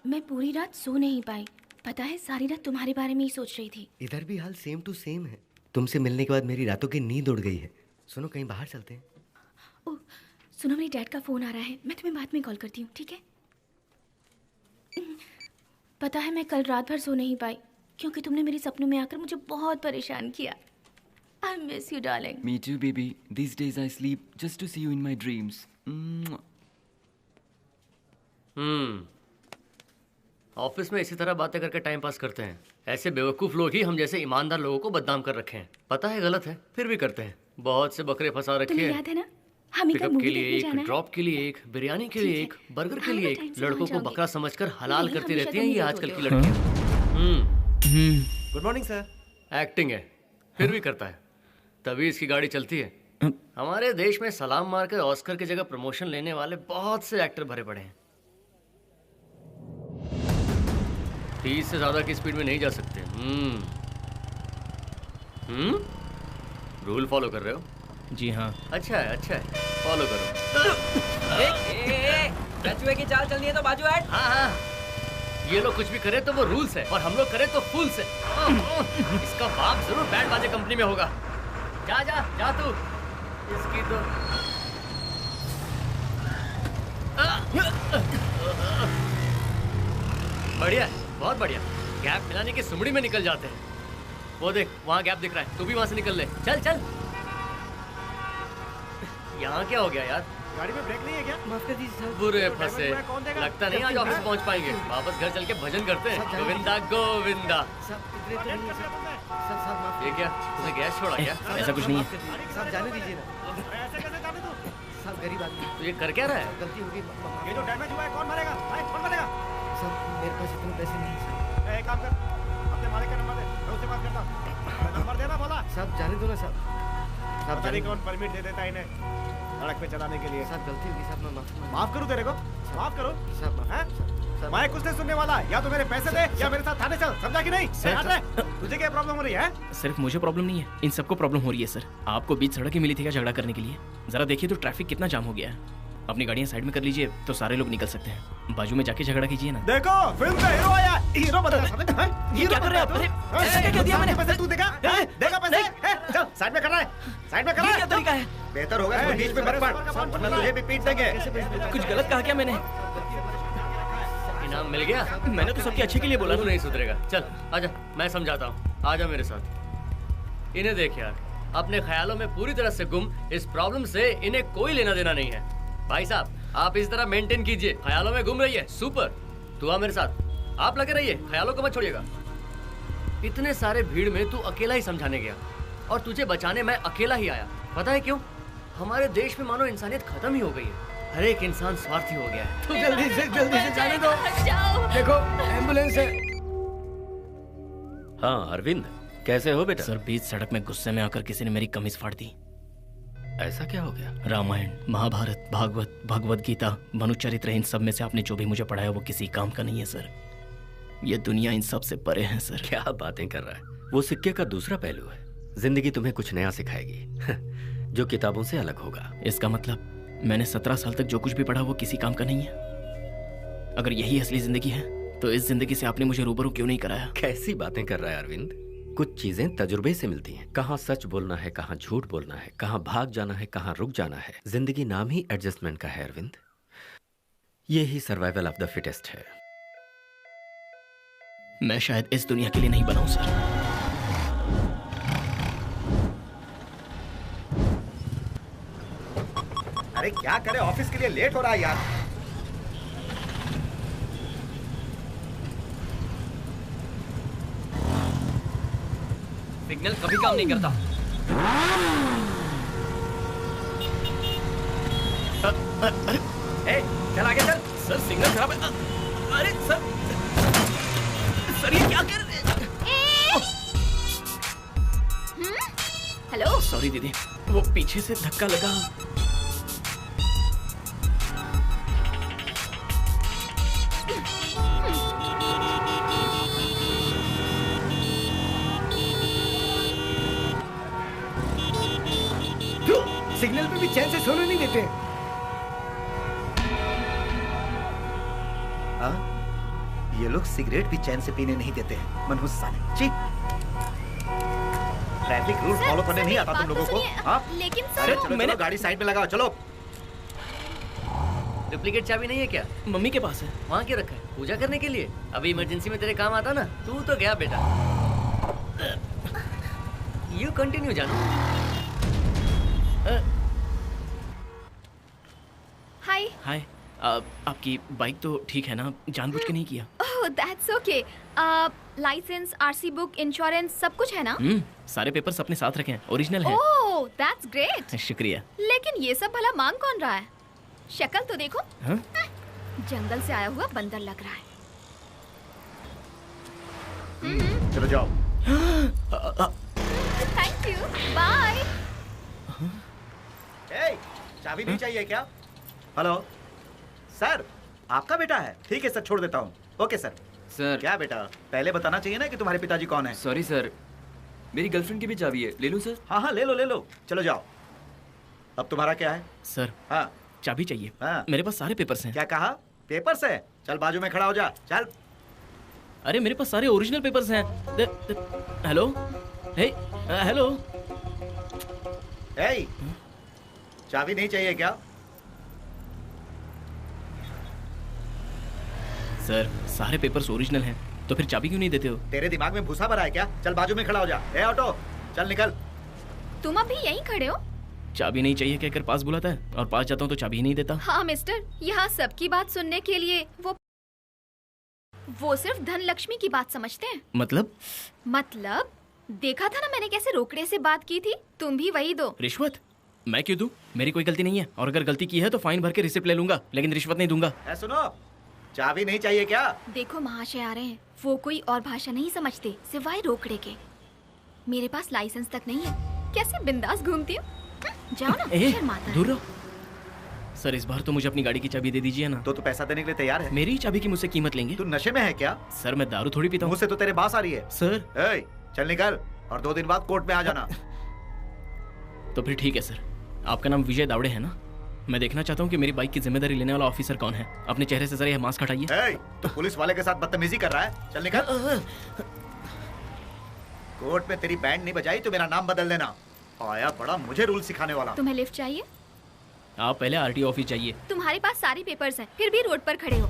मैं पूरी रात सो नहीं पाई। पता है, सारी रात तुम्हारे बारे में ही सोच रही थी। इधर भी हाल सेम टू सेम है। तुमसे मिलने के बाद मेरी रातों की नींद उड़ गई है। सुनो, कहीं बाहर चलते हैं। ओह सुनो, मेरे डैड का फ़ोन आ रहा है, मैं तुम्हें बाद में कॉल करती हूँ, ठीक है? पता है, मैं कल रात भर सो नहीं पाई क्योंकि तुमने मेरे सपनों में आकर मुझे बहुत परेशान किया। I miss you, darling. Me too, baby. These days I sleep just to see you in my dreams. Office में इसी तरह बातें करके टाइम पास करते हैं। ऐसे बेवकूफ़ लोग ही हम जैसे ईमानदार लोगों को बदनाम कर रखे हैं। पता है गलत है, फिर भी करते हैं। बहुत से बकरे फंसा रखे तुम्हें हैं। याद है ना, हमें कल पिकअप मूवी के लिए देखने एक, जाना है। ड्रॉप के लिए एक, बिरयानी के लिए ठीक एक, है। बर्गर के हाँ, लिए मैं एक। टाइम से लड़कों पहुंच को जाऊंगी। बकरा समझकर हलाल नहीं, करती हमेशा रहती हैं तुम ये ही आजकल होते की हो। लड़कियां। Good morning sir. एक्टिंग है, फिर भी करता है, तभी इसकी गाड़ी चलती है। हमारे देश में सलाम मार कर ऑस्कर की जगह प्रमोशन लेने वाले बहुत से एक्टर भरे पड़े हैं। 30 से ज्यादा की स्पीड में नहीं जा सकते। रूल फॉलो कर रहे हो? जी हाँ। अच्छा है, फॉलो करो। कछुए की चाल चलनी है तो बाजू हट। हाँ, ये लोग कुछ भी करे तो वो रूल्स है और हम लोग करे तो फूल्स है। इसका बाप जरूर बैंड बाजे कंपनी में होगा। जा तू। इसकी तो बढ़िया है, बहुत बढ़िया। गैप मिलाने की सुमड़ी में निकल जाते हैं। वो देख, वहाँ गैप दिख रहा है, तू भी वहाँ से निकल ले। चल। यहाँ क्या हो गया यार? गाड़ी में ब्रेक नहीं है क्या? माफ कर दीजिए सर। बुरे फंसे, लगता नहीं आज ऑफिस पहुँच पाएंगे। वापस घर चल के भजन करते हैं। गोविंदा गोविंदा। ये क्या, तुमने गैस छोड़ा क्या? ऐसा कुछ नहीं है। साहब जाने दीजिए ना। साहब गरीब आदमी। तो ये कर क्या रहा है? गलती हो गई। ये जो डैमेज हुआ है कौन भरेगा? कौन भरेगा? साहब मेरे पास इतने पैसे नहीं है। एक काम कर, अपने मालिक का नंबर दे, मैं उससे बात करता हूँ। नंबर देना बोला। साहब जाने दो ना साहब। साहब पता नहीं कौन परमिट दे देता है इन्हें सड़क पे चलाने के लिए। साहब गलती होगी साहब, मैं माफ करूँ तेरे को? माफ करो साहब। हैं? मैं कुछ नहीं सुनने वाला। या तो मेरे पैसे दे या मेरे साथ थाने चल, समझा कि नहीं? तुझे क्या प्रॉब्लम हो रही है? सिर्फ मुझे प्रॉब्लम नहीं है, इन सबको प्रॉब्लम हो रही है सर। आपको बीच सड़क ही मिली थी क्या झगड़ा करने के लिए? जरा देखिए तो ट्रैफिक कितना जाम हो गया है। अपनी गाड़ियाँ साइड में कर लीजिए तो सारे लोग निकल सकते हैं। बाजू में जाके झगड़ा कीजिए ना। देखो फिल्म का हीरो आया, हीरो बदल। ये क्या कर रहे हैं आप? ऐसा क्या दिया मैंने? पैसे तू देखा पैसे? चल साइड में कर रहा है, साइड में कर रहा है। क्या तरीका है? बेहतर होगा इसको बीच में मत पड़, वरना तुझे भी पीट देंगे। कुछ गलत कहा क्या मैंने? इनाम मिल गया? मैंने तो सबके अच्छे के लिए बोला। तू नहीं सुधरेगा। चल आजा, मैं समझाता हूँ। आजा मेरे साथ। इन्हें देख यार, अपने ख्यालों में पूरी तरह से गुम। इस प्रॉब्लम से इन्हें कोई लेना देना नहीं है। भाई साहब, आप इस तरह मेंटेन कीजिए, ख्यालों में गुम रहिए। सुपर, तू आ मेरे साथ, आप लगे रहिए, ख्यालों को मत छोड़िएगा। इतने सारे भीड़ में तू अकेला ही समझाने गया और तुझे बचाने मैं अकेला ही आया। पता है क्यों? हमारे देश में मानो इंसानियत खत्म ही हो गई है। हर एक इंसान स्वार्थी हो गया है। तो जल्दी से जाने दो। देखो एम्बुलेंस है। हाँ अरविंद, कैसे हो बेटा? सर बीच सड़क में गुस्से में आकर किसी ने मेरी कमीज फाड़ दी। ऐसा क्या हो गया? रामायण, महाभारत, भागवत, भगवत गीता, मनुचरित्र, इन सब में से आपने जो भी मुझे पढ़ाया वो किसी काम का नहीं है सर। ये दुनिया इन सब से परे है सर। क्या बातें कर रहा है? वो सिक्के का दूसरा पहलू है। जिंदगी तुम्हें कुछ नया सिखाएगी जो किताबों से अलग होगा। इसका मतलब मैंने 17 साल तक जो कुछ भी पढ़ा वो किसी काम का नहीं है? अगर यही असली जिंदगी है तो इस जिंदगी से आपने मुझे रूबरू क्यों नहीं कराया? कैसी बातें कर रहा है अरविंद? कुछ चीजें तजुर्बे से मिलती हैं। कहाँ सच बोलना है, कहाँ झूठ बोलना है, कहाँ भाग जाना है, कहाँ रुक जाना है। जिंदगी नाम ही एडजस्टमेंट का है अरविंद। ये ही सर्वाइवल ऑफ द फिटेस्ट है। मैं शायद इस दुनिया के लिए नहीं बना हूं सर। अरे क्या करे, ऑफिस के लिए लेट हो रहा है यार। सिग्नल कभी काम नहीं करता। चल आगे चल। सर सिग्नल खराब है। अरे सर ये क्या कर रहे हैं? हेलो। सॉरी दीदी, वो पीछे से धक्का लगा। सिग्नल पे भी चैन से सोने नहीं देते। ये लोग सिगरेट भी चैन से पीने नहीं देते हैं, मनहूस साले। छी। ट्रैफिक रूल फॉलो करने नहीं आता तुम लोगों को? हाँ? लेकिन अरे चलो चलो, गाड़ी साइड में लगाओ, चलो। डुप्लीकेट चाबी नहीं है क्या? मम्मी के पास है। वहाँ क्यों रखा है? पूजा करने के लिए? अभी इमरजेंसी में तेरे काम आता ना। तू तो गया बेटा। यू कंटिन्यू जानू। हाय। हाय। आपकी बाइक तो ठीक है ना? जानबूझ के नहीं किया। Oh that's okay. Licence, RC book, insurance सब कुछ है ना? सारे पेपर्स अपने साथ रखे हैं, ओरिजिनल है। Oh that's great. शुक्रिया। लेकिन ये सब भला मांग कौन रहा है? शक्ल तो देखो। हाँ? जंगल से आया हुआ बंदर लग रहा है। चलो जाओ। Thank you, bye. चाबी नहीं चाहिए क्या? हेलो सर, आपका बेटा है? ठीक है सर, छोड़ देता हूँ। Okay sir. सर। क्या बेटा, पहले बताना चाहिए ना कि तुम्हारे पिताजी कौन है। सॉरी सर, मेरी गर्लफ्रेंड की भी चाबी है, ले लूं सर? हाँ हाँ ले लो ले लो, चलो जाओ। अब तुम्हारा क्या है? सर हाँ चाबी चाहिए। हाँ। मेरे पास सारे पेपर्स हैं। क्या कहा? पेपर्स है? चल बाजू में खड़ा हो जा, चल। अरे मेरे पास सारे ओरिजिनल पेपर्स हैं। हेलो, हे, हेलो। हे, चाबी नहीं चाहिए क्या? सर सारे पेपर्स ओरिजिनल हैं, तो फिर चाबी क्यों नहीं देते हो? तेरे दिमाग में भूसा भरा है क्या? चल बाजू में खड़ा हो जा। ए ऑटो, चल निकल। तुम अभी यहीं खड़े हो? चाबी नहीं चाहिए कहकर पास बुलाता है, और पास जाता हूँ तो चाबी ही नहीं देता। हाँ मिस्टर, यहाँ सबकी बात सुनने के लिए वो सिर्फ धन लक्ष्मी की बात समझते हैं। मतलब देखा था ना मैंने कैसे रोकड़े से बात की थी? तुम भी वही दो। रिश्वत? मैं क्यों दूं? मेरी कोई गलती नहीं है, और अगर गलती की है तो फाइन भर के रिसिप्ट ले लूंगा, लेकिन रिश्वत नहीं दूंगा। सुनो, चाबी नहीं चाहिए क्या? देखो महाशय आ रहे हैं, वो कोई और भाषा नहीं समझते सिवाय रोकड़े के। मेरे पास लाइसेंस तक नहीं है, कैसे बिंदास घूमती हूँ। जाओ ना, शर्माता है। दूर रहो। सर इस बार तो मुझे अपनी गाड़ी की चाबी दे दीजिए ना। तो तू पैसा देने के लिए तैयार है? मेरी चाबी की मुझसे कीमत लेंगे? तू नशे में है क्या? सर मैं दारू थोड़ी पीता हूँ। मुझसे तो तेरे बास आ रही है। सर चल निकल, और 2 दिन बाद कोर्ट में आ जाना। तो फिर ठीक है सर। आपका नाम विजय दावड़े है ना? मैं देखना चाहता हूँ कि मेरी बाइक की जिम्मेदारी लेने वाला ऑफिसर कौन है। अपने चेहरे से जरा यह मास्क हटाइए। तो पुलिस वाले के साथ बदतमीजी कर रहा है? चल निकल। कोर्ट में तेरी बैंड नहीं बजाई तो मेरा नाम बदल देना। आया बड़ा मुझे रूल सिखाने वाला। तुम्हें लिफ्ट चाहिए? आप पहले आरटीओ ऑफिस जाइए। तुम्हारे पास सारी पेपर्स हैं, फिर भी रोड पर खड़े हो।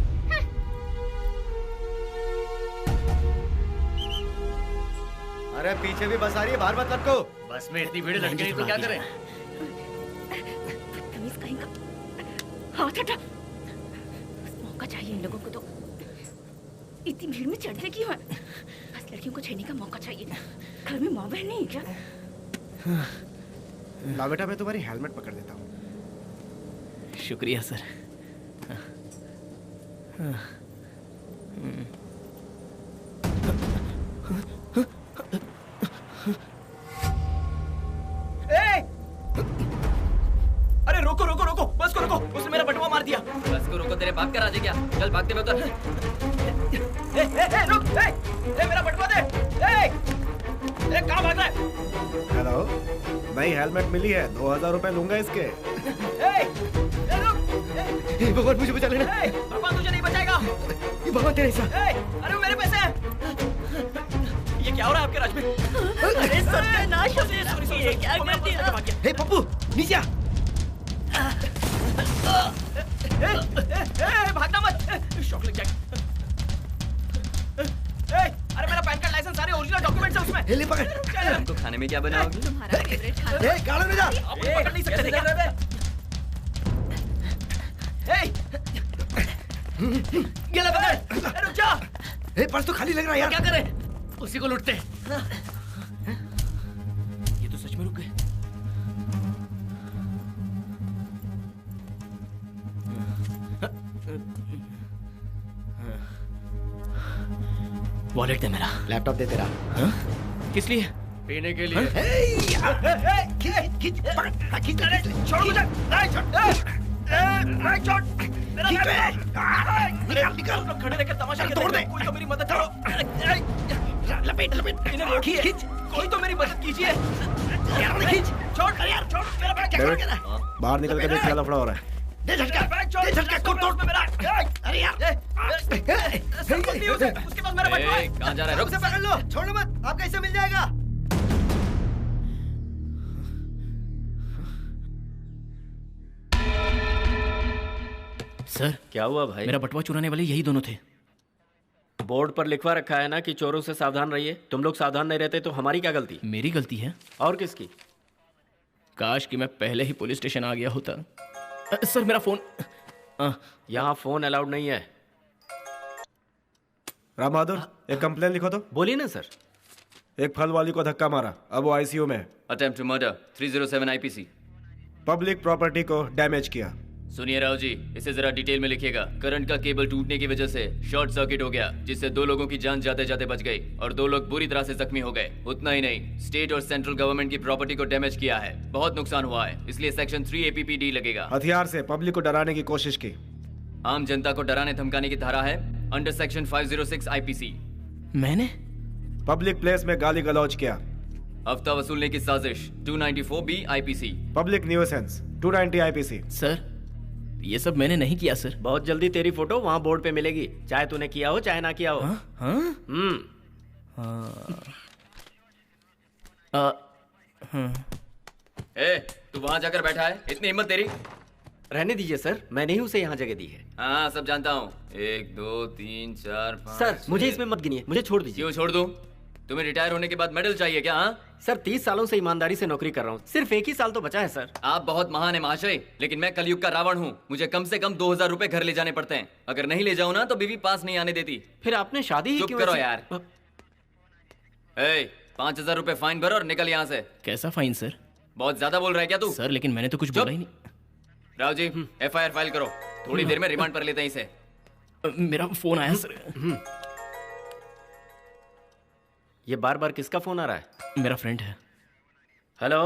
अरे पीछे भी बस आ रही है, बाहर मत लटको। बस में इतनी भीड़ लग गई तो क्या करें? कहीं का हाथ हटा। मौका चाहिए इन लोगों को तो। इतनी भीड़ में चढ़ते क्यों है? बस लड़कियों को छेड़ने का मौका चाहिए। घर में माँ बहन नहीं है क्या? ला बेटा, मैं तुम्हारी हेलमेट पकड़ देता हूँ। शुक्रिया सर। अरे रोको रोको रोको, बस को रोको, उसने मेरा बटुआ मार दिया। बस को रोको, तेरे बाप का राज है क्या? चल भागते में उतर। रुक, मेरा बटुआ दे। कहाँ भाग रहा है? हेलो, नई हेलमेट मिली है, 2000 रुपए लूंगा इसके। भगवान मुझे बचा लेना। भगवान तुझे नहीं बचाएगा। ये भगवान तेरे साथ। अरे मेरे पैसे हैं। ये क्या हो रहा है आपके राज में? अरे सत्यानाश हो गया। ये क्या कर दिया? हे पप्पू, नीचे आ। भागना मत, शॉक लग जाएगा। अरे मेरा पैन कार्ड, लाइसेंस, सारे ओरिजिनल डॉक्यूमेंट्स हैं उसमें। ले पकड़। तो खाने में क्या बनाओगे? तुम्हारा फेवरेट खाना। गाड़ी में जा। आप पकड़ नहीं सकते क्या? गेला पकड़। रुक जा। पर्स तो खाली लग रहा है यार। क्या करें? उसी को लूटते। ये तो सच में रुक गए। वॉलेट दे मेरा। लैपटॉप दे तेरा। किस लिए? पीने के लिए। खींच पकड़, खींच। छोड़ मुझे। छोड़। निकाल। खड़े रहकर तमाशा तोड़ दे। कोई तो मेरी मदद करो। लपेट। इन्हें रोक खींच। कोई तो मेरी मदद कीजिए। खींच। छोड़ मेरा बैग। क्या कर रहा है? बाहर निकल के देख क्या लफड़ा हो रहा है। दे झटका। बैग छोड़। दे झटका, तोड़ मेरा। अरे यार। पकड़िए उसे, उसके पास मेरा बटुआ है। कहाँ जा रहा है? रुक। उसे पकड़ लो, छोड़ो मत, आपका हिस्सा मिल जाएगा। सर क्या हुआ भाई? मेरा बटुआ चुराने वाले यही दोनों थे। बोर्ड पर लिखवा रखा है ना कि चोरों से सावधान रहिए। तुम लोग सावधान नहीं रहते तो हमारी क्या गलती? मेरी गलती है? और किसकी? काश कि मैं पहले ही पुलिस स्टेशन आ गया होता। सर मेरा फोन। यहाँ फोन अलाउड नहीं है। राम बहादुर, एक कंप्लेन लिखो तो। बोलिए ना सर। एक फल वाली को धक्का मारा, अब वो आईसीयू में है। Attempt to murder 307 IPC. Public property को डैमेज किया। सुनिए राव जी, इसे जरा डिटेल में लिखिएगा। करंट का केबल टूटने की वजह से शॉर्ट सर्किट हो गया, जिससे 2 लोगों की जान जाते जाते बच गई और 2 लोग बुरी तरह से जख्मी हो गए। उतना ही नहीं, स्टेट और सेंट्रल गवर्नमेंट की प्रॉपर्टी को डैमेज किया है। बहुत नुकसान हुआ है, इसलिए सेक्शन 3 APPD लगेगा। हथियार से पब्लिक को डराने की कोशिश की। आम जनता को डराने धमकाने की धारा है अंडर सेक्शन 506 IPC। मैंने पब्लिक प्लेस में गाली गलौज किया। हफ्ता वसूलने की साजिश 294B IPC। Public nuisance 290 IPC। Sir ये सब मैंने नहीं किया सर। बहुत जल्दी तेरी फोटो वहाँ बोर्ड पे मिलेगी, चाहे तूने किया हो चाहे ना किया हो। हाँ? ए, तू वहां जाकर बैठा है, इतनी हिम्मत तेरी? रहने दीजिए सर, मैंने ही उसे यहाँ जगह दी है। हाँ सब जानता हूँ। 1 2 3 4 5। सर मुझे इसमें मत गिनिए, मुझे छोड़ दीजिए। क्यों छोड़ दूं? तुम्हें रिटायर होने के बाद मेडल चाहिए क्या? हाँ सर 30 सालों से ईमानदारी से नौकरी कर रहा हूँ, सिर्फ 1 ही साल तो बचा है सर। आप बहुत महान है महाशय, लेकिन मैं कलयुग का रावण हूँ। मुझे कम से कम 2000 रुपए घर ले जाने पड़ते हैं। अगर नहीं ले जाऊँ ना तो बीवी पास नहीं आने देती। फिर आपने शादी ही चुप क्यों करो ऐसे- यार। 5000 रुपए फाइन भरो और निकल यहाँ से। कैसा फाइन सर? बहुत ज्यादा बोल रहा है क्या तू? सर लेकिन मैंने तो कुछ बोला ही नहीं। राव जी FIR फाइल करो, थोड़ी देर में रिमांड पर लेते हैं इसे। मेरा फोन आया सर। ये बार बार किसका फोन आ रहा है? मेरा फ्रेंड है। हेलो,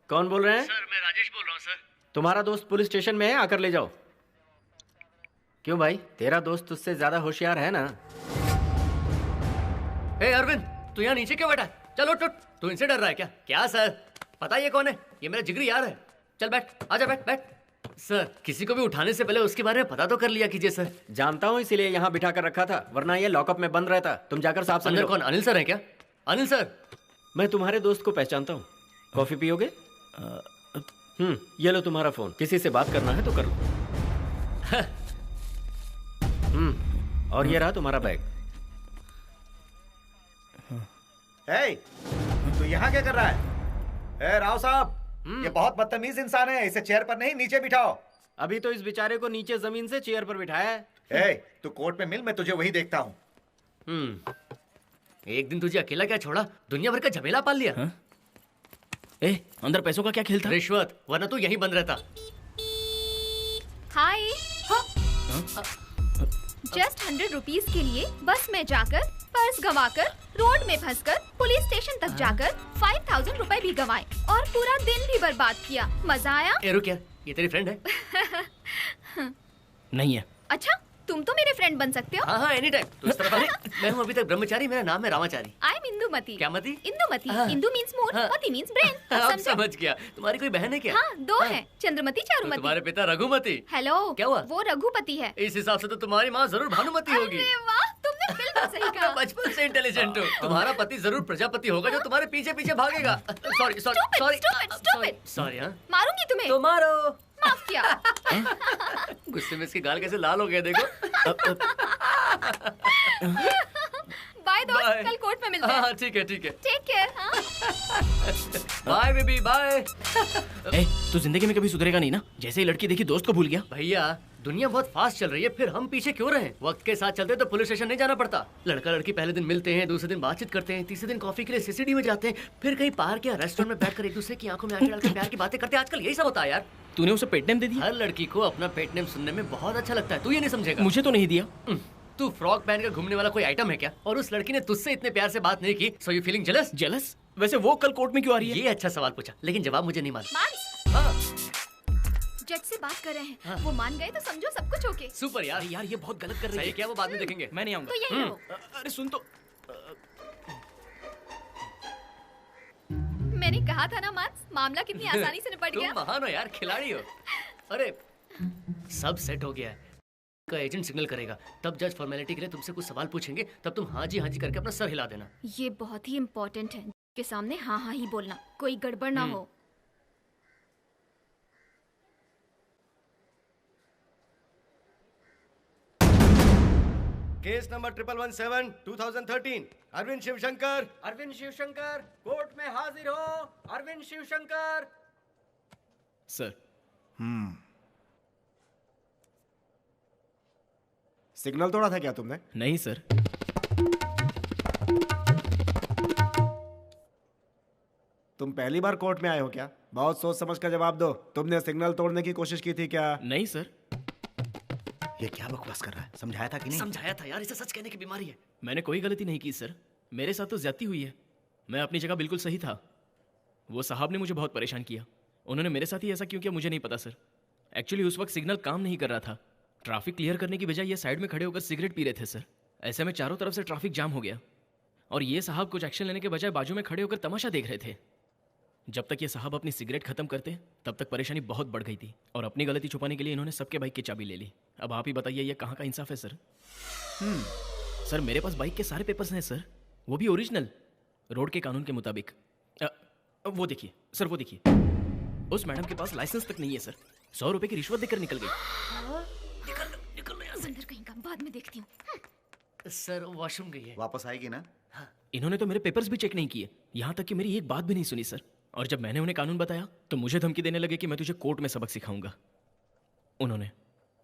कौन बोल रहे हैं? सर मैं राजेश बोल रहा हूँ सर। तुम्हारा दोस्त पुलिस स्टेशन में है, आकर ले जाओ। क्यों भाई, तेरा दोस्त तुझसे ज्यादा होशियार है ना? अरविंद, तू यहाँ नीचे क्यों बैठा है? चलो उठ। तू इनसे डर रहा है क्या? क्या सर, पता ये कौन है? ये मेरा जिगरी यार है। चल बैठ, आजा बैठ बैठ। सर किसी को भी उठाने से पहले उसके बारे में पता तो कर लिया कीजिए सर। जानता हूँ इसीलिए यहाँ बिठा कर रखा था, वरना ये लॉकअप में बंद रहता। तुम जाकर साहब से अंदर मिलो। कौन? अनिल सर है क्या? अनिल सर, मैं तुम्हारे दोस्त को पहचानता हूँ। कॉफी पियोगे? ये लो तुम्हारा फोन, किसी से बात करना है तो कर लो। और ये रहा तुम्हारा बैग। तू यहाँ क्या कर रहा है? राव साहब, ये बहुत बदतमीज इंसान है, इसे चेयर पर नहीं नीचे बिठाओ। अभी तो इस बेचारे को नीचे जमीन से चेयर पर बिठाया है। तू कोर्ट में मिल, मैं तुझे वही देखता हूँ। एक दिन तुझे अकेला क्या छोड़ा, दुनिया भर का झमेला पाल लिया। हाँ? अंदर पैसों का क्या खेल था? रिश्वत, वरना तू यहीं बंद रहता। हाय। जस्ट 100 रुपीज के लिए बस में जाकर, पर्स गंवाकर, रोड में फंसकर, पुलिस स्टेशन तक जाकर 5000 रुपए भी गंवाए और पूरा दिन भी बर्बाद किया। मजा आया? रुक यार, ये तेरी फ्रेंड है? नहीं है। अच्छा, तुम तो मेरे फ्रेंड बन सकते हो। हाँ एनी टाइम। तो इस तरफ आ। मैं हूँ अभी तक ब्रह्मचारी, मेरा नाम है रामाचारी। I am Indumati. क्या मती? इंदुमती। हाँ। इंदु मीन्स मोर, हाँ। मती मीन्स ब्रेन। अब समझ गया। तुम्हारी कोई बहन है क्या? हाँ, 2 हैं, चंद्रमती तो चारुमती। तुम्हारे पिता रघुमती। हेलो, क्या हुआ? वो रघुपति है। इस हिसाब से तो तुम्हारी माँ जरूर भानुमती होगी। अरे वाह, तुमने बिल्कुल सही कहा। मैं बचपन से इंटेलिजेंट हूँ। तुम्हारा पति जरूर प्रजापति होगा जो तुम्हारे पीछे पीछे भागेगा। Sorry sorry sorry sorry. हाँ मारूंगी तुम्हें। तो मारो। माफ किया। गुस्से में इसके गाल कैसे लाल हो गए देखो। बाय दोस्त, कल कोर्ट में मिलते हैं। हाँ ठीक है ठीक है। Take care. Bye baby bye. तू जिंदगी में कभी सुधरेगा नहीं ना? जैसे ही लड़की देखी दोस्त को भूल गया। भैया दुनिया बहुत फास्ट चल रही है, फिर हम पीछे क्यों रहे? वक्त के साथ चलते तो पुलिस स्टेशन नहीं जाना पड़ता। लड़का लड़की पहले दिन मिलते हैं, दूसरे दिन बातचीत करते हैं, तीसरे दिन कॉफी के लिए सीसीडी में जाते हैं, फिर कहीं पार्क या रेस्टोरेंट में बैठकर एक दूसरे की आंखों में आंखें डालकर प्यार की बातें करते हैं। आजकल यही सब होता है यार। तूने उसे पेट नेम दे दिया? हर लड़की को अपना पेट नेम सुनने में बहुत अच्छा लगता है, तू ये नहीं समझेगा। मुझे तो नहीं दिया। तू फ्रॉक पहनकर घूमने वाला कोई आइटम है क्या? और उस लड़की ने तुझसे इतने प्यार से बात नहीं की, so you feeling jealous? Jealous? वैसे वो कल कोर्ट में क्यों आ रही है? ये अच्छा सवाल पूछा, लेकिन जवाब मुझे नहीं मालूम। मांस, जज से बात कर रहे हैं। हाँ। वो मान गए तो समझो सब कुछ ओके। सुपर यार। यार ये बहुत गलत कर रही सही है। क्या, वो बाद में देखेंगे। मैं नहीं आऊंगा। तो यही रहो। अरे सुन तो। मैंने कहा था ना मांस, मामला कितनी आसानी से निपट गया। तुम महान हो यार, खिलाड़ी हो। अरे सब सेट हो गया है। का एजेंट सिग्नल करेगा, तब जज फॉर्मेलिटी के लिए तुमसे कुछ सवाल पूछेंगे, तब तुम हाँ जी करके अपना सर हिला देना। ये बहुत ही इम्पोर्टेंट है के सामने हाँ ही बोलना, कोई गड़बड़ ना हो। Case number 1117 2013 Arvind Shivshankar. Arvind Shivshankar court में हाजिर हो। अरविंद शिवशंकर। सर। सिग्नल तोड़ा था क्या तुमने? नहीं सर। तुम पहली बार कोर्ट में आए हो क्या? बहुत सोच समझ कर जवाब दो। तुमने सिग्नल तोड़ने की कोशिश की थी क्या? नहीं सर। ये क्या बकवास कर रहा है? समझाया था कि नहीं? समझाया था यार, इसे सच कहने की बीमारी है। मैंने कोई गलती नहीं की सर, मेरे साथ तो ज्यादती हुई है। मैं अपनी जगह बिल्कुल सही था। वो साहब ने मुझे बहुत परेशान किया। उन्होंने मेरे साथ ही ऐसा क्यों किया मुझे नहीं पता सर। एक्चुअली उस वक्त सिग्नल काम नहीं कर रहा था। ट्रैफिक क्लियर करने की बजाय ये साइड में खड़े होकर सिगरेट पी रहे थे सर। ऐसे में चारों तरफ से ट्रैफिक जाम हो गया और ये साहब कुछ एक्शन लेने के बजाय बाजू में खड़े होकर तमाशा देख रहे थे। जब तक ये साहब अपनी सिगरेट खत्म करते तब तक परेशानी बहुत बढ़ गई थी और अपनी गलती छुपाने के लिए इन्होंने सबके बाइक की चाबी ले ली। अब आप ही बताइए ये कहाँ का इंसाफ है सर? सर मेरे पास बाइक के सारे पेपर्स हैं सर, वो भी ओरिजिनल, रोड के कानून के मुताबिक। वो देखिए सर, वो देखिए, उस मैडम के पास लाइसेंस तक नहीं है सर। 100 रुपए की रिश्वत देकर निकल गई। निकल यार। अंदर कहीं का, बाद में देखती हूँ। सर वॉशरूम गई है। वापस आएगी ना? इन्होंने तो मेरे पेपर्स भी चेक नहीं किए, यहाँ तक कि मेरी एक बात भी नहीं सुनी सर। और जब मैंने उन्हें कानून बताया तो मुझे धमकी देने लगे कि मैं तुझे कोर्ट में सबक सिखाऊंगा। उन्होंने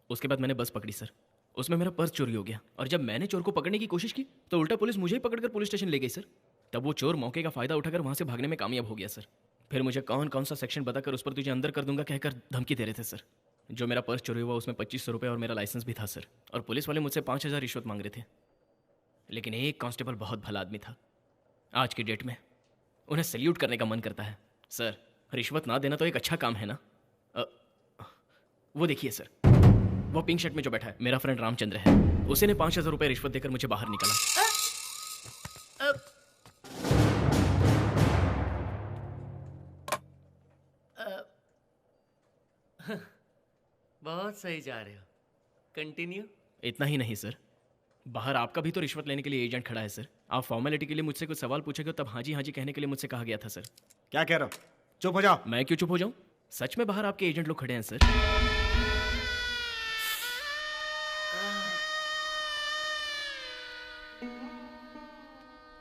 उसके बाद मैंने बस पकड़ी सर, उसमें मेरा पर्स चोरी हो गया और जब मैंने चोर को पकड़ने की कोशिश की तो उल्टा पुलिस मुझे ही पकड़कर पुलिस स्टेशन ले गई सर। तब वो चोर मौके का फायदा उठाकर वहां से भागने में कामयाब हो गया सर। फिर मुझे कौन कौन सा सेक्शन बताकर उस पर तुझे अंदर कर दूंगा कहकर धमकी दे रहे थे सर। जो मेरा पर्स चोरी हुआ उसमें 2500 रुपये और मेरा लाइसेंस भी था सर। और पुलिस वाले मुझसे 5000 रिश्वत मांग रहे थे। लेकिन एक कांस्टेबल बहुत भला आदमी था। आज की डेट में उन्हें सैल्यूट करने का मन करता है सर। रिश्वत ना देना तो एक अच्छा काम है ना। वो देखिए सर, वो पिंक शर्ट में जो बैठा है मेरा फ्रेंड रामचंद्र है। उसी ने 5000 रुपये रिश्वत देकर मुझे बाहर निकाला। बहुत सही जा रहे हो, कंटिन्यू। इतना ही नहीं सर, बाहर आपका भी तो रिश्वत लेने के लिए एजेंट खड़ा है सर। आप फॉर्मेलिटी के लिए मुझसे कुछ सवाल पूछेंगे तब हाँ जी कहने के लिए मुझसे कहा गया था सर। क्या कह रहे हो? चुप हो जाओ। मैं क्यों चुप हो जाऊं? सच में बाहर आपके एजेंट लोग खड़े हैं सर।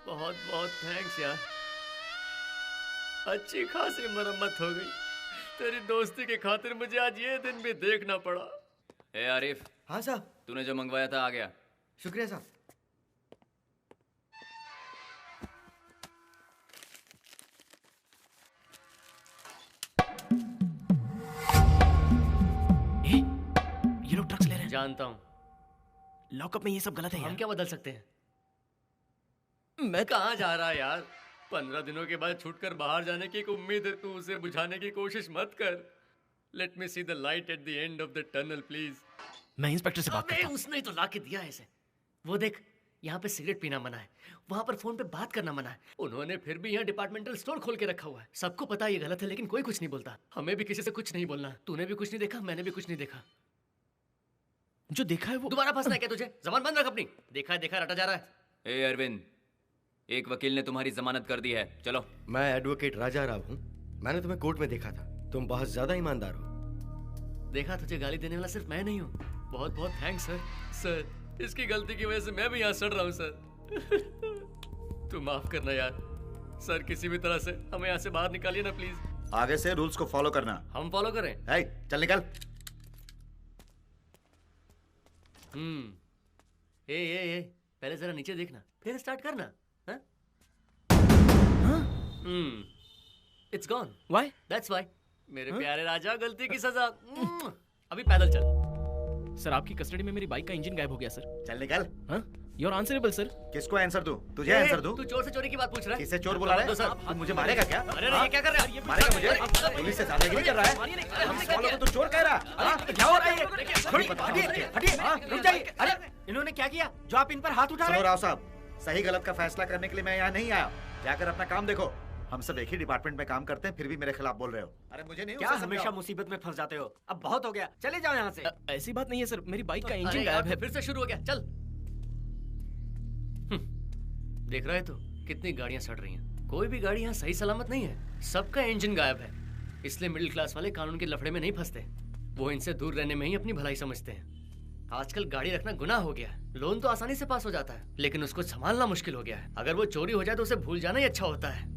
बहुत बहुत थैंक्स यार, अच्छी खासी मरम्मत हो गई। तेरी दोस्ती के खातिर मुझे आज ये दिन भी देखना पड़ा। ए आरिफ। हाँ साहब। तूने जो मंगवाया था आ गया। शुक्रिया साहब। ये लोग ड्रग्स ले रहे हैं। जानता हूँ। लॉकअप में ये सब गलत है यार। हम क्या बदल सकते हैं? मैं कहाँ जा रहा यार? 15 दिनों के बाद छूटकर बाहर जाने की एक उम्मीद है, तू उसे बुझाने की कोशिश मत कर। Let me see the light at the end of the tunnel please. मैं इंस्पेक्टर से बात करता हूं। उसने ही तो ला के दिया है इसे। वो देख, यहाँ पे सिगरेट पीना मना है, वहाँ पर फोन पे बात करना मना है। उन्होंने फिर भी यहाँ डिपार्टमेंटल स्टोर खोल के रखा हुआ है। सबको पता है ये गलत है लेकिन कोई कुछ नहीं बोलता। हमें भी किसी से कुछ नहीं बोलना। तूने भी कुछ नहीं देखा, मैंने भी कुछ नहीं देखा। जो देखा है वो दोबारा फंसना है क्या तुझे? जबान बंद रख अपनी। देखा है रटा जा रहा है। ए अरविंद, एक वकील ने तुम्हारी जमानत कर दी है, चलो। मैं एडवोकेट राजा राव हूँ। मैंने तुम्हें कोर्ट में देखा था, तुम बहुत ज्यादा ईमानदार हो। देखा, तुझे गाली देने वाला सिर्फ मैं नहीं हूँ। बहुत बहुत थैंक्स सर। सर, इसकी गलती की वजह से मैं भी यहाँ सड़ रहा हूँ सर। तू माफ करना यार। सर, किसी भी तरह से हमें यहाँ से बाहर निकालिए ना प्लीज। आगे से रूल्स को फॉलो करना। हम फॉलो करें? चल निकल। ए, पहले जरा नीचे देखना फिर स्टार्ट करना। It's gone. Why? That's why. मेरे प्यारे राजा, गलती की सजा। अभी पैदल चल। सर, आपकी कस्टडी में मेरी बाइक का इंजन गायब हो गया सर। चल निकल। You are answerable sir. किसको आंसर दूं? तुझे आंसर दूं? तू चोर से चोरी की बात पूछ रहा है? किससे चोर बुला रहा है? तू मुझे मारेगा क्या? अरे ये क्या कर रहा है? मारेगा मुझे? पुलिस से दादागिरी कर रहा है? हम वालों को तू चोर कह रहा है? क्या हो रहा है ये? हटिए, रुक जाइए। अरे इन्होंने क्या किया जो आप इन पर हाथ उठा रहे सुनो हैं? राव साहब, सही गलत का फैसला करने के लिए मैं यहाँ नहीं आया। जाकर अपना काम देखो। हम सब एक ही डिपार्टमेंट में काम करते हैं, फिर भी मेरे खिलाफ बोल रहे हो। अरे मुझे नहीं क्या हमेशा मुसीबत में फंस जाते हो? अब बहुत हो गया, चले जाओ यहाँ से। ऐसी बात नहीं है सर, मेरी बाइक का अरे इंजन यार, गायब है। फिर से शुरू हो गया, चल। देख रहे तो कितनी गाड़ियां सड़ रही हैं। कोई भी गाड़ी यहाँ सही सलामत नहीं है, सबका इंजन गायब है। इसलिए मिडिल क्लास वाले कानून के लफड़े में नहीं फंसते, वो इनसे दूर रहने में ही अपनी भलाई समझते हैं। आजकल गाड़ी रखना गुनाह हो गया है। लोन तो आसानी से पास हो जाता है, लेकिन उसको संभालना मुश्किल हो गया है। अगर वो चोरी हो जाए तो उसे भूल जाना ही अच्छा होता है।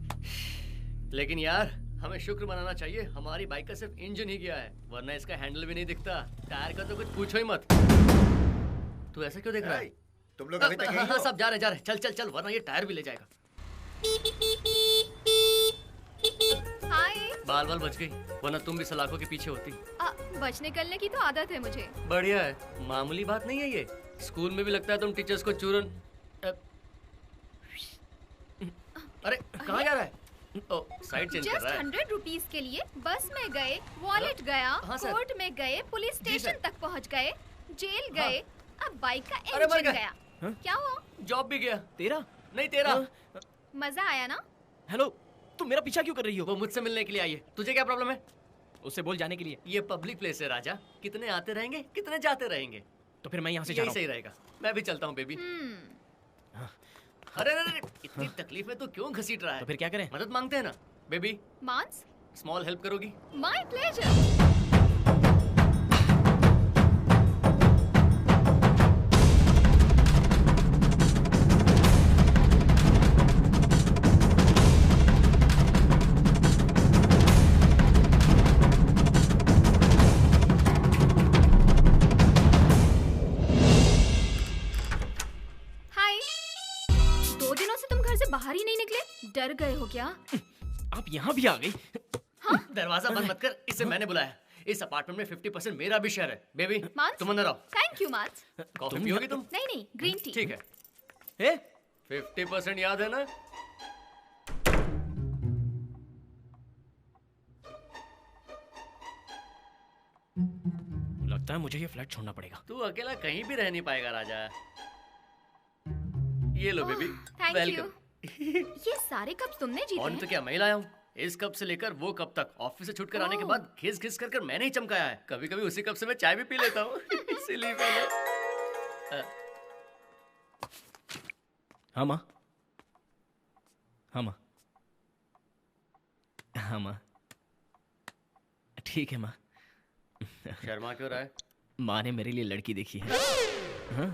लेकिन यार, हमें शुक्र मनाना चाहिए हमारी बाइक का सिर्फ इंजन ही गया है, वरना इसका हैंडल भी नहीं दिखता। टायर का तो कुछ पूछो ही मत। तू ऐसा क्यों देख रहा है? तुम लोग अभी तक यहीं हाँ, हो? सब जा रहे चल चल चल, वरना ये टायर भी ले जाएगा। हाय। बाल बाल बच गई, वरना तुम भी सलाखों के पीछे होती। बचने निकलने की तो आदत है मुझे। बढ़िया है, मामूली बात नहीं है ये। स्कूल में भी लगता है तुम टीचर्स को चूरन। अरे कहाँ जा रहा है? ओ, साइड चेंज कर जस्ट रहा है। 100 रुपीज के लिए बस में गए, वॉलेट गया, हाँ, सर। कोर्ट में गए, पुलिस जी, स्टेशन सर। तक पहुंच गए, जेल गए, अब बाइक का अरे मर इंजन गए। गया। हाँ? क्या हुआ? जॉब भी गया। तेरा? नहीं तेरा। मजा आया ना? हेलो, तुम मेरा पीछा क्यों कर रही हो? वो मुझसे मिलने के लिए आई है। तुझे क्या प्रॉब्लम है? उससे बोल जाने के लिए। ये पब्लिक प्लेस है राजा, कितने आते रहेंगे कितने जाते रहेंगे। तो फिर मैं यहाँ से जा यही रहा सही रहेगा। मैं भी चलता हूँ बेबी। अरे अरे अरे, इतनी तकलीफ में तू क्यों घसीट रहा है? तो फिर क्या करें? मदद मांगते हैं ना बेबी। मांस? स्मॉल हेल्प करोगी? My pleasure. हाय। 2 दिनों से तुम घर से बाहर ही नहीं निकले, डर गए हो क्या? आप यहाँ भी आ गई? दरवाजा बंद मत कर, इसे मैंने बुलाया। इस अपार्टमेंट में 50% मेरा भी शेयर है। बेबी मांस? तुम अंदर आओ। थैंक यू मांस। कॉफी पियोगी तुम? नहीं नहीं, ग्रीन टी। ठीक है। ए? 50% याद है ना? लगता है मुझे ये फ्लैट छोड़ना पड़ेगा। तू अकेला कहीं भी रह नहीं पाएगा राजा। ये लो बेबी, थैंक वेलकम। यू। ये सारे कप तुमने जीते और हैं? तो क्या मैं लाया हूँ? इस कप से लेकर वो कप तक ऑफिस से छुटकर आने के ओह। बाद घिस घिस कर मैंने ही चमकाया है। कभी कभी उसी कप से मैं चाय भी पी लेता हूँ। इसीलिए पहले हाँ माँ। हाँ माँ। हाँ माँ। ठीक है माँ। शर्मा क्यों रहा है? माँ ने मेरे लिए लड़की देखी है। हाँ?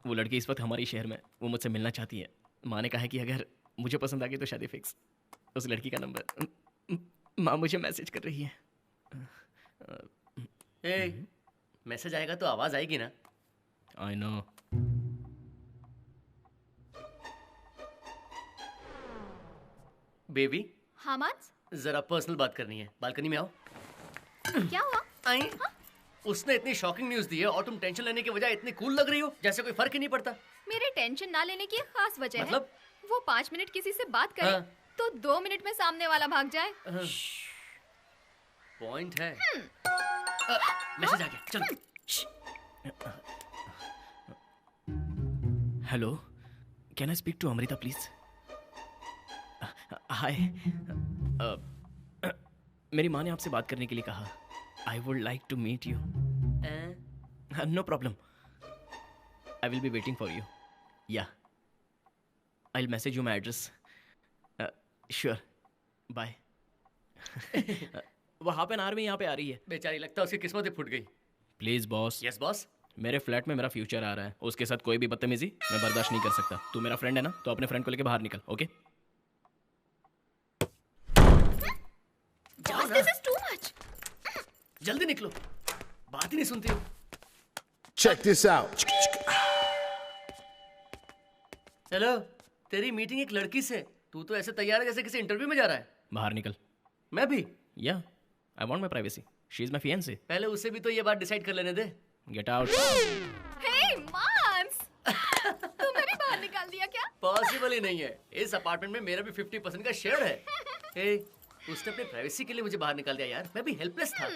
वो लड़की इस वक्त हमारी शहर में, वो मुझसे मिलना चाहती है। माँ ने कहा है कि अगर मुझे पसंद आ गई तो शादी फिक्स। उस लड़की का नंबर माँ मुझे मैसेज कर रही है। ए, मैसेज आएगा तो आवाज आएगी ना? I know. बेबी हाँ मांस? जरा पर्सनल बात करनी है, बालकनी में आओ। क्या हुआ? आई? उसने इतनी शॉकिंग न्यूज दी है और तुम टेंशन लेने के बजाय इतनी कूल लग रही हो जैसे कोई फर्क ही नहीं पड़ता। मेरे टेंशन ना लेने की एक खास वजह मतलब? है। वो 5 मिनट किसी से बात करे हाँ। तो 2 मिनट में सामने वाला भाग जाए। पॉइंट है। मैसेज आ गया, चलो। Hello, can I speak to Amrita please? Hi. मेरी माँ ने आपसे बात करने के लिए कहा। I would like to meet you. No problem, I will be waiting for you. या I will message you my address. Sure, bye. वो हाफ एन आवर में यहाँ पे आ रही है। बेचारी, लगता है उसकी किस्मत ही फूट गई। Please boss. Yes boss. मेरे फ्लैट में मेरा फ्यूचर आ रहा है, उसके साथ कोई भी बदतमीजी मैं बर्दाश्त नहीं कर सकता। तू मेरा फ्रेंड है ना, तो अपने फ्रेंड को लेके बाहर निकल, okay? Boss, this is too much. जल्दी निकलो, बात ही नहीं सुनती हो। Check this out. हेलो, तेरी मीटिंग एक लड़की से। तू तो ऐसे तैयार है जैसे किसी इंटरव्यू में जा रहा है। बाहर निकल। मैं भी। या I want my privacy. She is my fiancee. पहले उसे भी तो ये बात डिसाइड कर लेने दे। Get out. Hey, मांस! तुम्हें भी बाहर निकाल दिया क्या? पॉसिबल ही नहीं है। इस अपार्टमेंट में मेरा भी 50% का शेयर है। ए, उसने अपनी प्राइवेसी के लिए मुझे बाहर निकाल दिया यार। मैं भी हेल्पलेस था।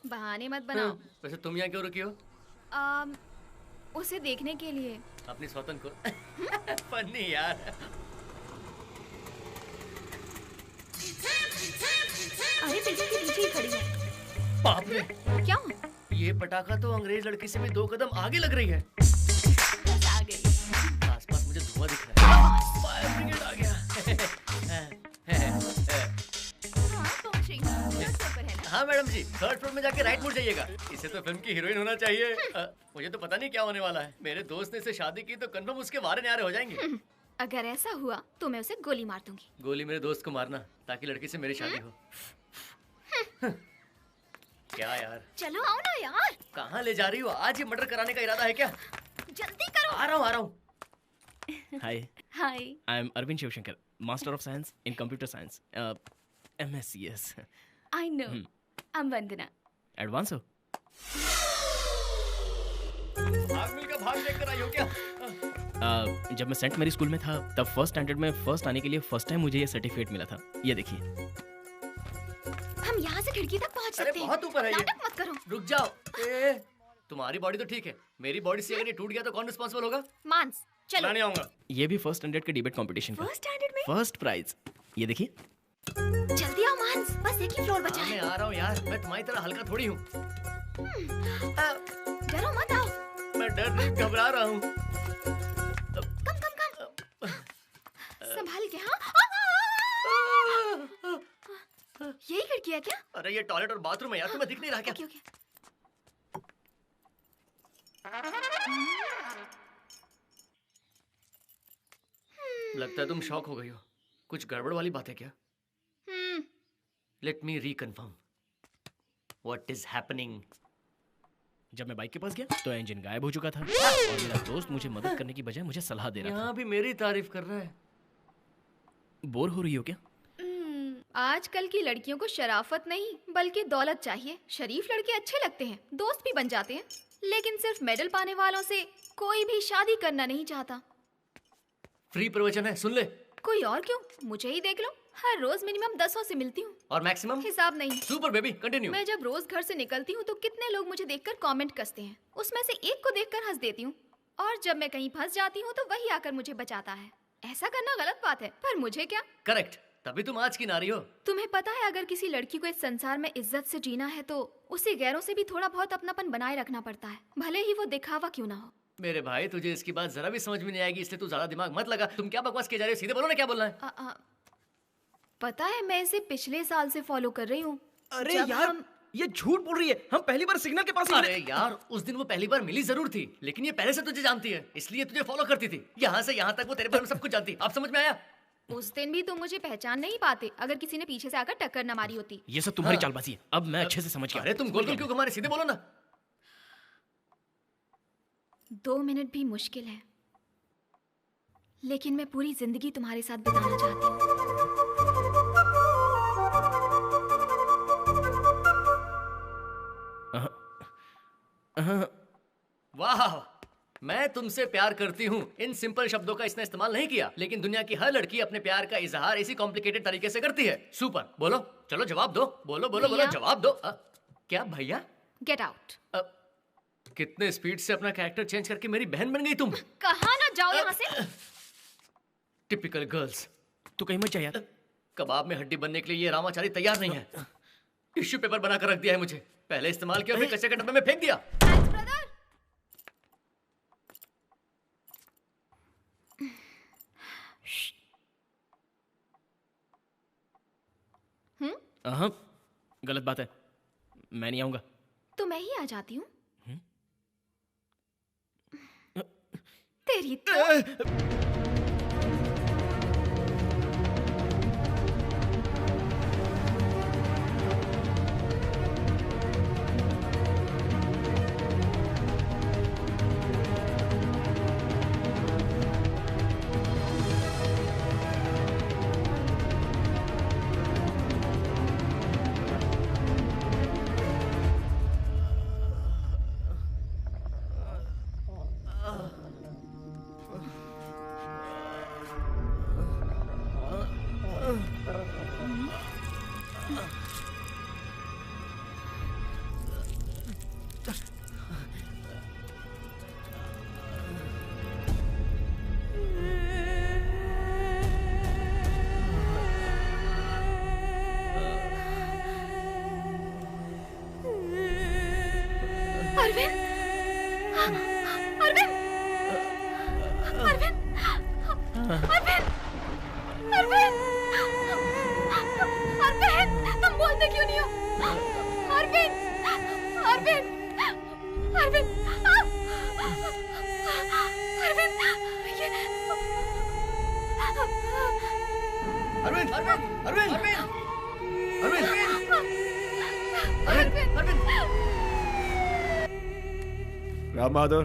बहाने मत बनाओ। वैसे तुम यहाँ क्यों रुकी हो? उसे देखने के लिए। अपनी सौतन को। फनी यार। अरे बिल्डिंग के पीछे ही खड़ी है। बाप रे, क्या? ये पटाखा तो अंग्रेज लड़की से भी 2 कदम आगे लग रही है। आ गई। आसपास मुझे धुआं दिख रहा है। फायर ब्रिगेड आ गया। हाँ, पहुंच रही हूँ। फर्स्ट फ्लोर पर है ना? हाँ मैडम जी, 3rd फ्लोर में जाके राइट मुड़ जाइएगा। इसे तो फिल्म की हीरोइन होना चाहिए। मुझे तो पता नहीं क्या होने वाला है। मेरे दोस्त ने इसे शादी की तो कंफर्म उसके वारे न्यारे हो जाएंगे। अगर ऐसा हुआ तो मैं उसे गोली मार दूंगी। गोली मेरे दोस्त को मारना ताकि लड़की से मेरी शादी हो। क्या यार, चलो आओ ना यार, कहाँ ले जा रही हो? आज ये मर्डर कराने का इरादा है क्या? जल्दी करो। आ रहा हूँ। Hi, hi. I am Arvind Shivshankar, master of science in computer science, MScs। I know. I am Vandana. Advance हो? भाग मिलकर भाग देखकर आई हो क्या? जब मैं सेंट मैरी स्कूल में था तब फर्स्ट स्टैंडर्ड में फर्स्ट आने के लिए फर्स्ट टाइम मुझे ये सर्टिफिकेट मिला था। ये देखिए। हम यहाँ से खिड़की तक पहुँच अरे सकते हैं। बहुत ऊपर है ये। नाटक मत करो। रुक जाओ। तुम्हारी बॉडी तो ठीक है, मेरी बॉडी से अगर ये टूट गया तो कौन रिस्पॉन्सिबल होगा? मांस, चलो। मैं नहीं आऊंगा। ये भी फर्स्ट स्टैंडर्ड के डिबेट कंपटीशन का फर्स्ट स्टैंडर्ड में? First prize. ये देखिए। जल्दी आओ मांस, बस एक ही फ्लोर बचा मैं है। आ रहा हूँ यार, मैं तुम्हारी तरह हल्का थोड़ी हूँ। डरो मत, आओ। मैं डर नहीं, घबरा रहा हूँ। कम। संभाल के। हाँ, यही खिड़की है क्या? अरे ये टॉयलेट और बाथरूम है यार, तुम्हें दिख नहीं रहा क्या? ओके। लगता है तुम शॉक हो गई हो। कुछ गड़बड़ वाली बात है क्या? Let me reconfirm. What is happening? जब मैं बाइक के पास गया तो इंजन गायब हो चुका था और मेरा दोस्त मुझे मदद करने की बजाय मुझे सलाह दे रहा यहाँ भी मेरी तारीफ कर रहा है। था। बोर हो रही हो क्या? आजकल की लड़कियों को शराफत नहीं बल्कि दौलत चाहिए। शरीफ लड़के अच्छे लगते हैं, दोस्त भी बन जाते हैं, लेकिन सिर्फ मेडल पाने वालों से कोई भी शादी करना नहीं चाहता। फ्री प्रवचन है, सुन ले। कोई और क्यों, मुझे ही देख लो। हर रोज मिनिमम 10 से मिलती हूँ। और मैक्सिमम? हिसाब नहीं। Super baby, continue. मैं जब रोज घर से निकलती हूँ तो कितने लोग मुझे देखकर कमेंट कसते हैं। उसमें से एक को देखकर हंस देती हूँ और जब मैं कहीं फंस जाती हूँ तो वही आकर मुझे बचाता है। ऐसा करना गलत बात है, पर मुझे क्या। करेक्ट, तभी तुम आज की नारी हो। तुम्हें पता है अगर किसी लड़की को इस संसार में इज्जत से जीना है तो उसे गैरों से भी थोड़ा बहुत अपनापन बनाए रखना पड़ता है, भले ही वो दिखावा क्यों ना हो। मेरे भाई, तुझे इसकी बात जरा भी समझ में नहीं आएगी, इसलिए तू ज्यादा दिमाग मत लगा। तुम क्या बकवास किए जा रहे हो? सीधे बोलो ना, क्या बोलना है? पता है मैं इसे पिछले साल से फॉलो कर रही हूँ। अरे यार, ये झूठ बोल रही है। हम पहली बार सिग्नल के पास ही अरे यार, उस दिन वो पहली बार मिली जरूर थी, लेकिन ये पहले से तुझे जानती है, इसलिए तुझे फॉलो करती थी। यहाँ से यहाँ तक वो तेरे बारे में सब कुछ जानती है। आप समझ में आया? उस दिन भी तुम मुझे पहचान नहीं पाते अगर किसी ने पीछे से आकर टक्कर न मारी होती। ये सब तुम्हारी चालबाजी है। अब मैं अच्छे से समझ गया। अरे तुम गोल गोल क्यों घुमा रहे? सीधे बोलो ना। 2 मिनट भी मुश्किल है, लेकिन मैं पूरी जिंदगी तुम्हारे साथ बिताना चाहती हूँ। वाह, मैं तुमसे प्यार करती हूँ, इन सिंपल शब्दों का इसने इस्तेमाल नहीं किया, लेकिन दुनिया की हर लड़की अपने प्यार का इजहार इसी कॉम्प्लिकेटेड तरीके से करती है। सुपर, बोलो, चलो जवाब दो, बोलो बोलो बोलो, जवाब दो। क्या भैया? Get out. कितने स्पीड से अपना कैरेक्टर चेंज करके मेरी बहन बन गई तुम। कहाँ ना जाओ यहाँ से। Typical girls. तू कहीं मत जा यार। कबाब में हड्डी बनने के लिए ये रामाचारी तैयार नहीं है। टिश्यू पेपर बनाकर रख दिया है मुझे, पहले इस्तेमाल किया फिर कचरे के डब्बे में फेंक दिया। हाँ, गलत बात है, मैं नहीं आऊंगा। तो मैं ही आ जाती हूँ। तेरी तो अरविंद, तुम बोलते क्यों नहीं हो? अरविंद, अरविंद, अरविंद, अरविंद, ये अरविंद, अरविंद, अरविंद, अरविंद, राम बहादुर,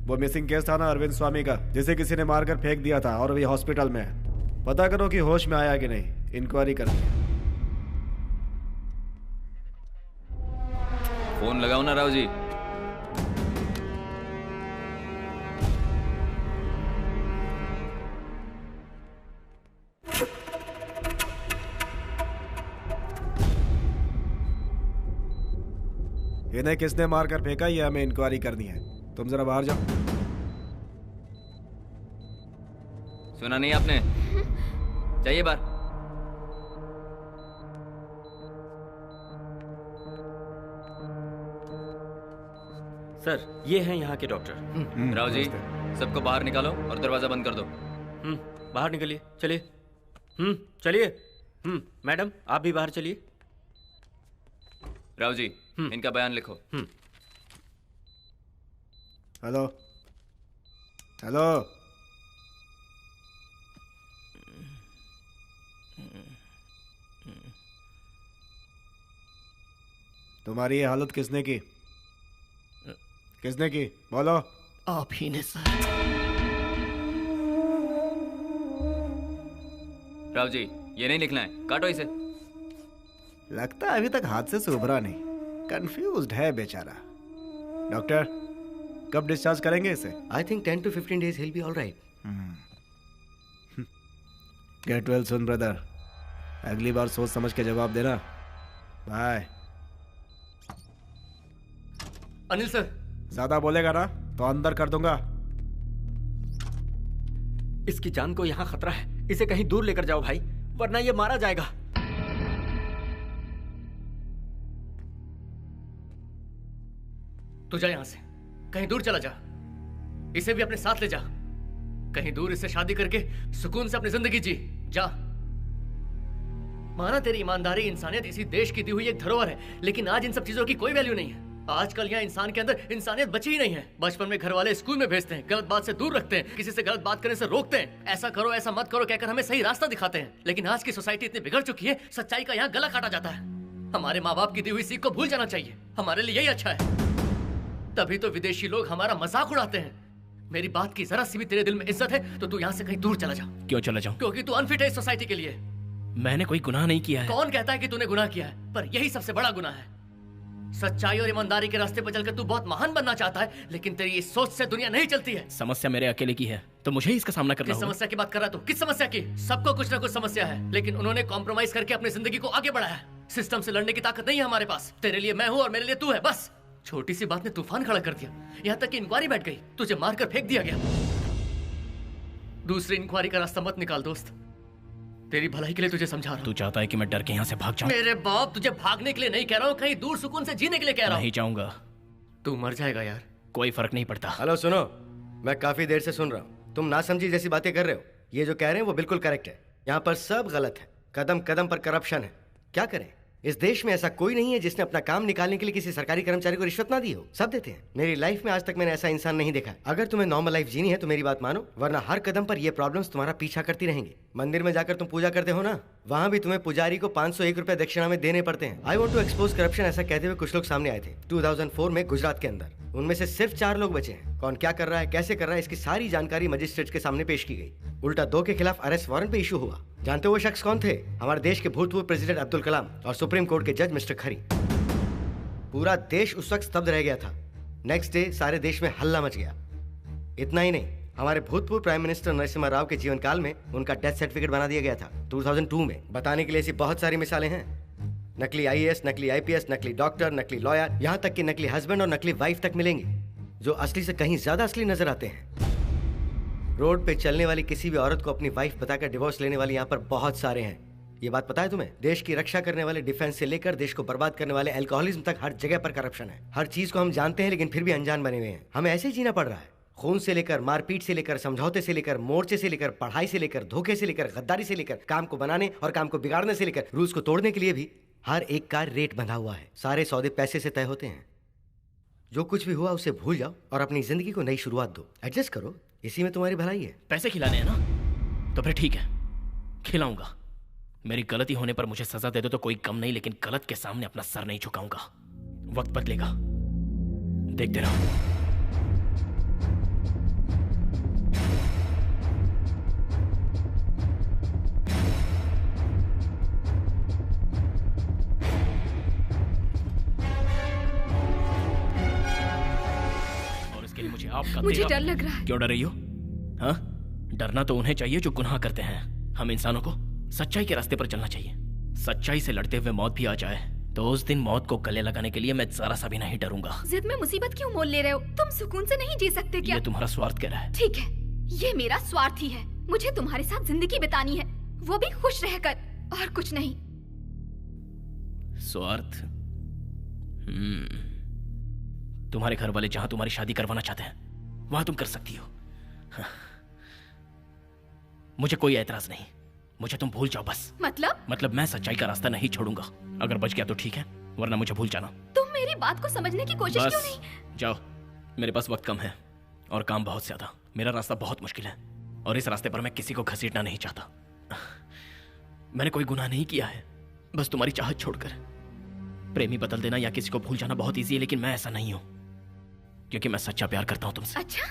वो मिसिंग केस था ना अरविंद स्वामी का, जिसे किसी ने मारकर फेंक दिया था और अभी हॉस्पिटल में है। पता करो कि होश में आया कि नहीं, इंक्वायरी करनी है। फोन लगाओ ना राव जी। इन्हें किसने मारकर फेंका ये हमें इंक्वायरी करनी है। तुम जरा बाहर जाओ। सुना नहीं आपने? जाइए बाहर। सर, ये हैं यहाँ के डॉक्टर। राव जी, सबको बाहर निकालो और दरवाजा बंद कर दो। बाहर निकलिए, चलिए। चलिए। मैडम, आप भी बाहर चलिए। राव जी, इनका बयान लिखो। हेलो, हेलो, तुम्हारी ये हालत किसने की? किसने की? बोलो। आप ही ने सर। राव जी, ये नहीं लिखना है, काटो इसे। लगता है अभी तक हादसे से उभरा नहीं, कंफ्यूज्ड है बेचारा। डॉक्टर, कब डिस्चार्ज करेंगे इसे? I think 10 to 15 days he'll be all right. Get well soon brother, अगली बार सोच समझ के जवाब देना। बाय। अनिल सर, ज्यादा बोलेगा ना तो अंदर कर दूंगा। इसकी जान को यहाँ खतरा है, इसे कहीं दूर लेकर जाओ भाई, वरना ये मारा जाएगा। तू जा यहां से, कहीं दूर चला जा। इसे भी अपने साथ ले जा, कहीं दूर इससे शादी करके सुकून से अपनी जिंदगी जी। जा। माना तेरी ईमानदारी, इंसानियत इसी देश की दी हुई एक धरोहर है, लेकिन आज इन सब चीजों की कोई वैल्यू नहीं है। आजकल यहाँ इंसान के अंदर इंसानियत बची ही नहीं है। बचपन में घर वाले स्कूल में भेजते हैं, गलत बात से दूर रखते हैं, किसी से गलत बात करने से रोकते हैं, ऐसा करो ऐसा मत करो कहकर हमें सही रास्ता दिखाते हैं। लेकिन आज की सोसाइटी इतनी बिगड़ चुकी है, सच्चाई का यहाँ गला काटा जाता है। हमारे माँ बाप की दी हुई सीख को भूल जाना चाहिए, हमारे लिए यही अच्छा है। तभी तो विदेशी लोग हमारा मजाक उड़ाते हैं। मेरी बात की जरा सी भी तेरे दिल में इज्जत है तो तू यहाँ से कहीं दूर चला जा। क्यों चला जाऊं? क्योंकि तू अनफिट है इस सोसाइटी के लिए। मैंने कोई गुनाह नहीं किया है। कौन कहता है कि तूने गुनाह किया है? पर यही सबसे बड़ा गुनाह है। सच्चाई और ईमानदारी के रास्ते पर चलकर तू बहुत महान बनना चाहता है, लेकिन तेरी इस सोच से दुनिया नहीं चलती है। समस्या मेरे अकेले की है तो मुझे ही इसका सामना करना किस होगा। समस्या की बात कर रहा तू? किस समस्या की? सबको कुछ ना कुछ समस्या है, लेकिन उन्होंने कॉम्प्रोमाइज करके अपनी जिंदगी को आगे बढ़ाया है। सिस्टम से लड़ने की ताकत नहीं है हमारे पास। तेरे लिए मैं हूँ और मेरे लिए तू है, बस। छोटी सी बात ने तूफान खड़ा कर दिया, यहाँ तक कि इंक्वायरी बैठ गई, तुझे मारकर फेंक दिया गया। दूसरी इंक्वायरी का रास्ता मत निकाल दोस्त, तेरी भलाई के लिए तुझे समझा रहा हूँ। तू चाहता है कि मैं डर के यहाँ से भाग जाऊं? मेरे बाप, तुझे भागने के लिए नहीं कह रहा हूँ, कहीं दूर सुकून से जीने के लिए कह रहा हूँ। नहीं जाऊंगा। तू मर जाएगा यार, कोई फर्क नहीं पड़ता। हेलो सुनो, मैं काफी देर से सुन रहा हूँ, तुम ना समझी जैसी बातें कर रहे हो। ये जो कह रहे हैं वो बिल्कुल करेक्ट है। यहाँ पर सब गलत है, कदम कदम पर करप्शन है। क्या करें, इस देश में ऐसा कोई नहीं है जिसने अपना काम निकालने के लिए किसी सरकारी कर्मचारी को रिश्वत ना दी हो। सब देते हैं। मेरी लाइफ में आज तक मैंने ऐसा इंसान नहीं देखा। अगर तुम्हें नॉर्मल लाइफ जीनी है तो मेरी बात मानो, वरना हर कदम पर ये प्रॉब्लम्स तुम्हारा पीछा करती रहेंगी। मंदिर में जाकर तुम पूजा करते हो ना, वहाँ भी तुम्हें पुजारी को 501 रुपए दक्षिणा में देने पड़ते हैं। I want to expose corruption, ऐसा कहते हुए कुछ लोग सामने आए थे 2004 में गुजरात के अंदर। उनमें से सिर्फ 4 लोग बचे हैं। कौन क्या कर रहा है, कैसे कर रहा है, इसकी सारी जानकारी मजिस्ट्रेट के सामने पेश की गई। उल्टा 2 के खिलाफ अरेस्ट वारंट पे इशू हुआ। जानते हो वो शख्स कौन थे? हमारे देश के भूतपूर्व प्रेसिडेंट अब्दुल कलाम और सुप्रीम कोर्ट के जज मिस्टर खरी। पूरा देश उस वक्त स्तब्ध रह गया था। नेक्स्ट डे सारे देश में हल्ला मच गया। इतना ही नहीं, हमारे भूतपूर्व प्राइम मिनिस्टर नरसिम्हा राव के जीवन काल में उनका डेथ सर्टिफिकेट बना दिया गया था 2002 में। बताने के लिए ऐसी बहुत सारी मिसालें हैं। नकली IAS, नकली IPS, नकली डॉक्टर, नकली लॉयर, यहाँ तक कि नकली हस्बैंड और नकली वाइफ तक मिलेंगे, जो असली से कहीं ज्यादा असली नजर आते हैं। रोड पे चलने वाली किसी भी औरत को अपनी वाइफ बताकर डिवोर्स लेने वाले यहाँ पर बहुत सारे हैं। ये बात पता है तुम्हें? देश की रक्षा करने वाले डिफेंस से लेकर देश को बर्बाद करने वाले अल्कोहलिज्म तक हर जगह पर करप्शन है। हर चीज को हम जानते हैं लेकिन फिर भी अनजान बने हुए हैं। हमें ऐसे ही जीना पड़ रहा है खून से लेकर, मारपीट से लेकर, समझौते से लेकर, मोर्चे से लेकर, पढ़ाई से लेकर, धोखे से लेकर, गद्दारी से लेकर, काम को बनाने और काम को बिगाड़ने से लेकर, रूल्स को तोड़ने के लिए भी हर एक का रेट बंधा हुआ है। सारे सौदे पैसे से तय होते हैं। जो कुछ भी हुआ उसे भूल जाओ और अपनी जिंदगी को नई शुरुआत दो। एडजस्ट करो, इसी में तुम्हारी भलाई है। पैसे खिलाने हैं ना, तो फिर ठीक है, खिलाऊंगा। मेरी गलती होने पर मुझे सजा दे दो तो कोई कम नहीं, लेकिन गलत के सामने अपना सर नहीं झुकाऊंगा। वक्त बदलेगा, देखते रहो। मुझे डर लग रहा है। क्यों डर रही हो? हाँ, डरना तो उन्हें चाहिए जो गुनाह करते हैं। हम इंसानों को सच्चाई के रास्ते पर चलना चाहिए। सच्चाई से लड़ते हुए मौत भी आ जाए तो उस दिन मौत को गले लगाने के लिए मैं जरा सा भी नहीं डरूंगा। जिद में मुसीबत क्यों मोल ले रहे हो? तुम सुकून से नहीं जी सकते क्या? ये तुम्हारा स्वार्थ कह रहा है। ठीक है, ये मेरा स्वार्थ ही है। मुझे तुम्हारे साथ जिंदगी बितानी है, वो भी खुश रहकर, और कुछ नहीं। स्वार्थ? तुम्हारे घर वाले जहां तुम्हारी शादी करवाना चाहते हैं वहां तुम कर सकती हो। मुझे कोई ऐतराज नहीं, मुझे तुम भूल जाओ बस। मतलब मैं सच्चाई का रास्ता नहीं छोड़ूंगा। अगर बच गया तो ठीक है, वरना मुझे भूल जाना। तुम मेरी बात को समझने की कोशिश क्यों नहीं? जाओ, मेरे पास वक्त कम है और काम बहुत ज्यादा। मेरा रास्ता बहुत मुश्किल है और इस रास्ते पर मैं किसी को घसीटना नहीं चाहता। मैंने कोई गुनाह नहीं किया है, बस तुम्हारी चाहत छोड़कर। प्रेमी बदल देना या किसी को भूल जाना बहुत ईजी है, लेकिन मैं ऐसा नहीं हूं, क्योंकि मैं सच्चा प्यार करता हूं तुमसे। अच्छा,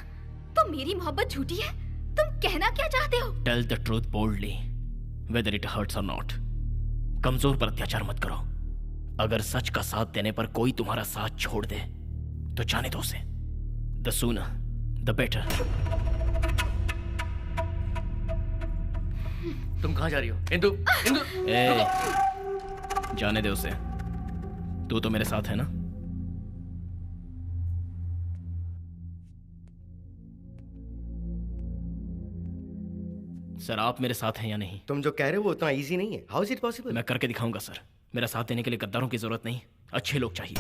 तो मेरी मोहब्बत झूठी है? तुम कहना क्या चाहते हो? Tell the truth boldly whether it hurts और नॉट। कमजोर पर अत्याचार मत करो। अगर सच का साथ देने पर कोई तुम्हारा साथ छोड़ दे तो जाने दो उसे। The sooner the better. तुम कहां जा रही हो? इंदु, इंदु। जाने दे उसे, तू तो मेरे साथ है ना? सर, आप मेरे साथ हैं या नहीं? तुम जो कह रहे हो वो उतना इजी नहीं है। How is it possible? मैं करके दिखाऊंगा सर। मेरा साथ देने के लिए गद्दारों की जरूरत नहीं, अच्छे लोग चाहिए।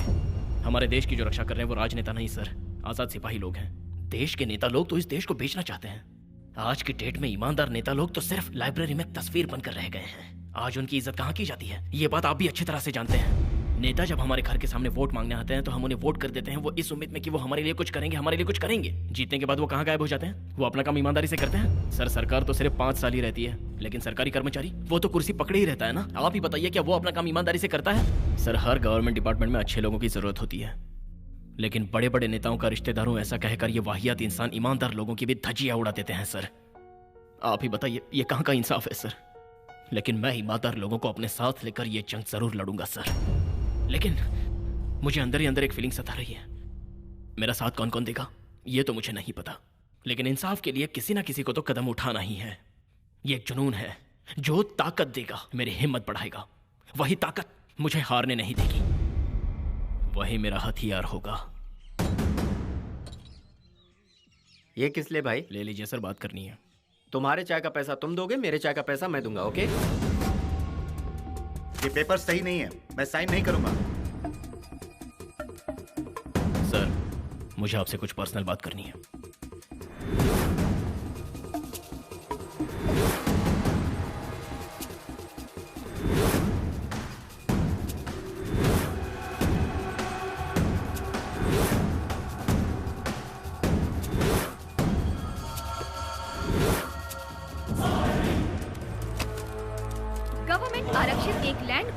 हमारे देश की जो रक्षा कर रहे हैं वो राजनेता नहीं सर, आजाद सिपाही लोग हैं। देश के नेता लोग तो इस देश को बेचना चाहते हैं। आज की डेट में ईमानदार नेता लोग तो सिर्फ लाइब्रेरी में तस्वीर बनकर रह गए हैं। आज उनकी इज्जत कहाँ की जाती है, ये बात आप भी अच्छी तरह से जानते हैं। नेता जब हमारे घर के सामने वोट मांगने आते हैं तो हम उन्हें वोट कर देते हैं, वो इस उम्मीद में कि वो हमारे लिए कुछ करेंगे, हमारे लिए कुछ करेंगे। जीतने के बाद वो कहाँ गायब हो जाते हैं? वो अपना काम ईमानदारी से करते हैं? सर, सरकार तो सिर्फ 5 साल ही रहती है, लेकिन सरकारी कर्मचारी वो तो कुर्सी पकड़े ही रहता है ना। आप ही बताइए, क्या वो अपना काम ईमानदारी से करता है? सर, हर गवर्नमेंट डिपार्टमेंट में अच्छे लोगों की जरूरत होती है, लेकिन बड़े बड़े नेताओं का रिश्तेदारों ऐसा कहकर ये वाहियात इंसान ईमानदार लोगों की भी धज्जियां उड़ा देते हैं। सर, आप ही बताइए, ये कहाँ का इंसाफ है सर? लेकिन मैं ईमानदार लोगों को अपने साथ लेकर ये जंग जरूर लड़ूंगा सर। लेकिन मुझे अंदर ही अंदर एक फीलिंग सता रही है। मेरा साथ कौन कौन देगा ये तो मुझे नहीं पता, लेकिन इंसाफ के लिए किसी ना किसी को तो कदम उठाना ही है। ये एक जुनून है जो ताकत देगा, मेरी हिम्मत बढ़ाएगा। वही ताकत मुझे हारने नहीं देगी, वही मेरा हथियार होगा। ये किस लिए भाई? ले लीजिए सर, बात करनी है। तुम्हारे चाय का पैसा तुम दोगे, मेरे चाय का पैसा मैं दूंगा। ओके? ये पेपर सही नहीं है, मैं साइन नहीं करूंगा। सर, मुझे आपसे कुछ पर्सनल बात करनी है।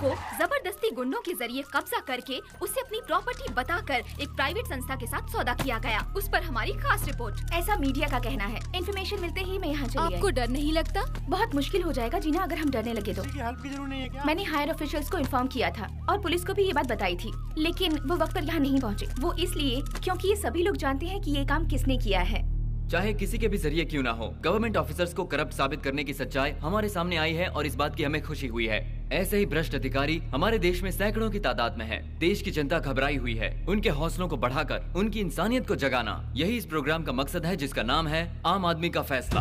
को जबरदस्ती गुंडों के जरिए कब्जा करके उसे अपनी प्रॉपर्टी बताकर एक प्राइवेट संस्था के साथ सौदा किया गया। उस पर हमारी खास रिपोर्ट। ऐसा मीडिया का कहना है। इन्फॉर्मेशन मिलते ही मैं यहाँ चली आई। आपको डर नहीं लगता? बहुत मुश्किल हो जाएगा जीना अगर हम डरने लगे तो। हेल्प की जरूरत नहीं है क्या? मैंने हायर ऑफिशियल्स को इन्फॉर्म किया था और पुलिस को भी ये बात बताई थी, लेकिन वो वक्त पर यहाँ नहीं पहुँचे। वो इसलिए क्योंकि ये सभी लोग जानते हैं कि ये काम किसने किया है। चाहे किसी के भी जरिए क्यों ना हो, गवर्नमेंट ऑफिसर्स को करप्ट साबित करने की सच्चाई हमारे सामने आई है और इस बात की हमें खुशी हुई है। ऐसे ही भ्रष्ट अधिकारी हमारे देश में सैकड़ों की तादाद में हैं। देश की जनता घबराई हुई है। उनके हौसलों को बढ़ाकर उनकी इंसानियत को जगाना, यही इस प्रोग्राम का मकसद है, जिसका नाम है आम आदमी का फैसला।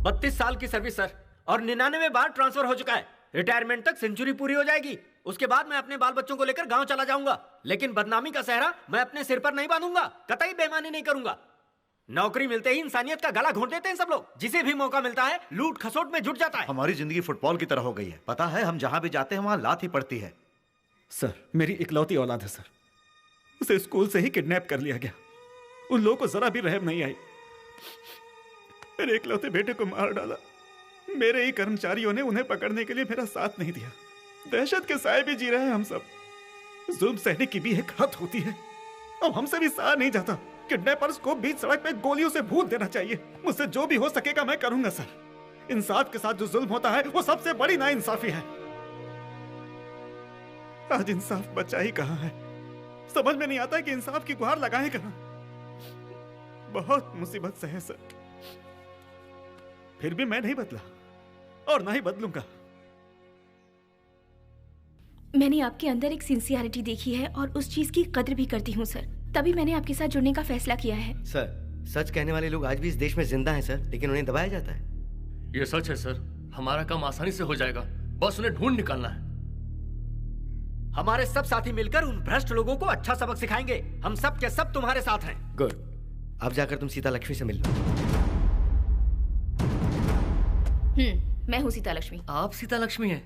32 साल की सर्विस सर, और 99 बार ट्रांसफर हो चुका है। रिटायरमेंट तक सेंचुरी पूरी हो जाएगी। उसके बाद मैं अपने बाल बच्चों को लेकर गांव चला जाऊंगा, लेकिन बदनामी का सहरा मैं अपने सिर पर नहीं बांधूंगा। कतई बेईमानी नहीं करूंगा। नौकरी मिलते ही इंसानियत का गला घोंट देते हैं सब लोग। जिसे भी मौका मिलता है लूट खसोट में जुट जाता है। हमारी जिंदगी फुटबॉल की तरह हो गई है। पता है, हम जहां भी जाते हैं वहां लात ही पड़ती है। सर, मेरी इकलौती औलाद है सर, उसे स्कूल से ही किडनैप कर लिया गया। उन लोगों को जरा भी रहम नहीं आई। मेरे इकलौते बेटे को मार डाला। मेरे ही कर्मचारियों ने उन्हें पकड़ने के लिए मेरा साथ नहीं दिया। दहशत के साए भी जी रहे हैं हम सब। जुल्म सहने की भी एक हद होती है। अब हमसे भी सहा नहीं जाता। किडनैपर्स को बीच सड़क पे गोलियों से भून देना चाहिए। मुझसे जो भी हो सकेगा मैं करूंगा सर। इंसाफ के साथ जो जुल्म होता है वो सबसे बड़ी नाइंसाफी है। आज इंसाफ बचा ही कहां है। समझ में नहीं आता कि इंसाफ की गुहार लगाएं कहां। बहुत मुसीबत से है सर, फिर भी मैं नहीं बदला और ना ही बदलूंगा। मैंने आपके अंदर एक सिंसियरिटी देखी है और उस चीज की कद्र भी करती हूँ सर। तभी मैंने आपके साथ जुड़ने का फैसला किया है। सर, सच कहने वाले लोग आज भी इस देश में जिंदा हैं सर, लेकिन उन्हें दबाया जाता है। ये सच है सर। हमारा काम आसानी से हो जाएगा, बस उन्हें ढूंढ निकालना है। हमारे सब साथी मिलकर उन भ्रष्ट लोगों को अच्छा सबक सिखाएंगे। हम सब के सब तुम्हारे साथ हैं। गुड। अब जाकर तुम सीता लक्ष्मी से मिल लो। मैं हूँ सीता लक्ष्मी। आप सीता लक्ष्मी हैं?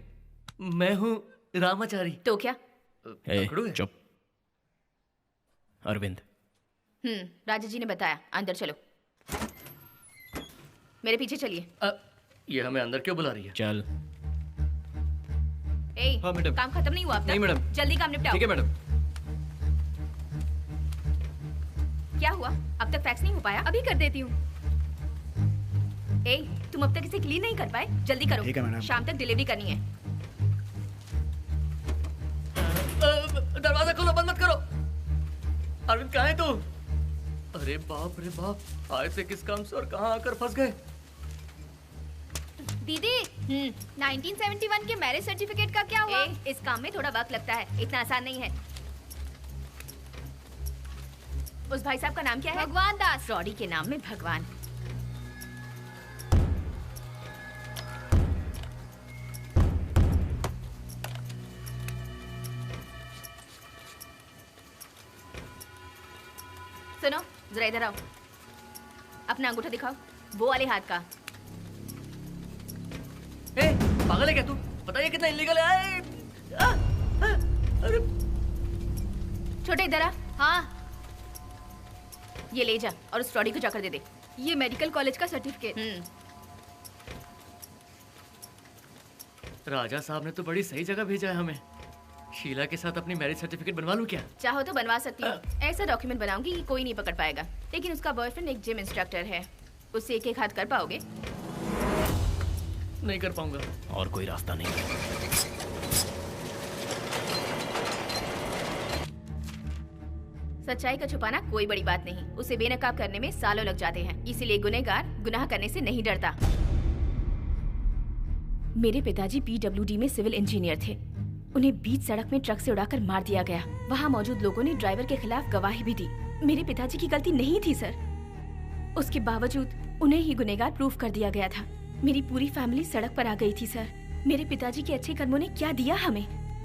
मैं हूँ रामाचारी। तो क्या? चुप। अरविंद। राजा जी ने बताया, अंदर चलो। मेरे पीछे चलिए। ये हमें अंदर क्यों बुला रही है? चल। हाँ मैडम। काम खत्म नहीं हुआ अब तक? नहीं मैडम। जल्दी काम निपटाओ। ठीक है मैडम। क्या हुआ? अब तक फैक्स नहीं हो पाया? अभी कर देती हूँ। तुम अब तक इसे क्लीन नहीं कर पाए? जल्दी करो। ठीक है मैडम। शाम तक डिलीवरी करनी है। दरवाजा खोलो, बंद मत करो। अरविंद कहाँ है तू? अरे बाप रे बाप, आए थे किस काम से और कहाँ आकर फंस गए? दीदी 1971 के मैरिज सर्टिफिकेट का क्या हुआ? इस काम में थोड़ा वक्त लगता है, इतना आसान नहीं है। उस भाई साहब का नाम क्या है? भगवान दास। रॉडी के नाम में भगवान। सुनो, जरा इधर आओ। अपना अंगूठा दिखाओ, वो वाले हाथ का। पागल है क्या तू? पता है कितना इलीगल है? अरे छोटे इधर आ। हाँ, ये ले जा और उस रॉडी को जाकर दे दे। ये मेडिकल कॉलेज का सर्टिफिकेट। राजा साहब ने तो बड़ी सही जगह भेजा है हमें। शीला के साथ अपनी मैरिज सर्टिफिकेट बनवा लूं क्या? चाहो तो बनवा सकती हूँ। ऐसा डॉक्यूमेंट बनाऊंगी कि कोई नहीं पकड़ पाएगा। लेकिन उसका बॉयफ्रेंड एक जिम इंस्ट्रक्टर है, उससे एक हाथ कर पाओगे? नहीं कर पाऊंगा। और कोई रास्ता नहीं है। सच्चाई का छुपाना कोई बड़ी बात नहीं। उसे बेनकाब करने में सालों लग जाते हैं। इसीलिए गुनहगार गुनाह करने से नहीं डरता। मेरे पिताजी पीडब्ल्यूडी में सिविल इंजीनियर थे। उन्हें बीच सड़क में ट्रक से उड़ाकर मार दिया गया। वहाँ मौजूद लोगों ने ड्राइवर के खिलाफ गवाही भी दी। मेरे पिताजी की गलती नहीं थी सर। उसके बावजूद उन्हें ही गुनहगार प्रूफ कर दिया गया था। मेरी पूरी फैमिली सड़क पर आ गई थी सर। मेरे पिताजी के अच्छे कर्मों ने क्या दिया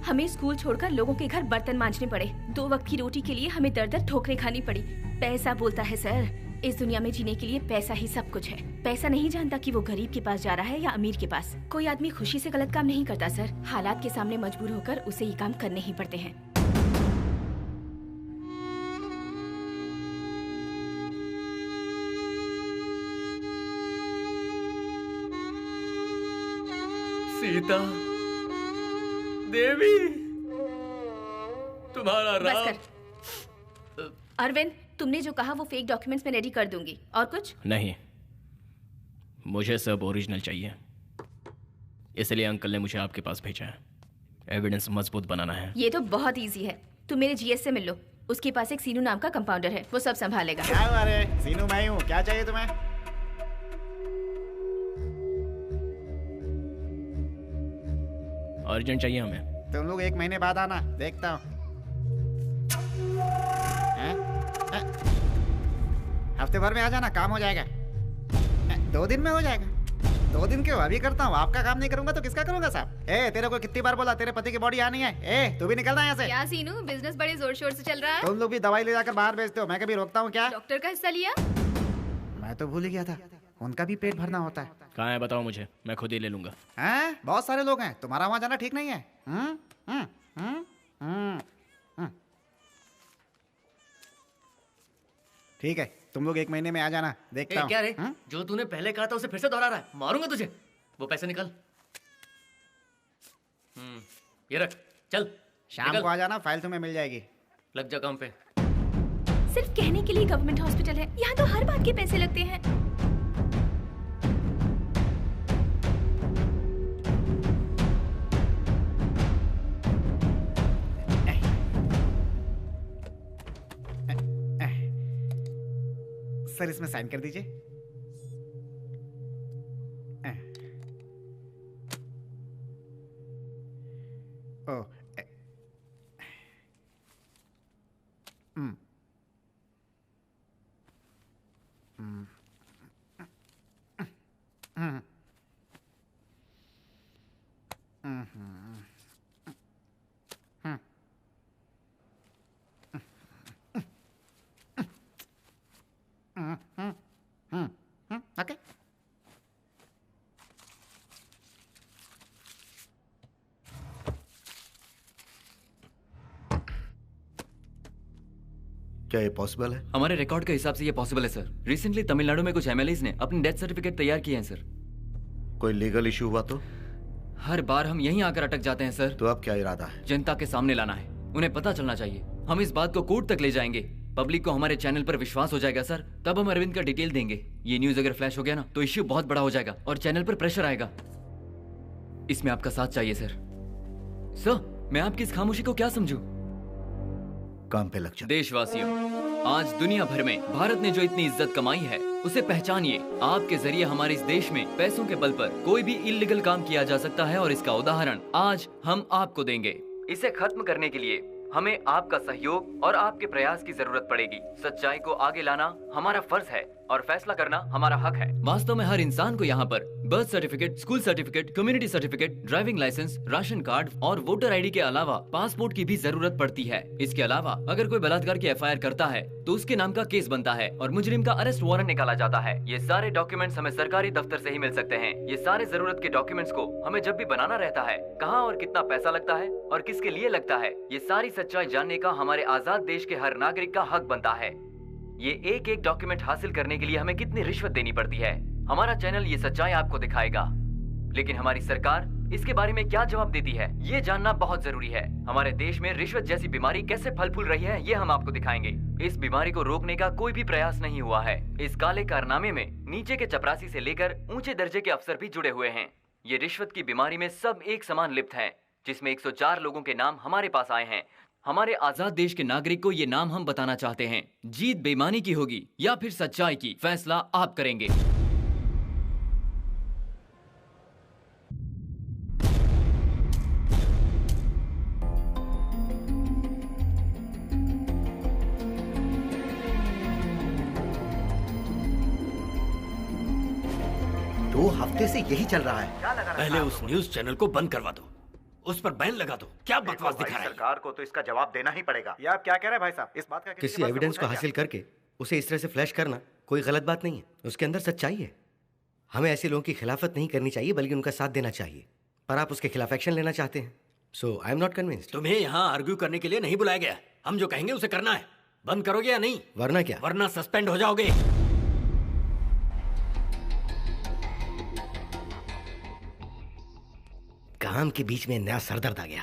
हमें स्कूल छोड़कर लोगों के घर बर्तन मांजने पड़े। 2 वक्त की रोटी के लिए हमें दर ठोकरें खानी पड़ी। पैसा बोलता है सर। इस दुनिया में जीने के लिए पैसा ही सब कुछ है। पैसा नहीं जानता कि वो गरीब के पास जा रहा है या अमीर के पास। कोई आदमी खुशी से गलत काम नहीं करता सर। हालात के सामने मजबूर होकर उसे ये काम करने ही पड़ते हैं। सीता देवी, तुम्हारा बस राम। कर। अरविंद, तुमने जो कहा वो फेक डॉक्यूमेंट्स में रेडी कर दूंगी। और कुछ नहीं, मुझे सब ओरिजिनल चाहिए। इसलिए अंकल ने मुझे आपके पास भेजा है। एविडेंस मजबूत बनाना है। ये तो बहुत इजी है। तुम मेरे जीएस से मिल लो। उसके पास एक सीनू नाम का कंपाउंडर है, वो सब संभालेगा। क्या हुआ रे? सीनू मैं हूँ। क्या चाहिए तुम्हें? अर्जेंट चाहिए हमें। तुम लोग 1 महीने बाद आना, देखता हूँ। हफ्ते भर में आ जाना, काम हो जाएगा। 2 दिन में हो जाएगा। 2 दिन क्यों, अभी करता हूँ। आपका काम नहीं करूंगा तो किसका करूंगा साहब? ए, तेरे को कितनी बार बोला तेरे पति की बॉडी आनी है? ए, तू भी निकलना यहाँ से। क्या सीनू, बिजनेस बड़े जोर शोर से चल रहा है? तुम लोग भी दवाई ले जाकर बाहर बेचते हो, मैं कभी रोकता हूँ क्या? डॉक्टर का हिस्सा लिया? मैं तो भूल ही गया था, उनका भी पेट भरना होता है। कहाँ है बताओ मुझे, मैं खुद ही ले लूंगा। हैं? बहुत सारे लोग हैं, तुम्हारा वहाँ जाना ठीक नहीं है। ठीक है, तुम लोग 1 महीने में आ जाना, देखता हूँ। क्या रे? जो तूने पहले कहा था उसे फिर से दोहरा रहा है, मारूंगा तुझे। वो पैसे निकाल। ये रख, चल। शाम को आ जाना, फाइल तुम्हें मिल जाएगी। लग जा काम पे। सिर्फ कहने के लिए गवर्नमेंट हॉस्पिटल है, यहाँ तो हर बात के पैसे लगते हैं। सर इसमें साइन कर दीजिए। ओ, ओके। क्या ये पॉसिबल है? हमारे रिकॉर्ड के हिसाब से ये पॉसिबल है सर। रिसेंटली तमिलनाडु में कुछ एमएलएज ने अपने डेथ सर्टिफिकेट तैयार किए हैं सर। कोई लीगल इशू हुआ तो? हर बार हम यहीं आकर अटक जाते हैं सर। तो अब क्या इरादा है? जनता के सामने लाना है, उन्हें पता चलना चाहिए। हम इस बात को कोर्ट तक ले जाएंगे, पब्लिक को हमारे चैनल पर विश्वास हो जाएगा सर। तब हम अरविंद का डिटेल देंगे। ये न्यूज अगर फ्लैश हो गया ना तो इश्यू बहुत बड़ा हो जाएगा और चैनल पर प्रेशर आएगा। इसमें आपका साथ चाहिए सर। सर, मैं आपकी इस खामोशी को क्या समझूं? काम पे लग जा। देशवासियों, आज दुनिया भर में भारत ने जो इतनी इज्जत कमाई है उसे पहचानिए। आपके जरिए हमारे इस देश में पैसों के बल पर कोई भी इल्लीगल काम किया जा सकता है और इसका उदाहरण आज हम आपको देंगे। इसे खत्म करने के लिए हमें आपका सहयोग और आपके प्रयास की जरूरत पड़ेगी। सच्चाई को आगे लाना हमारा फर्ज है और फैसला करना हमारा हक है। वास्तव में हर इंसान को यहाँ पर birth certificate, school certificate, community certificate, driving licence, ration card और वोटर आईडी के अलावा पासपोर्ट की भी जरूरत पड़ती है। इसके अलावा अगर कोई बलात्कार की एफआईआर करता है तो उसके नाम का केस बनता है और मुजरिम का अरेस्ट वारंट निकाला जाता है। ये सारे डॉक्यूमेंट्स हमें सरकारी दफ्तर से ही मिल सकते हैं। ये सारे जरूरत के डॉक्यूमेंट्स को हमें जब भी बनाना रहता है, कहाँ और कितना पैसा लगता है और किसके लिए लगता है, ये सारी सच्चाई जानने का हमारे आजाद देश के हर नागरिक का हक बनता है। ये एक एक डॉक्यूमेंट हासिल करने के लिए हमें कितनी रिश्वत देनी पड़ती है। हमारा चैनल ये सच्चाई आपको दिखाएगा, लेकिन हमारी सरकार इसके बारे में क्या जवाब देती है ये जानना बहुत जरूरी है। हमारे देश में रिश्वत जैसी बीमारी कैसे फल फूल रही है ये हम आपको दिखाएंगे। इस बीमारी को रोकने का कोई भी प्रयास नहीं हुआ है। इस काले कारनामे में नीचे के चपरासी से लेकर ऊंचे दर्जे के अफसर भी जुड़े हुए हैं। ये रिश्वत की बीमारी में सब एक समान लिप्त हैं, जिसमें 104 लोगों के नाम हमारे पास आए हैं। हमारे आजाद देश के नागरिक को ये नाम हम बताना चाहते हैं। जीत बेईमानी की होगी या फिर सच्चाई की, फैसला आप करेंगे। दो हफ्ते से यही चल रहा है। पहले उस न्यूज चैनल को बंद करवा दो, उस पर बैन लगा दो। क्या बकवास दिखा रहा है? सरकार को तो इसका जवाब देना ही पड़ेगा। ये आप क्या कह रहे हैं भाई साहब? इस बात का किसी एविडेंस को हासिल करके उसे इस तरह से फ्लैश करना कोई गलत बात नहीं है, उसके अंदर सच्चाई है। हमें ऐसे लोगों की खिलाफत नहीं करनी चाहिए बल्कि उनका साथ देना चाहिए, पर आप उसके खिलाफ एक्शन लेना चाहते हैं। सो आई एम नॉट कन्विंस्ड। तुम्हें यहाँ आर्ग्यू करने के लिए नहीं बुलाया गया। हम जो कहेंगे उसे करना है। बंद करोगे या नहीं? वरना क्या? वरना सस्पेंड हो जाओगे। काम के बीच में नया सरदर्द आ गया।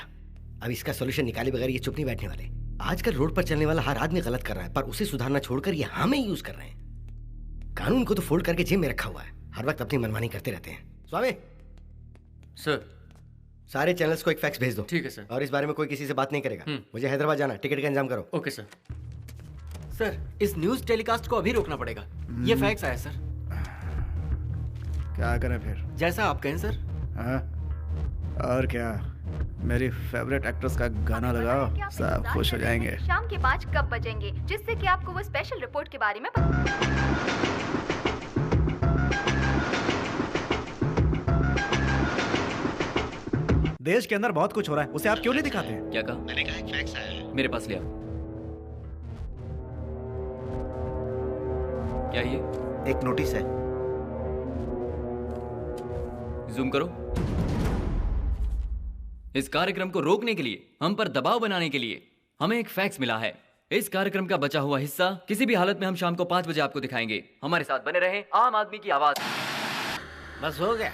अब इसका सॉल्यूशन निकाले बगैर ये चुप नहीं बैठने वाले। आजकल रोड पर चलने वाला हर आदमी गलत कर रहा है, पर उसे सुधारना छोड़कर ये हमें यूज कर रहे हैं। कानून को तो फोल्ड करके जेब में रखा हुआ है, हर वक्त अपनी मनमानी करते रहते हैं। स्वामी सर, सारे चैनल्स को एक फैक्स भेज दो। ठीक है सर। और इस बारे में कोई किसी से बात नहीं करेगा। मुझे हैदराबाद जाना, टिकट का इंतजाम करो। Okay sir. सर, इस न्यूज टेलीकास्ट को अभी रोकना पड़ेगा। ये फैक्स आया सर। क्या करें फिर? जैसा आप कहें सर। हाँ? और क्या, मेरी फेवरेट एक्ट्रेस का गाना लगाओ, सब खुश हो जाएंगे। शाम के 5 कब बजेंगे, जिससे कि आपको वो स्पेशल रिपोर्ट के बारे में देश के अंदर बहुत कुछ हो रहा है, उसे आप क्यों नहीं दिखाते? क्या कहा? मैंने कहा एक फैक्स आया है। मेरे पास ले आओ। क्या ये? एक नोटिस है। जूम करो। इस कार्यक्रम को रोकने के लिए, हम पर दबाव बनाने के लिए हमें एक फैक्स मिला है। इस कार्यक्रम का बचा हुआ हिस्सा किसी भी हालत में हम शाम को 5 बजे आपको दिखाएंगे। हमारे साथ बने रहें। आम आदमी की आवाज। बस हो गया।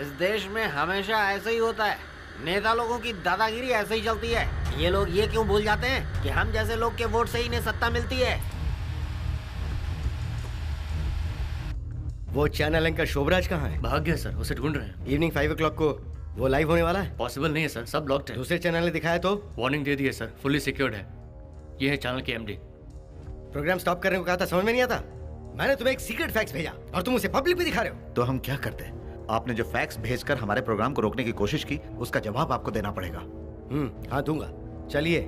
इस देश में हमेशा ऐसे ही होता है। नेता लोगों की दादागिरी ऐसे ही चलती है। ये लोग ये क्यों भूल जाते हैं कि हम जैसे लोग के वोट से ही इन्हें सत्ता मिलती है। वो चैनल एंकर शोभराज कहाँ है? भाग गया सर, उसे ढूंढ रहे हैं। इवनिंग 5 o'clock को वो लाइव होने वाला है? पॉसिबल नहीं है सर, सब ब्लॉक्ड है। दूसरे चैनल ने दिखाया तो? वार्निंग दे दी है सर, फुल्ली सिक्योर्ड है। ये है चैनल के एमडी। प्रोग्राम स्टॉप करने को कहा था, समझ में नहीं आता? मैंने तुम्हें एक सीक्रेट फैक्स भेजा और तुम उसे पब्लिक भी दिखा रहे हो। तो हम क्या करते? आपने जो फैक्स भेजकर हमारे प्रोग्राम को रोकने की कोशिश की, उसका जवाब आपको देना पड़ेगा। हाँ दूंगा। चलिए।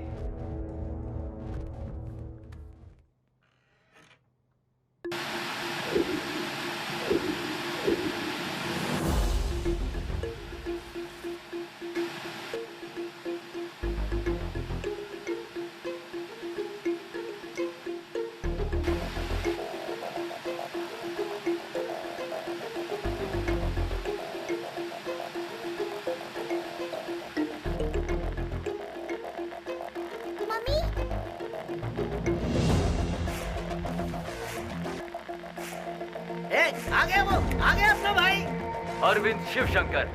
अरविंद शिवशंकर,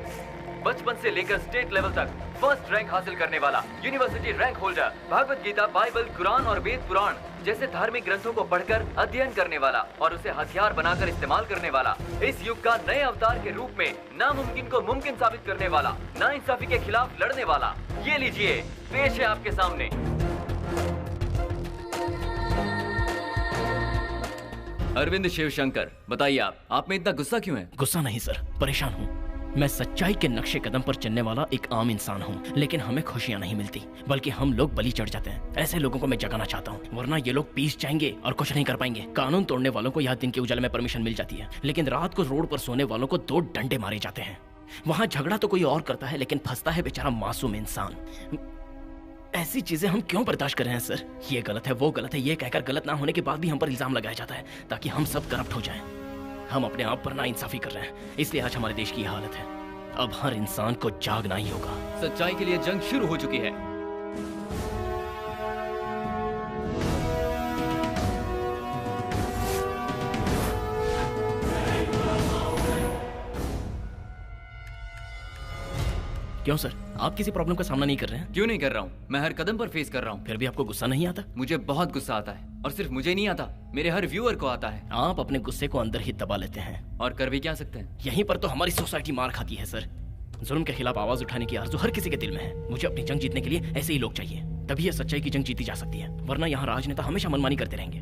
बचपन से लेकर स्टेट लेवल तक फर्स्ट रैंक हासिल करने वाला, university rank holder, Bhagavad Gita, Bible, Quran और वेद पुराण जैसे धार्मिक ग्रंथों को पढ़कर अध्ययन करने वाला और उसे हथियार बनाकर इस्तेमाल करने वाला, इस युग का नए अवतार के रूप में नामुमकिन को मुमकिन साबित करने वाला, नाइंसाफी के खिलाफ लड़ने वाला। ये लीजिए, पेश है आपके सामने अरविंद शिवशंकर। बताइए आप में इतना गुस्सा क्यों है? गुस्सा नहीं सर, परेशान हूँ। मैं सच्चाई के नक्शे कदम पर चलने वाला एक आम इंसान हूँ, लेकिन हमें खुशियाँ नहीं मिलती, बल्कि हम लोग बलि चढ़ जाते हैं। ऐसे लोगों को मैं जगाना चाहता हूँ, वरना ये लोग पीस जाएंगे और कुछ नहीं कर पाएंगे। कानून तोड़ने वालों को यहाँ दिन के उजाले में परमिशन मिल जाती है, लेकिन रात को रोड पर सोने वालों को 2 डंडे मारे जाते हैं। वहाँ झगड़ा तो कोई और करता है, लेकिन फंसता है बेचारा मासूम इंसान। ऐसी चीजें हम क्यों बर्दाश्त कर रहे हैं सर? ये गलत है, वो गलत है, ये कहकर गलत ना होने के बाद भी हम पर इल्जाम लगाया जाता है ताकि हम सब करप्ट हो जाएं। हम अपने आप पर नाइंसाफी कर रहे हैं, इसलिए आज हमारे देश की हालत है। अब हर इंसान को जागना ही होगा। सच्चाई के लिए जंग शुरू हो चुकी है। क्यों सर, आप किसी प्रॉब्लम का सामना नहीं कर रहे हैं? क्यों नहीं कर रहा हूँ, मैं हर कदम पर फेस कर रहा हूँ। फिर भी आपको गुस्सा नहीं आता? मुझे बहुत गुस्सा आता है, और सिर्फ मुझे नहीं आता, मेरे हर व्यूअर को आता है। आप अपने गुस्से को अंदर ही दबा लेते हैं। और कर भी क्या सकते हैं? यहीं पर तो हमारी सोसाइटी मार खाती है सर। जुल्म के खिलाफ आवाज उठाने की आरज़ू हर किसी के दिल में है। मुझे अपनी जंग जीतने के लिए ऐसे ही लोग चाहिए, तभी यह सच्चाई की जंग जीती जा सकती है, वरना यहाँ राजनेता हमेशा मनमानी करते रहेंगे।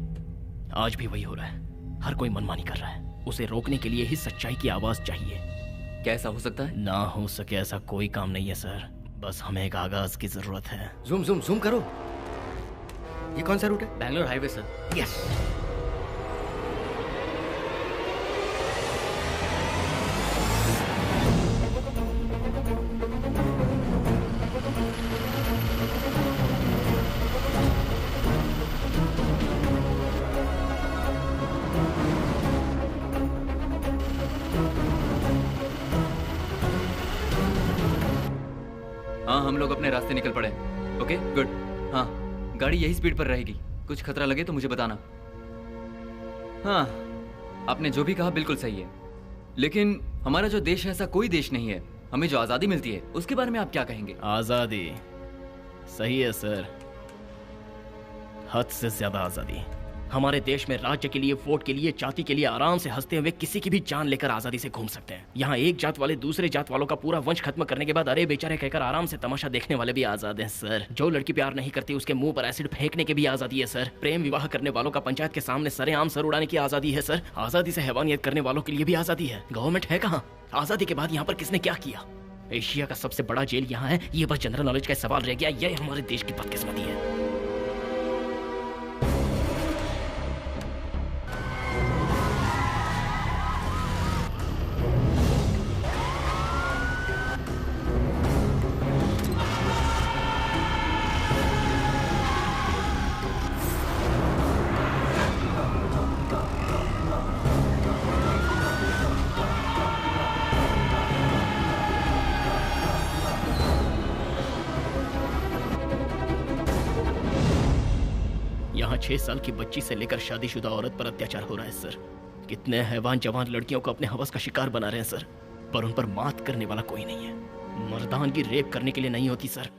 आज भी वही हो रहा है, हर कोई मनमानी कर रहा है। उसे रोकने के लिए ही सच्चाई की आवाज चाहिए। क्या ऐसा हो सकता है? ना हो सके ऐसा कोई काम नहीं है सर, बस हमें एक आगाज की जरूरत है। जूम जूम जूम करो। ये कौन सा रूट है? Bangalore highway sir. यस। हाँ, हम लोग अपने रास्ते निकल पड़े। Okay good. हाँ, गाड़ी यही स्पीड पर रहेगी। कुछ खतरा लगे तो मुझे बताना। हाँ, आपने जो भी कहा बिल्कुल सही है, लेकिन हमारा जो देश है ऐसा कोई देश नहीं है। हमें जो आजादी मिलती है उसके बारे में आप क्या कहेंगे? आजादी सही है सर, हद से ज्यादा आजादी। हमारे देश में राज्य के लिए, वोट के लिए, जाति के लिए आराम से हंसते हुए किसी की भी जान लेकर आजादी से घूम सकते हैं। यहाँ एक जात वाले दूसरे जात वालों का पूरा वंश खत्म करने के बाद अरे बेचारे कहकर आराम से तमाशा देखने वाले भी आजाद हैं सर। जो लड़की प्यार नहीं करती उसके मुंह पर एसिड फेंकने की भी आजादी है सर। प्रेम विवाह करने वालों का पंचायत के सामने सरेआम सर उड़ाने की आजादी है सर। आजादी से हैवानियत करने वालों के लिए भी आजादी है। गवर्नमेंट है कहाँ? आजादी के बाद यहाँ पर किसने क्या किया? एशिया का सबसे बड़ा जेल यहाँ है, ये बस जनरल नॉलेज का सवाल रह गया। यह हमारे देश की बदकिस्मती है। 6 साल की बच्ची से लेकर शादीशुदा औरत पर अत्याचार हो रहा है सर। कितने हैवान जवान लड़कियों को अपने हवस का शिकार बना रहे हैं सर, पर उन पर मात करने वाला कोई नहीं है। मर्दान की रेप करने के लिए नहीं होती सर।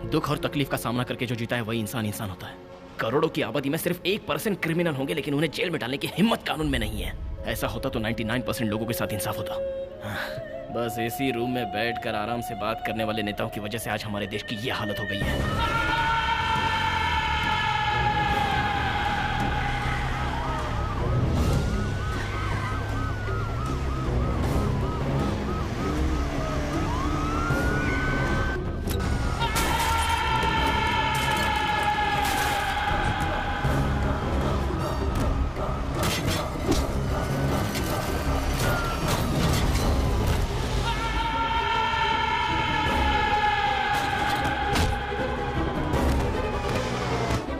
दुख और तकलीफ का सामना करके जो जीता है वही इंसान इंसान होता है। करोड़ों की आबादी में सिर्फ 1% क्रिमिनल होंगे, लेकिन उन्हें जेल में डालने की हिम्मत कानून में नहीं है। ऐसा होता तो 99% लोगों के साथ इंसाफ होता। बस इसी रूम में बैठकर आराम से बात करने वाले नेताओं की वजह से आज हमारे देश की यह हालत हो गई है।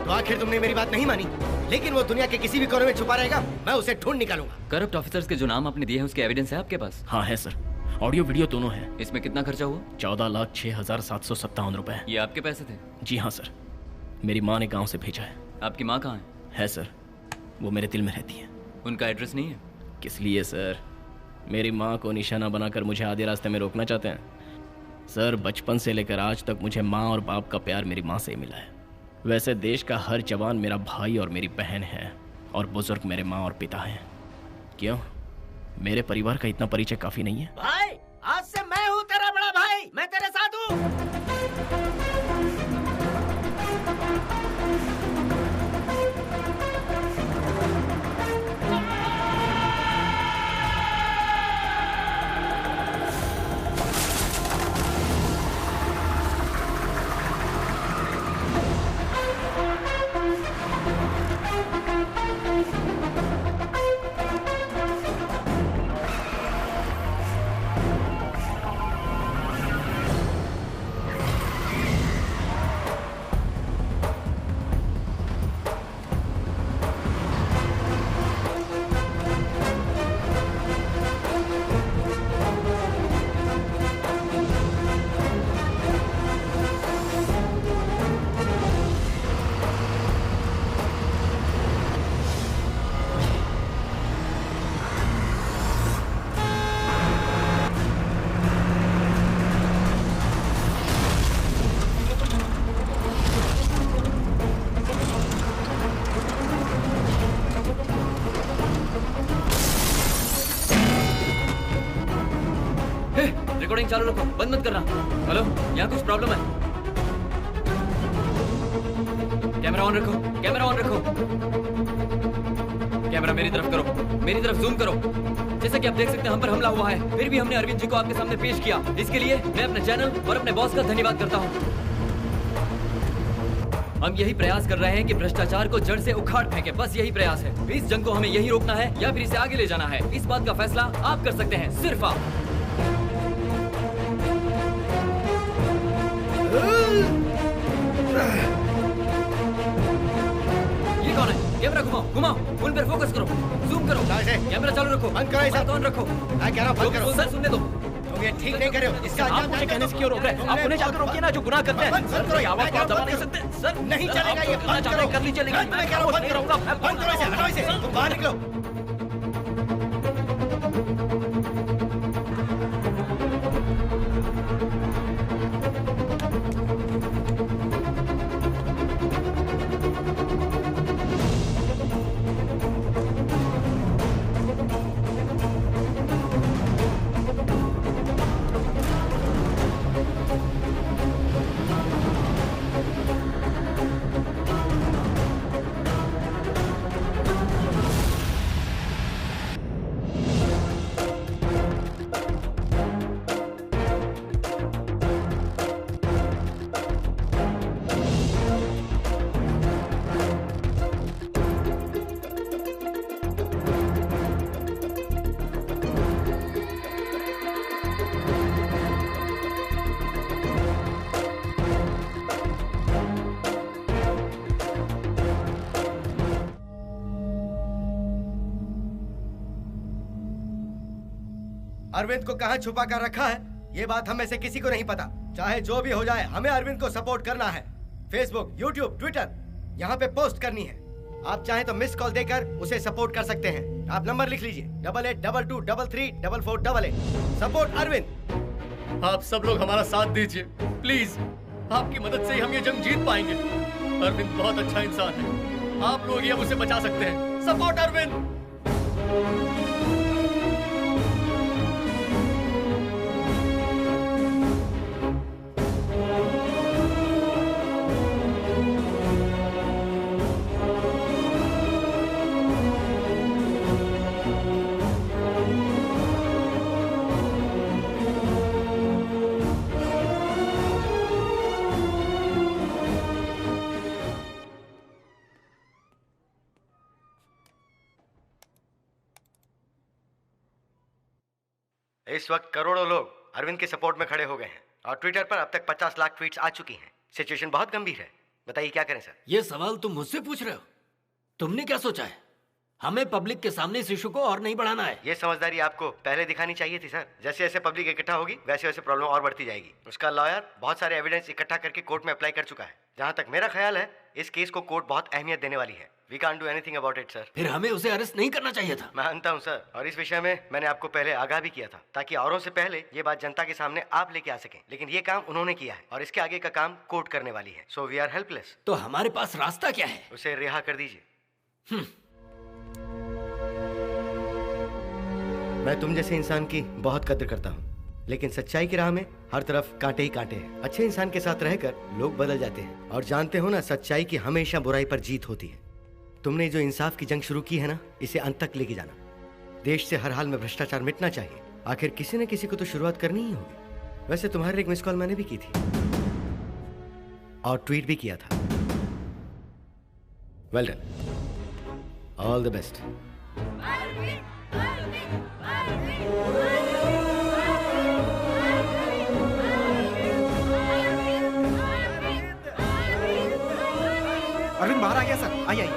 आखिर तुमने मेरी बात नहीं मानी, लेकिन वो दुनिया के किसी भी कोने में छुपा रहेगा, मैं उसे ढूंढ निकालूंगा। करप्ट ऑफिसर्स के जो नाम आपने दिए हैं उसके एविडेंस है आपके पास? हाँ है सर, ऑडियो वीडियो दोनों है। इसमें कितना खर्चा हुआ? 14,06,757 रुपए। ये आपके पैसे थे? जी हाँ सर, मेरी माँ ने गाँव से भेजा है। आपकी माँ कहाँ है सर? वो मेरे दिल में रहती है। उनका एड्रेस नहीं है? किस लिए सर? मेरी माँ को निशाना बनाकर मुझे आधे रास्ते में रोकना चाहते हैं? सर, बचपन से लेकर आज तक मुझे माँ और बाप का प्यार मेरी माँ से ही मिला है। वैसे देश का हर जवान मेरा भाई और मेरी बहन है, और बुजुर्ग मेरे माँ और पिता हैं। क्यों, मेरे परिवार का इतना परिचय काफी नहीं है? भाई, आज से मैं हूँ तेरा बड़ा भाई, मैं तेरे साथ हूँ। रिकॉर्डिंग चालू रखो, बंद मत करना। हेलो, यहाँ कुछ प्रॉब्लम है? कैमरा ऑन रखो, कैमरा ऑन रखो। कैमरा मेरी तरफ करो, मेरी तरफ जूम करो। जैसा कि आप देख सकते हैं, हम पर हमला हुआ है, फिर भी हमने अरविंद जी को आपके सामने पेश किया। इसके लिए मैं अपने चैनल और अपने बॉस का धन्यवाद करता हूँ। हम यही प्रयास कर रहे हैं कि भ्रष्टाचार को जड़ से उखाड़ फेंके, बस यही प्रयास है। इस जंग को हमें यही रोकना है या फिर इसे आगे ले जाना है, इस बात का फैसला आप कर सकते हैं, सिर्फ आप। ये कौन है? कैमरा घुमाओ, घुमाओ, उन पर फोकस करो, जूम करो, कैमरा चालू रखो, बंद करो, बात ऑन रखो। मैं कह रहा हूं बंद करो। सर सुनने दो। तुम ये ठीक नहीं कर रहे हो। इसका आप मुझे कहने से क्यों रोक रहे हैं? आप उन्हें जाकर रोकिए ना जो गुनाह करते हैं। सर, मेरी आवाज को आप दबा नहीं सकते। सर, नहीं चलेगा ये, बंद करो। कर लीजिए, लेकिन मैं कह रहा हूं बंद करो, बंद करो इसे, हटाओ इसे, तुम बाहर निकलो। अरविंद को कहाँ छुपा कर रखा है, ये बात हम में से किसी को नहीं पता। चाहे जो भी हो जाए, हमें अरविंद को सपोर्ट करना है। फेसबुक, यूट्यूब, ट्विटर, यहाँ पे पोस्ट करनी है। आप चाहें तो मिस कॉल देकर उसे सपोर्ट कर सकते हैं। आप नंबर लिख लीजिए 8822333488। सपोर्ट अरविंद। आप सब लोग हमारा साथ दीजिए प्लीज। आपकी मदद से ही हम ये जंग जीत पाएंगे। अरविंद बहुत अच्छा इंसान है, आप लोग ही अब उसे बचा सकते हैं। सपोर्ट अरविंद। इस वक्त करोड़ों लोग अरविंद के सपोर्ट में खड़े हो गए हैं और ट्विटर पर अब तक 50 लाख ट्वीट्स आ चुकी हैं। सिचुएशन बहुत गंभीर है, बताइए क्या करें सर? ये सवाल तुम मुझसे पूछ रहे हो? तुमने क्या सोचा है? हमें पब्लिक के सामने इस इशू को और नहीं बढ़ाना है। ये समझदारी आपको पहले दिखानी चाहिए थी सर। जैसे जैसे पब्लिक इकट्ठा होगी वैसे वैसे प्रॉब्लम और बढ़ती जाएगी। उसका लॉयर बहुत सारे एविडेंस इकट्ठा करके कोर्ट में अप्लाई कर चुका है। जहाँ तक मेरा ख्याल है इस केस को कोर्ट बहुत अहमियत देने वाली है। We can't do anything about it sir. फिर हमें उसे अरेस्ट नहीं करना चाहिए था। मानता हूँ सर, और इस विषय में मैंने आपको पहले आगाह भी किया था ताकि औरों से पहले ये बात जनता के सामने आप लेके आ सकें। लेकिन ये काम उन्होंने किया है और इसके आगे का काम कोर्ट करने वाली है। So we are helpless. तो हमारे पास रास्ता क्या है? उसे रिहा कर दीजिए। मैं तुम जैसे इंसान की बहुत कद्र करता हूँ, लेकिन सच्चाई की राह में हर तरफ कांटे ही कांटे हैं। अच्छे इंसान के साथ रहकर लोग बदल जाते हैं। और जानते हो ना, सच्चाई की हमेशा बुराई पर जीत होती है। तुमने जो इंसाफ की जंग शुरू की है ना, इसे अंत तक लेके जाना। देश से हर हाल में भ्रष्टाचार मिटना चाहिए। आखिर किसी न किसी को तो शुरुआत करनी ही होगी। वैसे तुम्हारे एक मिस कॉल मैंने भी की थी और ट्वीट भी किया था। Well done, all the best. Arvind बाहर आ गया सर। आइए।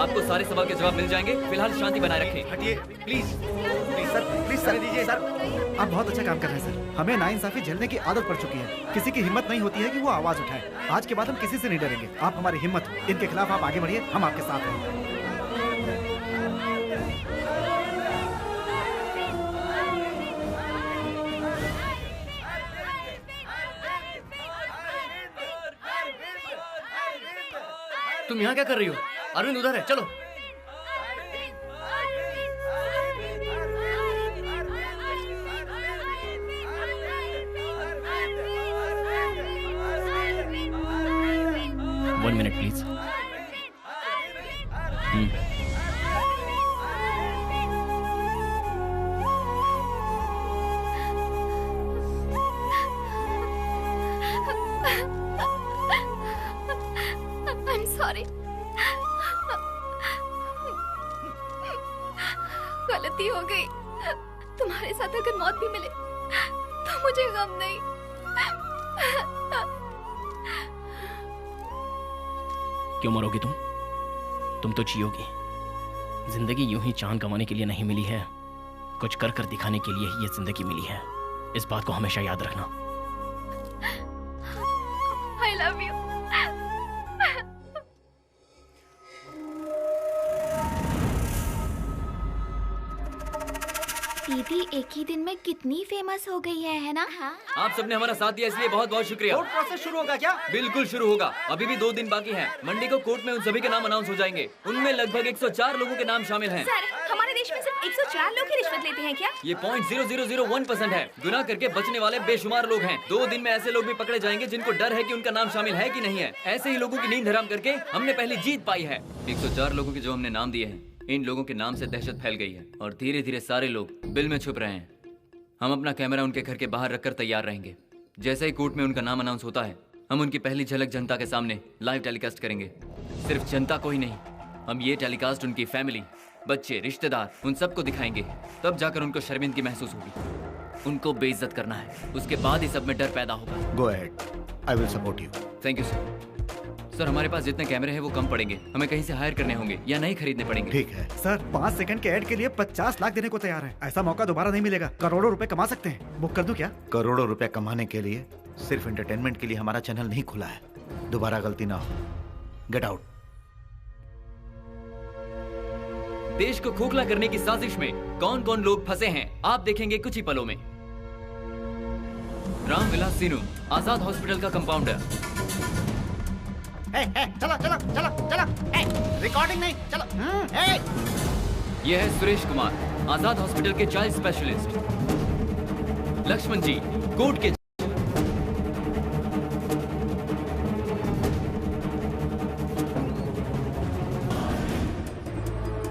आपको सारे सवाल के जवाब मिल जाएंगे। फिलहाल शांति बनाए रखें। हटिए प्लीज। प्लीज सर दीजिए सर। आप बहुत अच्छा काम कर रहे हैं सर। हमें नाइंसाफी झेलने की आदत पड़ चुकी है। किसी की हिम्मत नहीं होती है कि वो आवाज उठाए। आज के बाद हम किसी से नहीं डरेंगे। आप हमारी हिम्मत हो। इनके खिलाफ आप आगे बढ़िए, हम आपके साथ हैं। तुम यहाँ क्या कर रही हो? अरविंद उधर है, चलो। One minute, please. I'm sorry. गलती हो गई। तुम्हारे साथ अगर मौत भी मिले तो मुझे गम नहीं। क्यों मरोगी तुम तो जियोगी। जिंदगी यूं ही चांद कमाने के लिए नहीं मिली है, कुछ कर कर दिखाने के लिए ही ये जिंदगी मिली है। इस बात को हमेशा याद रखना। I love you. दीदी एक ही दिन में कितनी फेमस हो गई है ना? हाँ? आप सबने हमारा साथ दिया इसलिए बहुत बहुत शुक्रिया। कोर्ट प्रोसेस शुरू होगा क्या? बिल्कुल शुरू होगा। अभी भी 2 दिन बाकी हैं। मंडे को कोर्ट में उन सभी के नाम अनाउंस हो जाएंगे। उनमें लगभग 104 लोगों के नाम शामिल हैं। सर, हमारे देश में सिर्फ 104 लोग ही रिश्वत लेते हैं क्या? ये 0.0001% है। गुनाह करके बचने वाले बेशुमार लोग हैं। 2 दिन में ऐसे लोग भी पकड़े जाएंगे जिनको डर है कि उनका नाम शामिल है कि नहीं है। ऐसे ही लोगों की नींद हराम करके हमने पहली जीत पाई है। 104 लोगों के जो हमने नाम दिए हैं, इन लोगों के नाम से दहशत फैल गई है और धीरे धीरे सारे लोग बिल में छुप रहे हैं। हम अपना कैमरा उनके घर के बाहर रखकर तैयार रहेंगे। जैसे ही कोर्ट में उनका नाम अनाउंस होता है, हम उनकी पहली झलक जनता के सामने लाइव टेलीकास्ट करेंगे। सिर्फ जनता को ही नहीं, हम ये टेलीकास्ट उनकी फैमिली, बच्चे, रिश्तेदार, उन सबको दिखाएंगे। तब जाकर उनको शर्मिंदगी महसूस होगी। उनको बेइज्जत करना है, उसके बाद ही सब में डर पैदा होगा। Go ahead, I will support you. Thank you sir. Sir, हमारे पास जितने कैमरे हैं वो कम पड़ेंगे। हमें कहीं से हायर करने होंगे या नहीं खरीदने पड़ेंगे। ठीक है सर। 5 सेकंड के ऐड के लिए 50 लाख देने को तैयार है। ऐसा मौका दोबारा नहीं मिलेगा। करोड़ों रुपए कमा सकते हैं। बुक कर दूं क्या? करोड़ों रुपए कमाने के लिए सिर्फ एंटरटेनमेंट के लिए हमारा चैनल नहीं खुला है। दोबारा गलती ना हो। Get out. देश को खोखला करने की साजिश में कौन कौन लोग फंसे हैं आप देखेंगे कुछ ही पलों में। रामविलास सिन्हू, आजाद हॉस्पिटल का कंपाउंडर। चलो चलो चलो चलो, रिकॉर्डिंग नहीं, चलो। यह है सुरेश कुमार, आजाद हॉस्पिटल के चाइल्ड स्पेशलिस्ट। लक्ष्मण जी, कोर्ट के।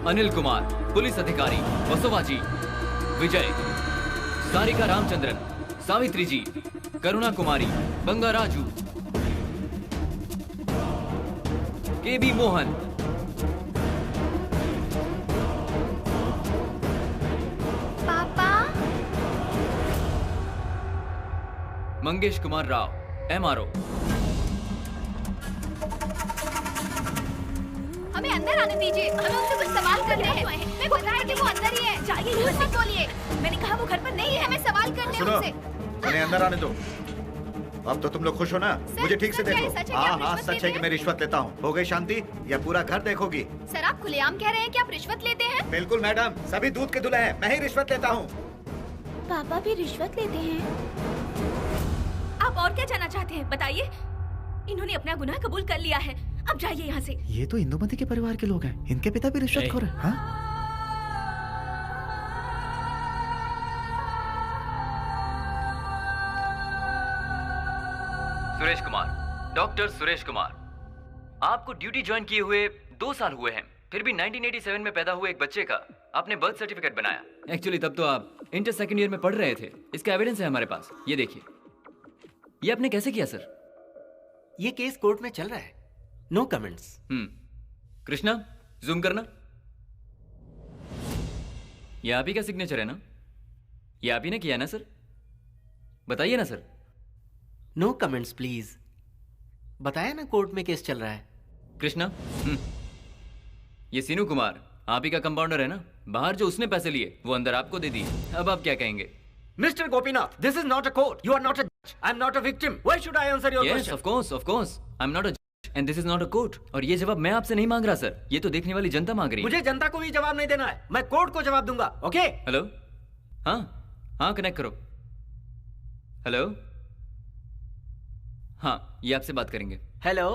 अनिल कुमार, पुलिस अधिकारी, वसोवा जी। विजय, सारिका रामचंद्रन, सावित्री जी, करुणा कुमारी, बंगाराजू, केबी मोहन, पापा, मंगेश कुमार राव, MRO। हमें अंदर आने दीजिए, हमें उनसे कुछ सवाल करने हैं। मैं बता रही थी वो अंदर ही है। जाइए, झूठ मत बोलिए। मैंने कहा वो घर पर नहीं है, हमें सवाल करने हैं उनसे। उन्हें अंदर आने दो। अब तो तुम लोग खुश हो ना? मुझे ठीक से देखो। हाँ हाँ, सच है कि मैं रिश्वत लेता हूँ। हो गई शांति या पूरा घर देखोगी? सर, आप खुलेआम कह रहे हैं कि आप रिश्वत लेते हैं? बिल्कुल मैडम, सभी दूध के दूल्हे हैं, मैं ही रिश्वत लेता हूँ। पापा भी रिश्वत लेते हैं? आप और क्या जानना चाहते हैं बताइए। इन्होंने अपना गुनाह कबूल कर लिया है, अब जाइए यहाँ से। ये तो इंदुमती के परिवार के लोग हैं, इनके पिता भी रिश्वतखोर हैं। हाँ? सुरेश कुमार, डॉक्टर सुरेश कुमार, आपको ड्यूटी ज्वाइन किए हुए 2 साल हुए हैं, फिर भी 1987 में पैदा हुए एक बच्चे का आपने बर्थ सर्टिफिकेट बनाया। एक्चुअली तब तो आप इंटर सेकंड ईयर में पढ़ रहे थे। इसका एविडेंस है हमारे पास, ये देखिए। ये आपने कैसे किया सर? ये केस कोर्ट में चल रहा है, नो कमेंट्स। कृष्णा, जूम करना। ये आप ही का सिग्नेचर है ना? ये आप ही ने किया ना सर? बताइए ना सर। No comments please. बताया ना कोर्ट में केस चल रहा है। कृष्णा, ये सीनू कुमार आप ही का कंपाउंडर है ना? बाहर जो उसने पैसे लिए वो अंदर आपको दे दिए। अब आप क्या कहेंगे? Mister Gopinath, this is not a court, you are not a जज, I am not a victim, why should I answer your question? Of course, I am not a जज and this is not a court. और ये जवाब मैं आपसे नहीं मांग रहा सर, ये तो देखने वाली जनता मांग रही है। मुझे जनता को भी जवाब नहीं देना है, मैं कोर्ट को जवाब दूंगा, ओके? हेलो, हाँ हाँ, कनेक्ट करो। हेलो, हाँ, ये आपसे बात करेंगे। हेलो।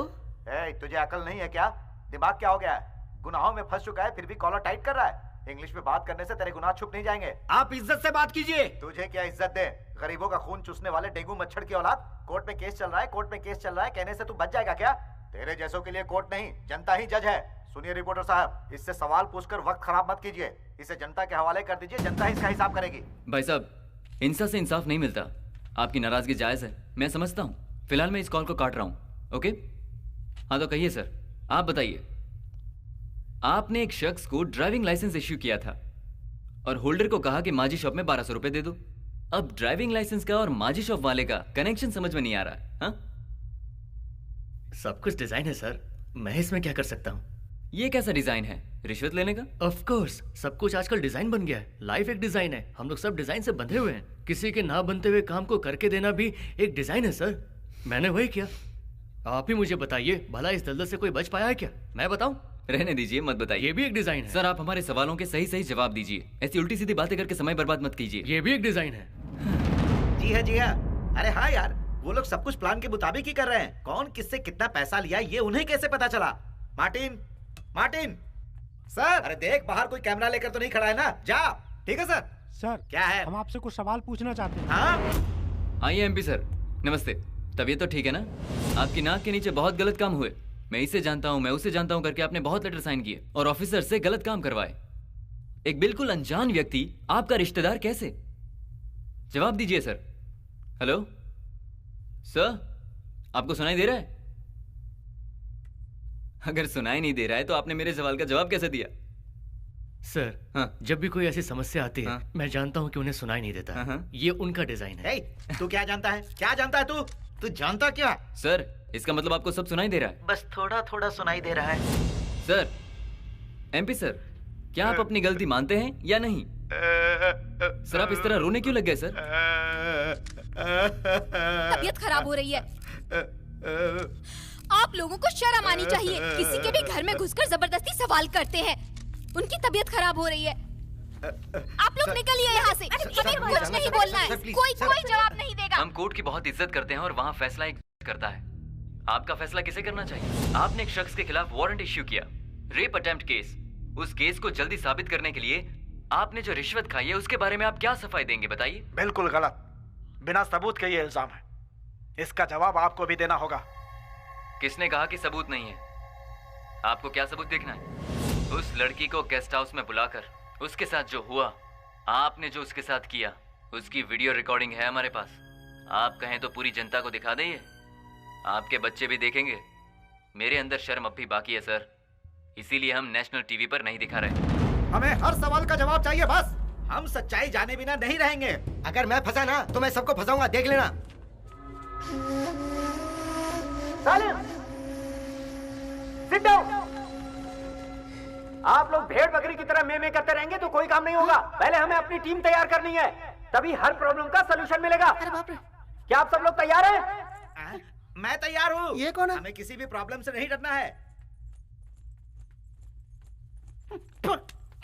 तुझे अकल नहीं है क्या? दिमाग क्या हो गया है? गुनाहों में फंस चुका है फिर भी कॉलर टाइट कर रहा है। इंग्लिश में बात करने से तेरे गुनाह छुप नहीं जाएंगे। आप इज्जत से बात कीजिए। तुझे क्या इज्जत दे? गरीबों का खून चूसने वाले डेंगू मच्छर की औलाद। कोर्ट में केस चल रहा है, कोर्ट में केस चल रहा है कहने से तू बच जाएगा क्या? तेरे जैसों के लिए कोर्ट नहीं, जनता ही जज है। सुनिए रिपोर्टर साहब, इससे सवाल पूछकर वक्त खराब मत कीजिए, इसे जनता के हवाले कर दीजिए, जनता ही इसका हिसाब करेगी। भाई साहब, इंसाफ से इंसाफ नहीं मिलता। आपकी नाराजगी जायज है, मैं समझता हूँ। फिलहाल मैं इस कॉल को काट रहा हूँ, ओके? हाँ तो कहिए सर, आप बताइए। आपने एक शख्स को ड्राइविंग लाइसेंस इश्यू किया था और होल्डर को कहा कि माजी शॉप में 1200 रुपए दे दो। अब ड्राइविंग लाइसेंस का और माजी शॉप वाले का कनेक्शन समझ में नहीं आ रहा। हाँ, सब कुछ डिजाइन है सर, मैं इसमें क्या कर सकता हूँ? ये कैसा डिजाइन है? रिश्वत लेने का? ऑफ कोर्स, सब कुछ आजकल डिजाइन बन गया है। लाइफ एक डिजाइन है, हम लोग सब डिजाइन से बंधे हुए हैं। किसी के ना बनते हुए काम को करके देना भी एक डिजाइन है सर, मैंने वही किया। आप ही मुझे बताइए, भला इस दलदल से कोई बच पाया है क्या? मैं बताऊं? रहने दीजिए, मत बताइए। ये भी एक डिजाइन है सर। आप हमारे सवालों के सही सही जवाब दीजिए, ऐसी उल्टी सीधी बातें करके समय बर्बाद मत कीजिए। ये भी एक डिजाइन है। जी हाँ जी हाँ। अरे हाँ यार, वो लोग सब कुछ प्लान के मुताबिक ही कर रहे हैं। कौन किससे कितना पैसा लिया ये उन्हें कैसे पता चला? मार्टिन, मार्टिन सर, अरे देख बाहर कोई कैमरा लेकर तो नहीं खड़ा है ना? जा। ठीक है सर। सर क्या है? हम आपसे कुछ सवाल पूछना चाहते हैं। हाँ आइए एमपी सर, नमस्ते। तबीयत तो ठीक है ना? आपकी नाक के नीचे बहुत गलत काम हुए। मैं इसे जानता हूं, मैं उसे जानता हूं करके आपने बहुत लेटर साइन किए और ऑफिसर से गलत काम करवाए। एक बिल्कुल अनजान व्यक्ति आपका रिश्तेदार कैसे? जवाब दीजिए सर। हेलो सर, आपको सुनाई दे रहा है? अगर सुनाई नहीं दे रहा है तो आपने मेरे सवाल का जवाब कैसे दिया? सर हाँ, जब भी कोई ऐसी समस्या आती है हाँ, मैं जानता हूं कि उन्हें सुनाई नहीं देता। हाँ, ये उनका डिजाइन है। तू क्या जानता है? क्या जानता है तू? तू जानता क्या? सर, इसका मतलब आपको सब सुनाई दे रहा है? बस थोड़ा थोड़ा सुनाई दे रहा है। सर, एमपी सर, क्या आप अपनी गलती मानते हैं या नहीं? सर, आप इस तरह रोने क्यों लग गए सर? तबीयत खराब हो रही है। आप लोगों को शर्म आनी चाहिए। किसी के भी घर में घुसकर जबरदस्ती सवाल करते हैं। उनकी तबीयत खराब हो रही है। आप लोग निकलिए यहाँ से। हमें कुछ नहीं बोलना है। कोई जवाब नहीं देगा। हम कोर्ट की बहुत इज्जत करते हैं और वहाँ फैसला एक करता है। आपका फैसला किसे करना चाहिए? आपने एक शख्स के खिलाफ वारंट इश्यू किया, रेप अटेम्प्ट केस। उस केस को जल्दी साबित करने के लिए आपने जो रिश्वत खाई है उसके बारे में आप क्या सफाई देंगे, बताइए। बिल्कुल गलत, बिना सबूत के ये इल्जाम है। इसका जवाब आपको भी देना होगा। किसने कहा कि सबूत नहीं है? आपको क्या सबूत देखना है? उस लड़की को गेस्ट हाउस में बुलाकर उसके साथ जो हुआ, आपने जो उसके साथ किया, उसकी वीडियो रिकॉर्डिंग है हमारे पास। आप कहें तो पूरी जनता को दिखा दें। आपके बच्चे भी देखेंगे। मेरे अंदर शर्म अब भी बाकी है सर, इसीलिए हम नेशनल टीवी पर नहीं दिखा रहे। हमें हर सवाल का जवाब चाहिए बस। हम सच्चाई जाने बिना नहीं रहेंगे। अगर मैं फंसा ना तो मैं सबको फंसाऊंगा, देख लेना। Sit down. आप लोग भेड़ बकरी की तरह में करते रहेंगे तो कोई काम नहीं होगा। पहले हमें अपनी टीम तैयार करनी है, तभी हर प्रॉब्लम का सलूशन मिलेगा। क्या आप सब लोग तैयार हैं? मैं तैयार हूँ। ये कौन है? हमें किसी भी प्रॉब्लम से नहीं डरना है।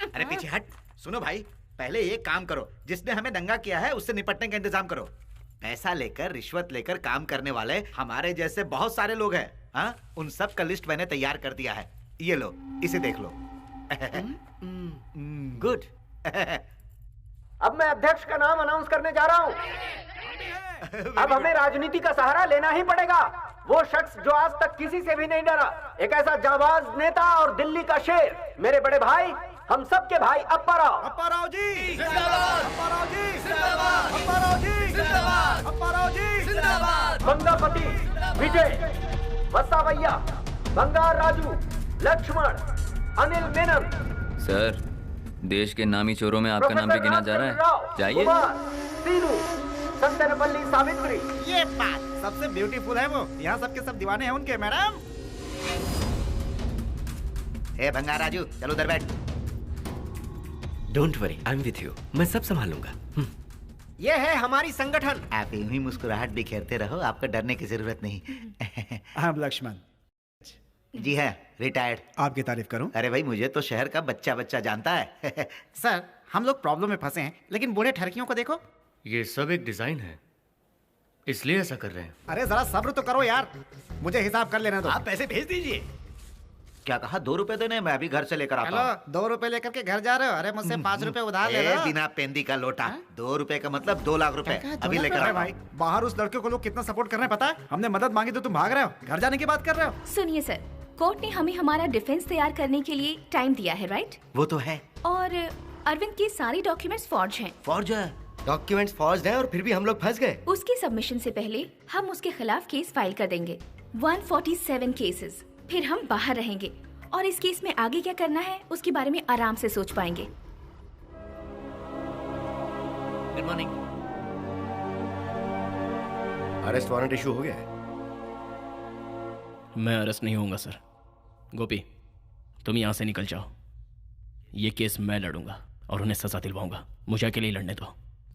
अरे पीछे हट। सुनो भाई, पहले एक काम करो, जिसने हमें दंगा किया है उससे निपटने का इंतजाम करो। पैसा लेकर, रिश्वत लेकर काम करने वाले हमारे जैसे बहुत सारे लोग हैं। हाँ, उन सब का लिस्ट मैंने तैयार कर दिया है। ये लो, इसे देख लो। गुड। अब मैं अध्यक्ष का नाम अनाउंस करने जा रहा हूँ। अब हमें राजनीति का सहारा लेना ही पड़ेगा। वो शख्स जो आज तक किसी से भी नहीं डरा, एक ऐसा जाबाज नेता और दिल्ली का शेर, मेरे बड़े भाई, हम सब के भाई अप्पा राव जी जिंदाबाद, अप्पा राव जी जिंदाबाद, अप्पा राव जी जिंदाबाद, अप्पा राव जी जिंदाबाद। बंगापति विजय, वसावैया, बंगार राजू, लक्ष्मण, अनिल मेनन। सर, देश के नामी चोरों में आपका नाम भी गिना जा रहा है। जाइए। सीनू, संतनपल्ली सावित्री। ये बात सबसे ब्यूटीफुल है वो। यहाँ सबके सब दीवाने हैं उनके। मैडम ए भंगार राजू, चलो उधर बैठ। Don't worry, I am with you. मैं सब संभालूंगा। ये है हमारी संगठन। आप यूं ही मुस्कुराहट बिखेरते रहो, आपको डरने की जरूरत नहीं। हम लक्ष्मण जी है, रिटायर्ड। आपकी तारीफ करूं? अरे भाई, मुझे तो शहर का बच्चा बच्चा जानता है। सर, हम लोग प्रॉब्लम में फंसे हैं, लेकिन बूढ़े ठरकियों को देखो। ये सब एक डिजाइन है, इसलिए ऐसा कर रहे हैं। अरे जरा सब्र तो करो यार, मुझे हिसाब कर लेना दो। आप पैसे भेज दीजिए। क्या कहा? 2 रुपए देने? मैं अभी घर से लेकर आता हूँ। हेलो, 2 रुपए लेकर के घर जा रहे हो? अरे मुझसे 5 रुपए उधार ले लो। बिना पेंदी का लोटा। 2 रुपए का मतलब 2 लाख रुपए। अभी लेकर आ भाई, बाहर उस लड़के को लोग कितना सपोर्ट कर रहे हैं पता है? हमने मदद मांगी तो तुम भाग रहे हो, घर जाने की बात कर रहे हो। सुनिए सर, कोर्ट ने हमें हमारा डिफेंस तैयार करने के लिए टाइम दिया है, राइट? वो तो है। और अरविंद के सारे डॉक्यूमेंट्स फॉर्ज हैं। फॉर्ज है? डॉक्यूमेंट्स फॉर्ज्ड हैं और फिर भी हम लोग फंस गए। उसके सबमिशन से पहले हम उसके खिलाफ केस फाइल कर देंगे, 147 केसेस। फिर हम बाहर रहेंगे और इस केस में आगे क्या करना है उसके बारे में आराम से सोच पाएंगे। Good morning. Arrest warrant issue हो गया है। मैं अरेस्ट नहीं होऊंगा सर। गोपी, तुम यहाँ से निकल जाओ। ये केस मैं लड़ूंगा और उन्हें सजा दिलवाऊंगा। मुझे अकेले ही लड़ने दो,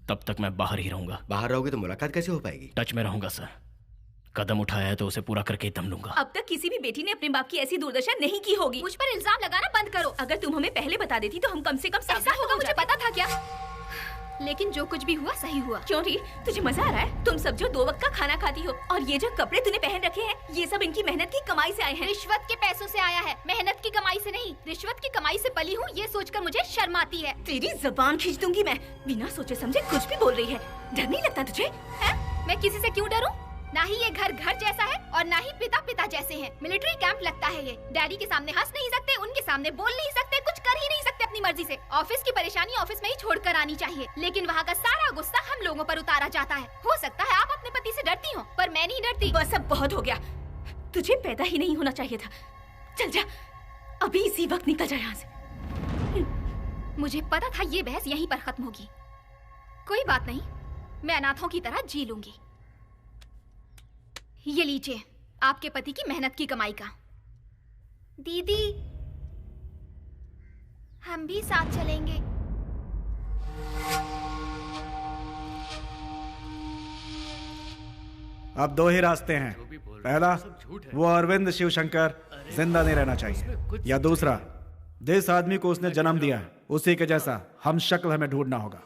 तब तक मैं बाहर ही रहूंगा। बाहर रहोगे तो मुलाकात कैसे हो पाएगी? टच में रहूंगा सर। कदम उठाया है तो उसे पूरा करके दम लूंगा। अब तक किसी भी बेटी ने अपने बाप की ऐसी दुर्दशा नहीं की होगी। मुझ पर इल्जाम लगाना बंद करो। अगर तुम हमें पहले बता देती तो हम कम से कम ऐसा होगा मुझे पता था क्या? लेकिन जो कुछ भी हुआ सही हुआ। क्यों री, तुझे मजा आ रहा है? तुम सब जो 2 वक्त का खाना खाती हो और ये जो कपड़े तूने पहन रखे हैं, ये सब इनकी मेहनत की कमाई से आए हैं। रिश्वत के पैसों से आया है, मेहनत की कमाई से नहीं। रिश्वत की कमाई से पली हूँ, ये सोचकर मुझे शर्म आती है। तेरी जुबान खींच दूंगी मैं। बिना सोचे समझे कुछ भी बोल रही है। डर नहीं लगता तुझे? मैं किसी से क्यों डरूं? ना ही ये घर घर जैसा है और ना ही पिता पिता जैसे हैं। मिलिट्री कैंप लगता है ये। डैडी के सामने हंस नहीं सकते, उनके सामने बोल नहीं सकते, कुछ कर ही नहीं सकते अपनी मर्जी से। ऑफिस की परेशानी ऑफिस में ही छोड़कर आनी चाहिए, लेकिन वहाँ का सारा गुस्सा हम लोगों पर उतारा जाता है। हो सकता है आप अपने पति से डरती हो, पर मैं नहीं डरती। बस अब बहुत हो गया। तुझे पैदा ही नहीं होना चाहिए था। चल जा, अभी इसी वक्त निकल जा यहाँ से। मुझे पता था ये बहस यहीं पर खत्म होगी। कोई बात नहीं, मैं अनाथों की तरह जी लूंगी। ये लीजिए आपके पति की मेहनत की कमाई का। दीदी, हम भी साथ चलेंगे। अब 2 ही रास्ते हैं, पहला, वो अरविंद शिवशंकर जिंदा नहीं रहना चाहिए, या दूसरा, जिस आदमी को उसने जन्म दिया है उसी के जैसा हम शक्ल हमें ढूंढना होगा।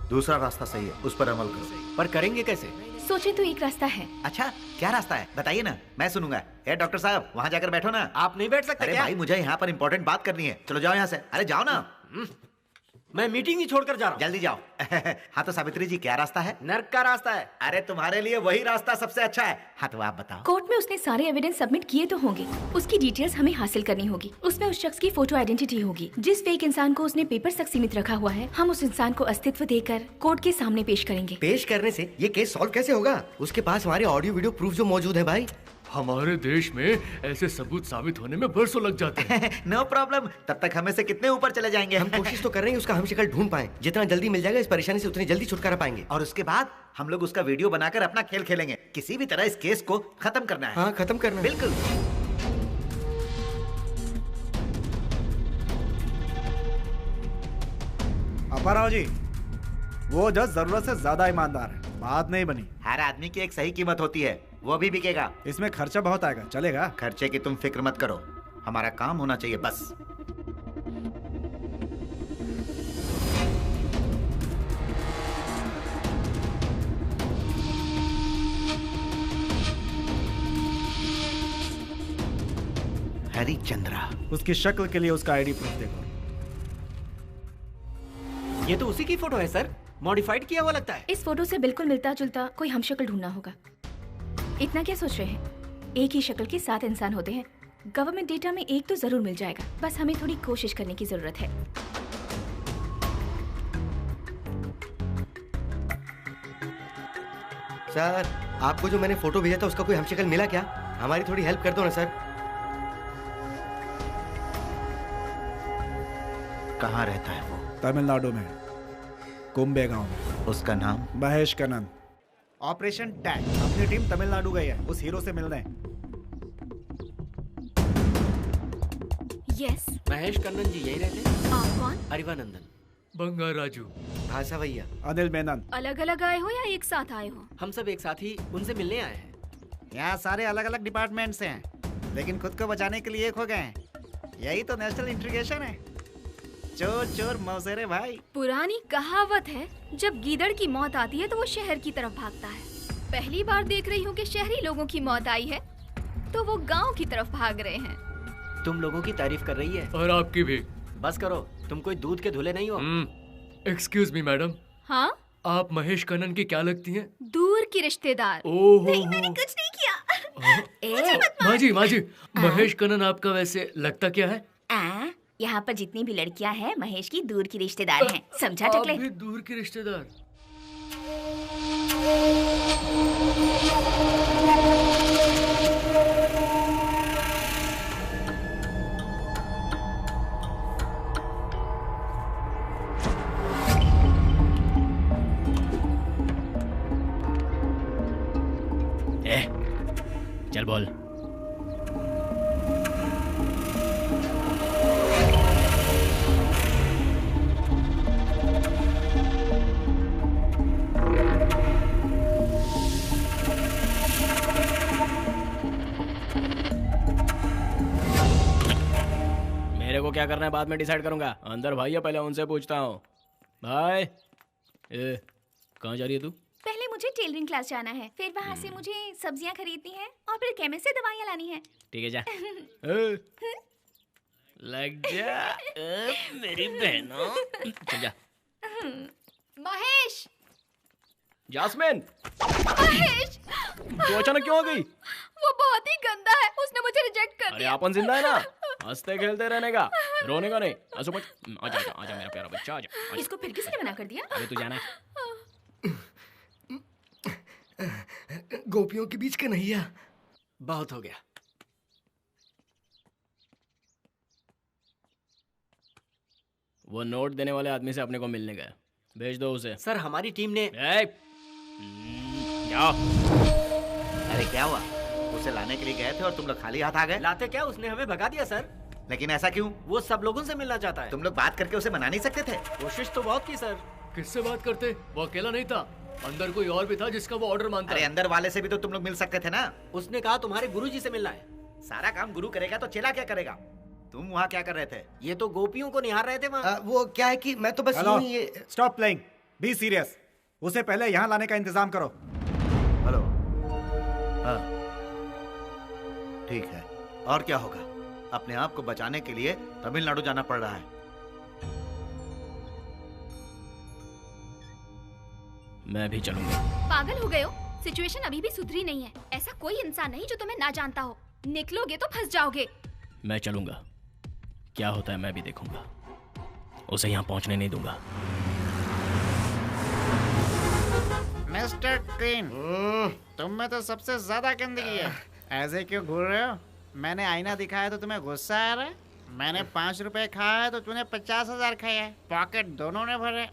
दूसरा रास्ता सही है, उस पर अमल करो। पर करेंगे कैसे? सोचे तो एक रास्ता है। अच्छा, क्या रास्ता है बताइए ना, मैं सुनूंगा। ए डॉक्टर साहब, वहाँ जाकर बैठो ना। आप नहीं बैठ सकते अरे क्या? भाई, मुझे यहाँ पर इंपॉर्टेंट बात करनी है। चलो जाओ यहाँ से। अरे जाओ ना। मैं मीटिंग ही छोड़कर जा रहा हूँ। जल्दी जाओ। हाँ तो सावित्री जी, क्या रास्ता है? नर्क का रास्ता है। अरे तुम्हारे लिए वही रास्ता सबसे अच्छा है। हाँ तो आप बताओ। कोर्ट में उसने सारे एविडेंस सबमिट किए तो होंगे, उसकी डिटेल्स हमें हासिल करनी होगी। उसमें उस शख्स की फोटो आइडेंटिटी होगी। जिस फेक इंसान को उसने पेपर तक सीमित रखा हुआ है, हम उस इंसान को अस्तित्व देकर कोर्ट के सामने पेश करेंगे। पेश करने से ये केस सॉल्व कैसे होगा? उसके पास हमारे ऑडियो वीडियो प्रूफ जो मौजूद है भाई। हमारे देश में ऐसे सबूत साबित होने में बरसों लग जाते हैं। नो प्रॉब्लम, तब तक हमें से कितने ऊपर चले जाएंगे। हम कोशिश तो कर रहे हैं उसका हम शक्ल ढूंढ पाए। जितना जल्दी मिल जाएगा इस परेशानी से उतनी जल्दी छुटकारा पाएंगे। और उसके बाद हम लोग उसका वीडियो बनाकर अपना खेल खेलेंगे। किसी भी तरह इस केस को खत्म करना है। हाँ, खत्म करना है। बिल्कुल। अपाराव जी, वो जज जरूरत से ज्यादा ईमानदार है, बात नहीं बनी। हर आदमी की एक सही कीमत होती है, वो भी बिकेगा। इसमें खर्चा बहुत आएगा, चलेगा? खर्चे की तुम फिक्र मत करो, हमारा काम होना चाहिए बस। हरिचंद्रा। उसकी शक्ल के लिए उसका आईडी प्रूफ देखो। ये तो उसी की फोटो है सर, मॉडिफाइड किया हुआ लगता है। इस फोटो से बिल्कुल मिलता जुलता कोई हमशक्ल ढूंढना होगा। इतना क्या सोच रहे हैं? एक ही शक्ल के 7 इंसान होते हैं। गवर्नमेंट डेटा में एक तो जरूर मिल जाएगा, बस हमें थोड़ी कोशिश करने की जरूरत है। सर, आपको जो मैंने फोटो भेजा था उसका कोई हमशक्ल मिला क्या? हमारी थोड़ी हेल्प कर दो ना सर। कहाँ रहता है वो? तमिलनाडु में, कुंबे गांव में। उसका नाम? महेश कनन। Operation tag. अपनी टीम तमिलनाडु गई है उस हीरो से मिलने। यस। महेश कन्नन जी यही रहते हैं? आप कौन? अरिवानंदन। बंगा राजू। भाषा भैया। अनिल मेनन। अलग अलग आए हो या एक साथ आए हो? हम सब एक साथ ही उनसे मिलने आए हैं। यहाँ सारे अलग अलग डिपार्टमेंट से हैं, लेकिन खुद को बचाने के लिए एक हो गए हैं। यही तो नेशनल इंटीग्रेशन है। चोर चोर मौसेरे भाई। पुरानी कहावत है, जब गीदड़ की मौत आती है तो वो शहर की तरफ भागता है। पहली बार देख रही हूँ कि शहरी लोगों की मौत आई है तो वो गांव की तरफ भाग रहे हैं। तुम लोगों की तारीफ कर रही है। और आपकी भी। बस करो, तुम कोई दूध के धुले नहीं हो। Excuse me madam. हाँ? आप महेश कन्नन की क्या लगती हैं? दूर की रिश्तेदार। ओहो। नहीं, मैंने कुछ नहीं किया। माजी माजी, महेश कन्नन आपका वैसे लगता क्या है? यहाँ पर जितनी भी लड़कियाँ हैं महेश की दूर की रिश्तेदार हैं। समझा टकले? आप भी दूर की रिश्तेदार। चल बोल। मेरे को क्या करना है बाद में डिसाइड करूंगा। अंदर भाई है, पहले उनसे पूछता हूँ। भाई, कहाँ जा रही है तू? पहले मुझे टेलरिंग क्लास जाना है, फिर वहाँ से मुझे सब्जियाँ खरीदनी है और फिर केमिस्ट से दवाइयाँ लानी है। ठीक है, जा। लग जा मेरी बहनों। चल जा। महेश। जास्मिन। महेश। तू अचानक क्यों आ गई? वो बहुत ही गंदा है, उसने मुझे रिजेक्ट कर अरे दिया। अपन जिंदा है ना, हंसते खेलते रहने का, रोने का नहीं। आजा आजा आजा मेरा प्यारा बच्चा, आजा। इसको फिर किसने मना कर दिया? अरे तू जाना है। गोपियों के बीच कन्हैया। बहुत हो गया। वो नोट देने वाले आदमी से अपने को मिलने गया, भेज दो उसे। सर हमारी टीम ने। जाओ। अरे क्या हुआ? उसे लाने के लिए गए थे और तुम लोग खाली हाथ आ गए? लाते क्या, उसने हमें भगा दिया सर। लेकिन ऐसा क्यों? वो सब लोगों से मिलना चाहता है। तुम लोग बात करके उसे मना नहीं सकते थे? कोशिश तो बहुत की सर। किससे बात करते? वो अकेला नहीं था, अंदर कोई और भी था जिसका वो ऑर्डर मानता। अरे अंदर वाले से भी तो तुम लोग मिल सकते थे ना। उसने कहा तुम्हारे गुरुजी से मिलना है। सारा काम गुरु करेगा तो चेला क्या करेगा? तुम वहाँ क्या कर रहे थे? ये तो गोपियों को निहार रहे थे वहाँ। वो क्या है कि मैं तो बस यूं ही ये स्टॉप प्लेइंग, बी सीरियस। उसे पहले यहाँ लाने का इंतजाम करो। हेलो। हाँ ठीक है, और क्या होगा? अपने आप को बचाने के लिए तमिलनाडु जाना पड़ रहा है। मैं भी चलूंगा। पागल हो गए हो? सिचुएशन अभी भी सुधरी नहीं है। ऐसा कोई इंसान नहीं जो तुम्हें ना जानता हो। निकलोगे तो फंस जाओगे। मैं चलूंगा, क्या होता है मैं भी देखूंगा। उसे यहाँ पहुँचने नहीं दूंगा। मिस्टर क्लीन, तुम में तो सबसे ज्यादा गंदगी है। ऐसे क्यों घूर रहे हो? मैंने आईना दिखाया तो तुम्हें गुस्सा आ रहा है? मैंने 5 रुपए खाया है तो तूने 50,000 खाया है। पॉकेट दोनों ने भरे।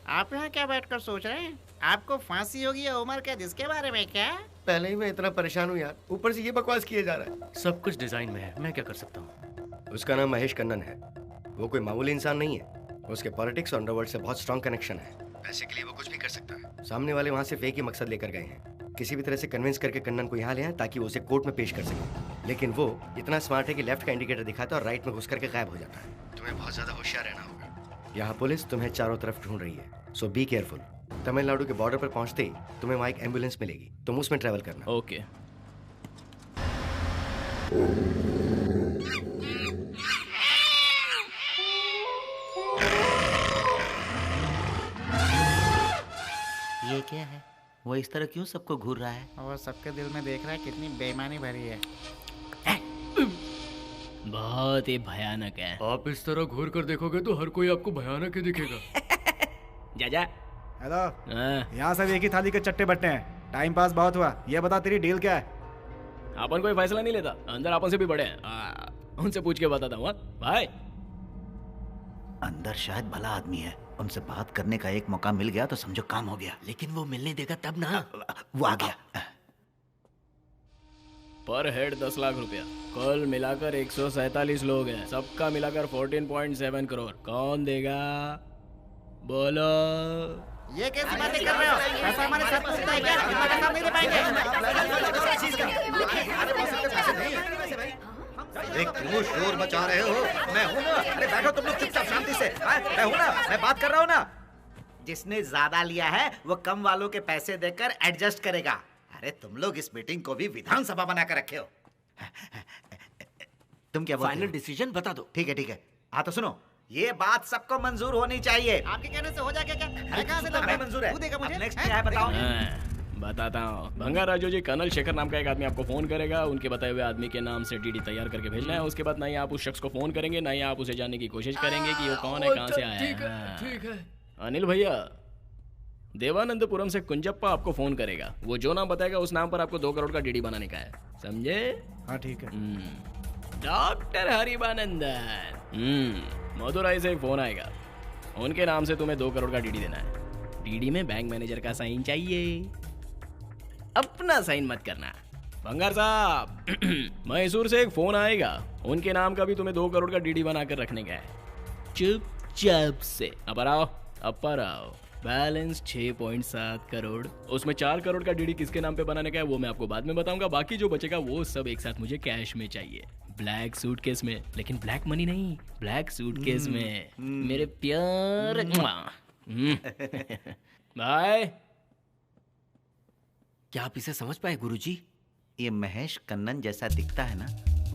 आप यहाँ क्या बैठकर सोच रहे हैं? आपको फांसी होगी या उम्र कैद, इसके बारे में क्या? पहले ही मैं इतना परेशान हूँ यार, ऊपर से ये बकवास किया जा रहा है। सब कुछ डिजाइन में है, मैं क्या कर सकता हूँ। उसका नाम महेश कन्नन है। वो कोई मामूली इंसान नहीं है। उसके पॉलिटिक्स और अंडरवर्ल्ड से बहुत स्ट्रॉन्ग कनेक्शन है। पैसे के लिए वो कुछ भी कर सकता है। सामने वाले वहाँ सिर्फ एक ही मकसद लेकर गए हैं, किसी भी तरह से कन्विंस करके कन्नन को यहाँ ले आए ताकि वो उसे कोर्ट में पेश कर सके। लेकिन वो इतना स्मार्ट है कि लेफ्ट का इंडिकेटर दिखाता है और राइट में घुस करके गायब हो जाता है। तुम्हें बहुत ज्यादा होशियार रहना होगा। यहाँ पुलिस तुम्हें चारों तरफ ढूंढ रही है, सो बी केयरफुल। तमिलनाडु के बॉर्डर पर पहुंचते ही तुम्हें वहाँ एक एम्बुलेंस मिलेगी, तुम उसमें ट्रैवल करना। ओके। ये क्या है? वो इस तरह क्यों सबको घूर रहा है? वो सबके दिल में देख रहा है कितनी बेईमानी भरी है। बहुत ही भयानक है। आप इस तरह घूर कर देखोगे तो हर कोई आपको भयानक ही दिखेगा। जा। हेलो, यहाँ सब एक ही थाली के चट्टे बट्टे हैं। टाइम पास बहुत हुआ। ये बता तेरी डील क्या है? अपन कोई फैसला नहीं लेता, अंदर अपन से भी बड़े हैं। उनसे पूछ के बताता हूँ भाई। अंदर शायद भला आदमी है, उनसे बात करने का एक मौका मिल गया तो समझो काम हो गया। लेकिन वो मिलने देगा तब ना। वो आ गया। पर हेड 10 लाख रुपया। कल मिलाकर 147 लोग हैं, सबका मिलाकर 14.7 करोड़। कौन देगा बोलो? ये कैसी बातें कर रहे हो? ऐसा हमारे साथ होता है क्या? इतना पैसा नहीं दे पाएंगे। क्यों शोर मचा रहे हो? मैं हूँ ना। अरे बैठो तुम लोग चुपचाप शांति से। मैं हूँ ना, मैं बात कर रहा हूँ ना। जिसने ज्यादा लिया है वो कम वालों के पैसे देकर एडजस्ट करेगा। अरे तुम लोग इस मीटिंग को भी विधानसभा बनाकर रखे हो। तुम क्या बोलते हो? फाइनल डिसीजन बता दो। ठीक है। हाँ तो सुनो, ये बात सबको मंजूर होनी चाहिए। आपके कहने से हो जाएगा क्या? मैं कहाँ से हमें मंजूर है। देगा मुझे? नेक्स्ट क्या है बताओ? बताता हूँ। भंगा राजू जी, कर्नल शेखर नाम का एक आदमी आपको फोन करेगा। उनके बताए हुए आदमी के नाम से डीडी तैयार करके भेजना है। उसके बाद ना ही आप उस शख्स को फोन करेंगे, ना ही आप उसे जानने की कोशिश करेंगे कि वो कौन है, कहाँ से आया है। ठीक है। अनिल भैया, देवानंदपुरम से कुंजप्पा आपको फोन करेगा। वो जो नाम बताएगा उस नाम पर आपको 2 करोड़ का डीडी बनाने का है, समझे? हाँ ठीक है। डॉक्टर हरिबानंदन, मदुराई से एक फोन आएगा। उनके नाम से तुम्हें 2 करोड़ का डीडी देना है। डीडी में बैंक मैनेजर का साइन चाहिए, अपना साइन मत करना। बंगार साहब, मैसूर से एक फोन आएगा। उनके नाम का भी तुम्हें 2 करोड़ का डीडी बनाकर रखने का है। चुपचाप से अपर आओ। बैलेंस 6.7 करोड़। उसमें 4 करोड़ का डीडी किसके नाम पे बनाने का है वो मैं आपको बाद में बताऊंगा। बाकी जो बचेगा वो सब एक साथ मुझे कैश में चाहिए, ब्लैक सूटकेस में। लेकिन ब्लैक मनी नहीं, ब्लैक सूटकेस में। मेरे प्यार भाई। क्या आप इसे समझ पाए गुरुजी? ये महेश कन्नन जैसा दिखता है ना,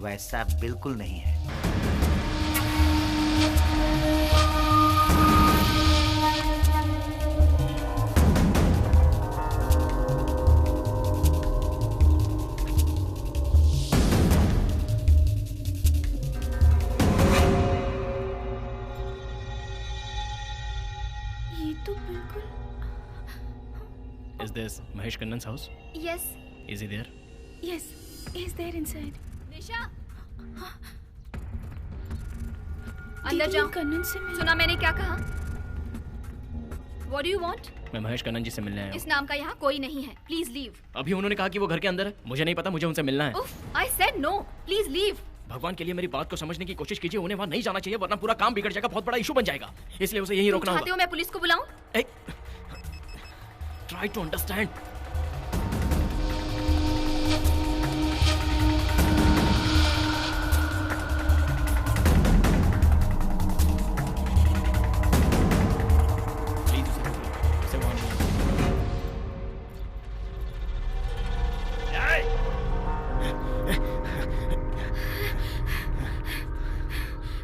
वैसा बिल्कुल नहीं है। Is this Mahesh Kannan's house? Yes. Is he there? Yes, he's there inside. निशा, अंदर जाओ। कन्नन से सुना मैंने क्या कहा? What do you want? मैं महेश कन्नन जी से मिलने आया हूँ। इस नाम का यहाँ कोई नहीं है। Please leave. अभी उन्होंने कहा कि वो घर के अंदर है। मुझे नहीं पता, मुझे उनसे मिलना है। I said no. Please leave. भगवान के लिए मेरी बात को समझने की कोशिश कीजिए। उन्हें वहाँ नहीं जाना चाहिए, वरना पूरा काम बिगड़ जाएगा, बहुत बड़ा इशू बन जाएगा। इसलिए उसे यहीं रोकना होगा। चाहते हो मैं पुलिस को बुलाऊं? Try to understand.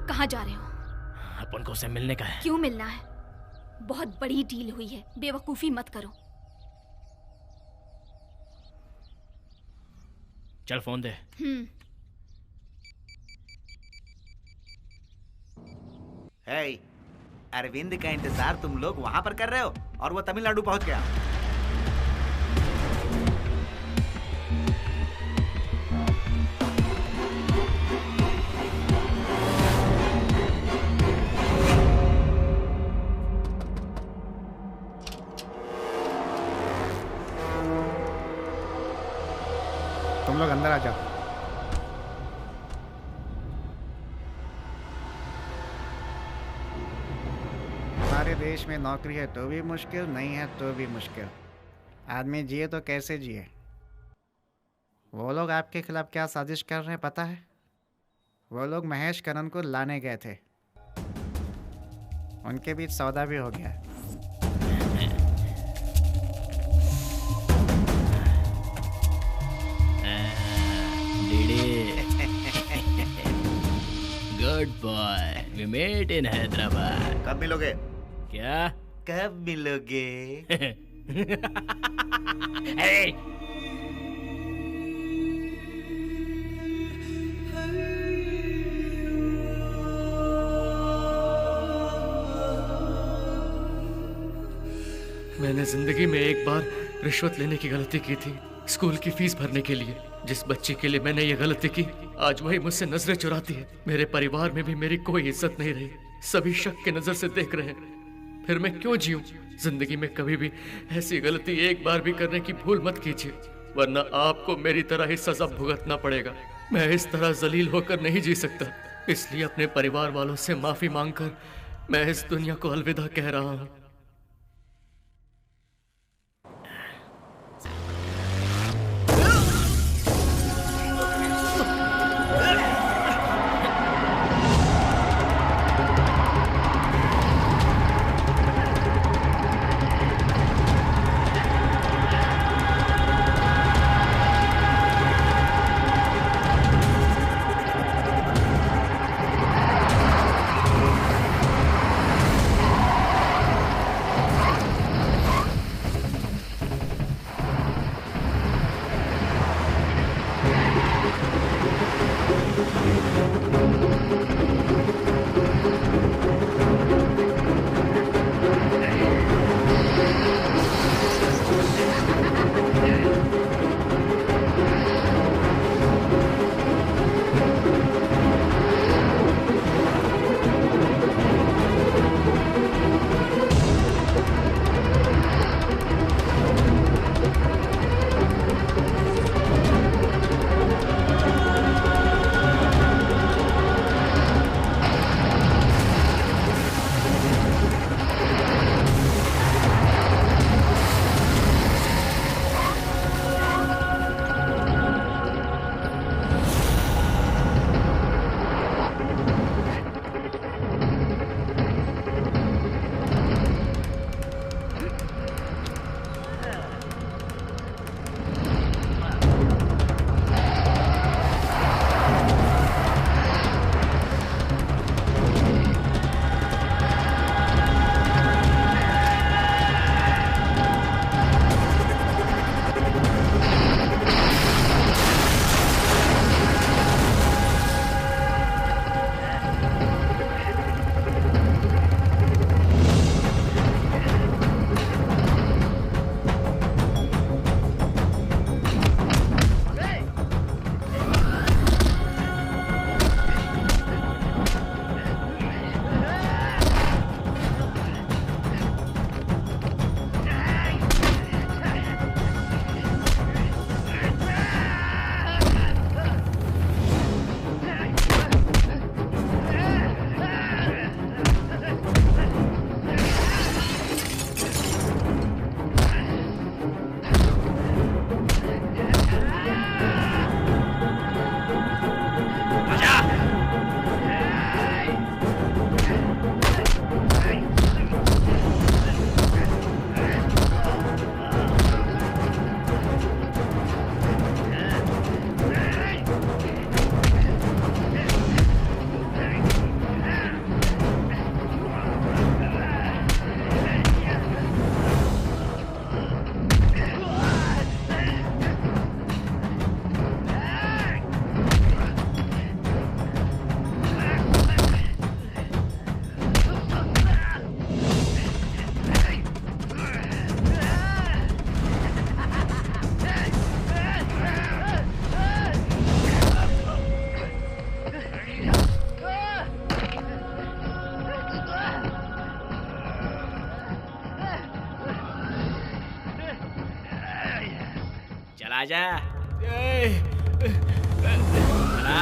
कहाँ जा रहे हो? अपन को उसे मिलने का है। क्यों मिलना है? बहुत बड़ी डील हुई है, बेवकूफी मत करो। चल फोन दे। हे, अरविंद का इंतजार तुम लोग वहां पर कर रहे हो और वो तमिलनाडु पहुंच गया। तुम लोग अंदर आ जाओ। हमारे देश में नौकरी है तो भी मुश्किल, नहीं है तो भी मुश्किल। आदमी जिए तो कैसे जिए? वो लोग आपके खिलाफ क्या साजिश कर रहे हैं पता है? वो लोग महेश करण को लाने गए थे, उनके बीच सौदा भी हो गया। Good boy, we met in Hyderabad. कब मिलोगे? क्या? कब मिलोगे? hey! मैंने जिंदगी में एक बार रिश्वत लेने की गलती की थी, स्कूल की फीस भरने के लिए। जिस बच्चे के लिए मैंने ये गलती की, आज वही मुझसे नजरें चुराती है। मेरे परिवार में भी मेरी कोई इज्जत नहीं रही, सभी शक की नजर से देख रहे हैं। फिर मैं क्यों जीऊं? जिंदगी में कभी भी ऐसी गलती एक बार भी करने की भूल मत कीजिए, वरना आपको मेरी तरह ही सजा भुगतना पड़ेगा। मैं इस तरह जलील होकर नहीं जी सकता, इसलिए अपने परिवार वालों से माफी मांगकर मैं इस दुनिया को अलविदा कह रहा हूँ। आजा। चला।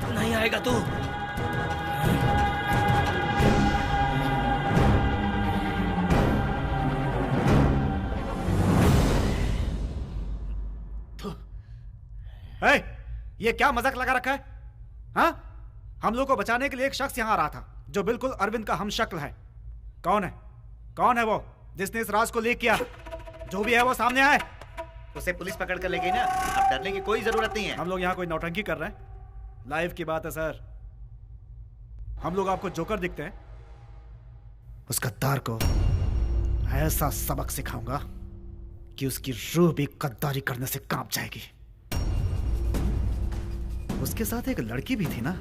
नहीं आएगा तू। ये क्या मजाक लगा रखा है? हाँ? हम लोग को बचाने के लिए एक शख्स यहाँ आ रहा था जो बिल्कुल अरविंद का हमशक्ल है। कौन है? कौन है वो जिसने इस राज को लीक किया? जो भी है वो सामने आए। उसे पुलिस पकड़ कर ले गई ना, अब डरने की कोई जरूरत नहीं है। हम लोग यहाँ कोई नौटंकी कर रहे हैं? लाइफ की बात है सर। हम लोग आपको जोकर दिखते हैं? उस गद्दार को ऐसा सबक सिखाऊंगा कि उसकी रूह भी गद्दारी करने से कांप जाएगी। उसके साथ एक लड़की भी थी ना?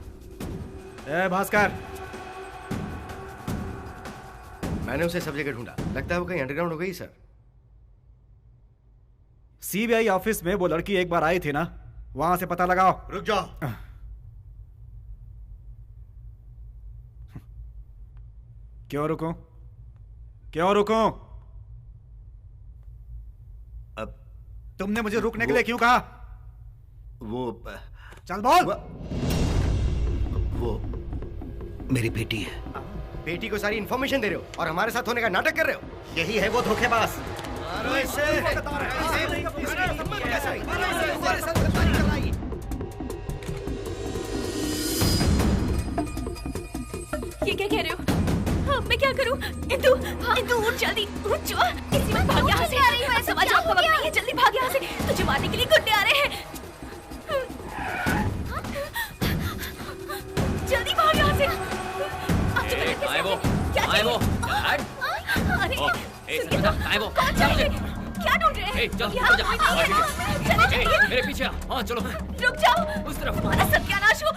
ए भास्कर, मैंने उसे सब जगह ढूंढा, लगता है वो कहीं अंडरग्राउंड हो गई सर। सीबीआई ऑफिस में वो लड़की एक बार आई थी ना, वहां से पता लगाओ। रुक जाओ। क्यों रुको? क्यों रुको? अब तुमने मुझे रुकने के लिए क्यों कहा? वो चल बोल। वो मेरी बेटी है। बेटी को सारी इंफॉर्मेशन दे रहे हो और हमारे साथ होने का नाटक कर रहे हो। यही है वो धोखेबाज। ये क्या कह रहे हो? हाँ, मैं क्या करूं? इंदु, इंदु उठ जल्दी, उठ जो। इसी वक्त भाग यहाँ से। समझ आपका वक्त नहीं है, जल्दी भाग यहाँ से। तुझे मारने के लिए गुंडे आ रहे हैं। जल्दी भाग यहाँ से। आए वो, आए वो। अरे, वो कौन चाहिए? क्या ढूंढ रहे हैं? चलो, यहाँ चलो, कोई नहीं है। चलो, चलिए। मेरे पीछे। हाँ चलो। रुक जाओ। उस तरफ। हमारा सत्यानाश हो।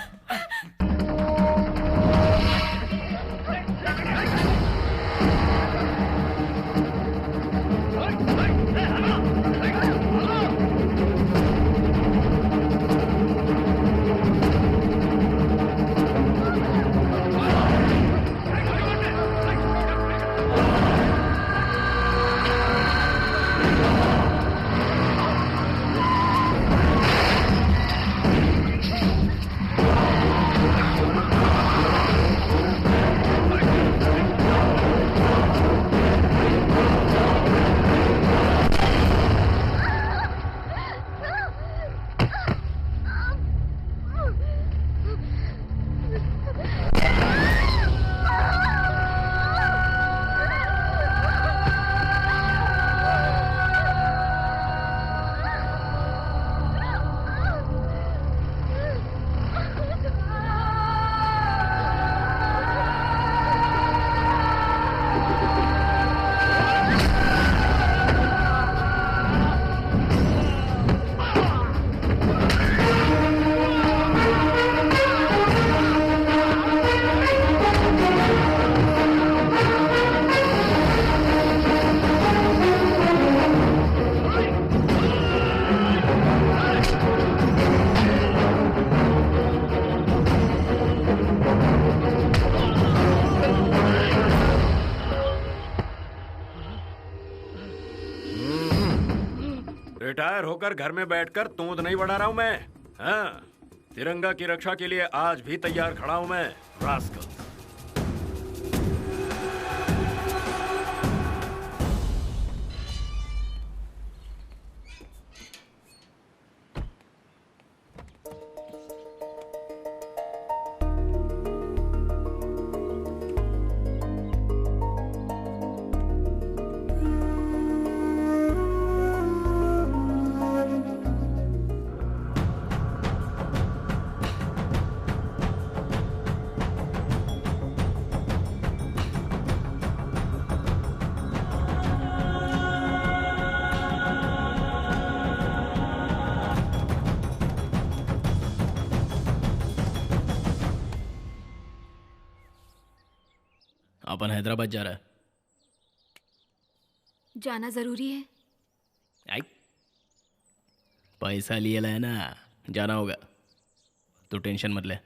रिटायर होकर घर में बैठकर तूंद नहीं बढ़ा रहा हूं मैं। हाँ, तिरंगा की रक्षा के लिए आज भी तैयार खड़ा हूं मैं, रास्कल। अपन हैदराबाद जा रहा है। जाना जरूरी है। आई पैसा लिए है ना, जाना होगा, तो टेंशन मत ले।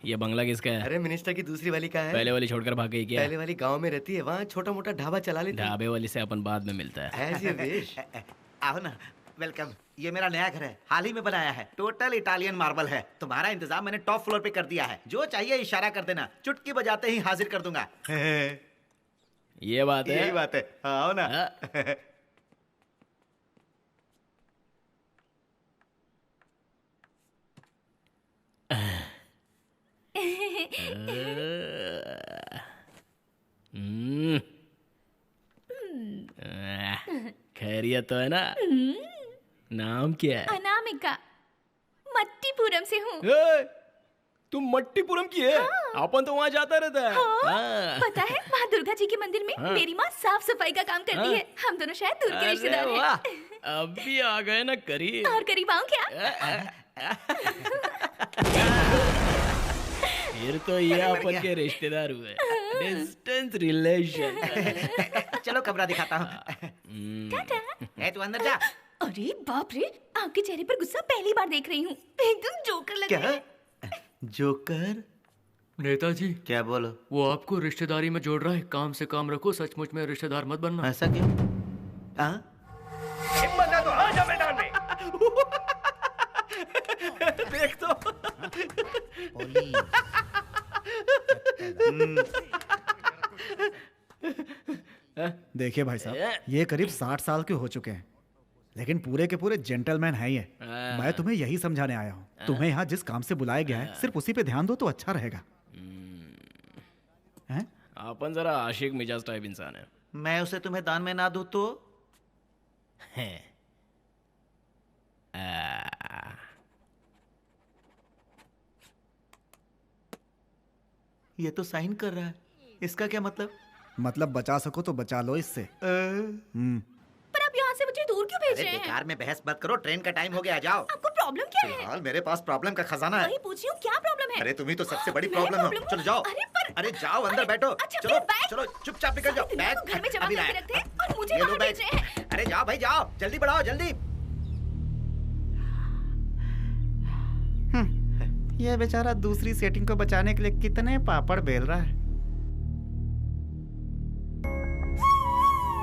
ये बंगला किसका है? अरे मिनिस्टर की दूसरी वाली का है। पहले वाली छोड़कर भाग गई क्या? पहले वाली गांव में रहती है, वहाँ छोटा मोटा ढाबा चला लेती है। ढाबे वाली से अपन बाद में मिलता है। As you wish। आओ ना, वेलकम। ये मेरा नया घर है, हाल ही में बनाया है, टोटल इटालियन मार्बल है। तुम्हारा इंतजाम मैंने टॉप फ्लोर पे कर दिया है, जो चाहिए इशारा कर देना, चुटकी बजाते ही हाजिर कर दूंगा। ये बात है? यही बात है। आओ ना। खैरियत तो है ना? नाम क्या है? अनामिका, मट्टीपुरम से हूँ। तुम मट्टीपुरम की है? अपन तो वहाँ जाता रहता है। हाँ, पता है माँ दुर्गा जी के मंदिर में मेरी माँ साफ सफाई का काम करती है। हम दोनों शायद दूर के रिश्तेदार हैं। अब भी आ गए ना करीब। और करीब आऊँ क्या? फिर तो ये अपन के रिश्तेदार हुए, डिस्टेंस रिलेशन। चलो कमरा दिखाता हूँ। तू अंदर जा। अरे बाप रे, आपके चेहरे पर गुस्सा पहली बार देख रही हूँ, एकदम जोकर लग रहे हैं। जोकर? नेताजी क्या बोलो? वो आपको रिश्तेदारी में जोड़ रहा है, काम से काम रखो, सचमुच में रिश्तेदार मत बनना। ऐसा क्यों? हिम्मत है तो आ जा मैदान में। देख तो। देखिए भाई साहब, ये करीब 60 साल के हो चुके हैं, लेकिन पूरे के पूरे जेंटलमैन है ये। मैं तुम्हें यही समझाने आया हूँ, तुम्हें यहाँ जिस काम से बुलाया गया है सिर्फ उसी पे ध्यान दो तो अच्छा रहेगा। अपन जरा आशिक मिजाज टाइप इंसान है। मैं उसे तुम्हें दान में ना दूं तो? ये तो साइन कर रहा है, इसका क्या मतलब? मतलब बचा सको तो बचा लो इससे। पर आप यहाँ से मुझे दूर क्यों भेज रहे हैं? बेकार में बहस मत करो, ट्रेन का टाइम हो गया, जाओ। आपको प्रॉब्लम क्या है? फिलहाल मेरे पास प्रॉब्लम का खजाना है। वही पूछ रही हूँ, क्या प्रॉब्लम है? अरे तुम्ही तो सबसे बड़ी प्रॉब्लम हो। चलो जाओ। अरे जाओ अंदर बैठो। चलो चलो चुपचाप निकल जाओ। बैग घर में जमा अभी करके लाया। रखते हैं और मुझे ये लो वहाँ बैग। भेज रहे हैं। अरे जाओ भाई जाओ, जल्दी बढ़ाओ जल्दी। ये बेचारा दूसरी सेटिंग को बचाने के लिए कितने पापड़ बेल रहा है।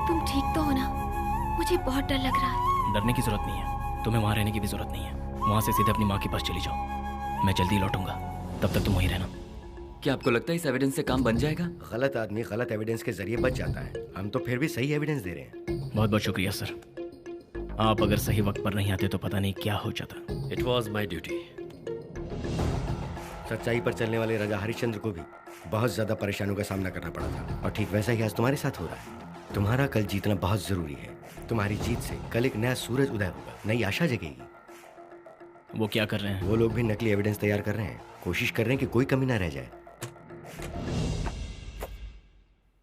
तुम ठीक तो हो ना? मुझे बहुत डर लग रहा है। डरने की जरूरत नहीं है, तुम्हें वहाँ रहने की भी जरूरत नहीं है। वहाँ से सीधे अपनी माँ के पास चली जाओ, मैं जल्दी लौटूंगा, तब तक तुम वहीं रहना। क्या आपको लगता है इस एविडेंस से काम बन जाएगा? गलत आदमी गलत एविडेंस के जरिए बच जाता है, हम तो फिर भी सही एविडेंस दे रहे हैं। बहुत बहुत शुक्रिया सर, आप अगर सही वक्त पर नहीं आते तो पता नहीं क्या हो जाता। It was my duty. सच्चाई पर चलने वाले राजा हरिश्चंद्र को भी बहुत ज्यादा परेशानियों का सामना करना पड़ा था, और ठीक वैसा ही आज तुम्हारे साथ हो रहा है। तुम्हारा कल जीतना बहुत जरूरी है। तुम्हारी जीत से कल एक नया सूरज उदय होगा, नई आशा जगेगी। वो क्या कर रहे हैं? वो लोग भी नकली एविडेंस तैयार कर रहे हैं, कोशिश कर रहे हैं कि कोई कमी ना रह जाए।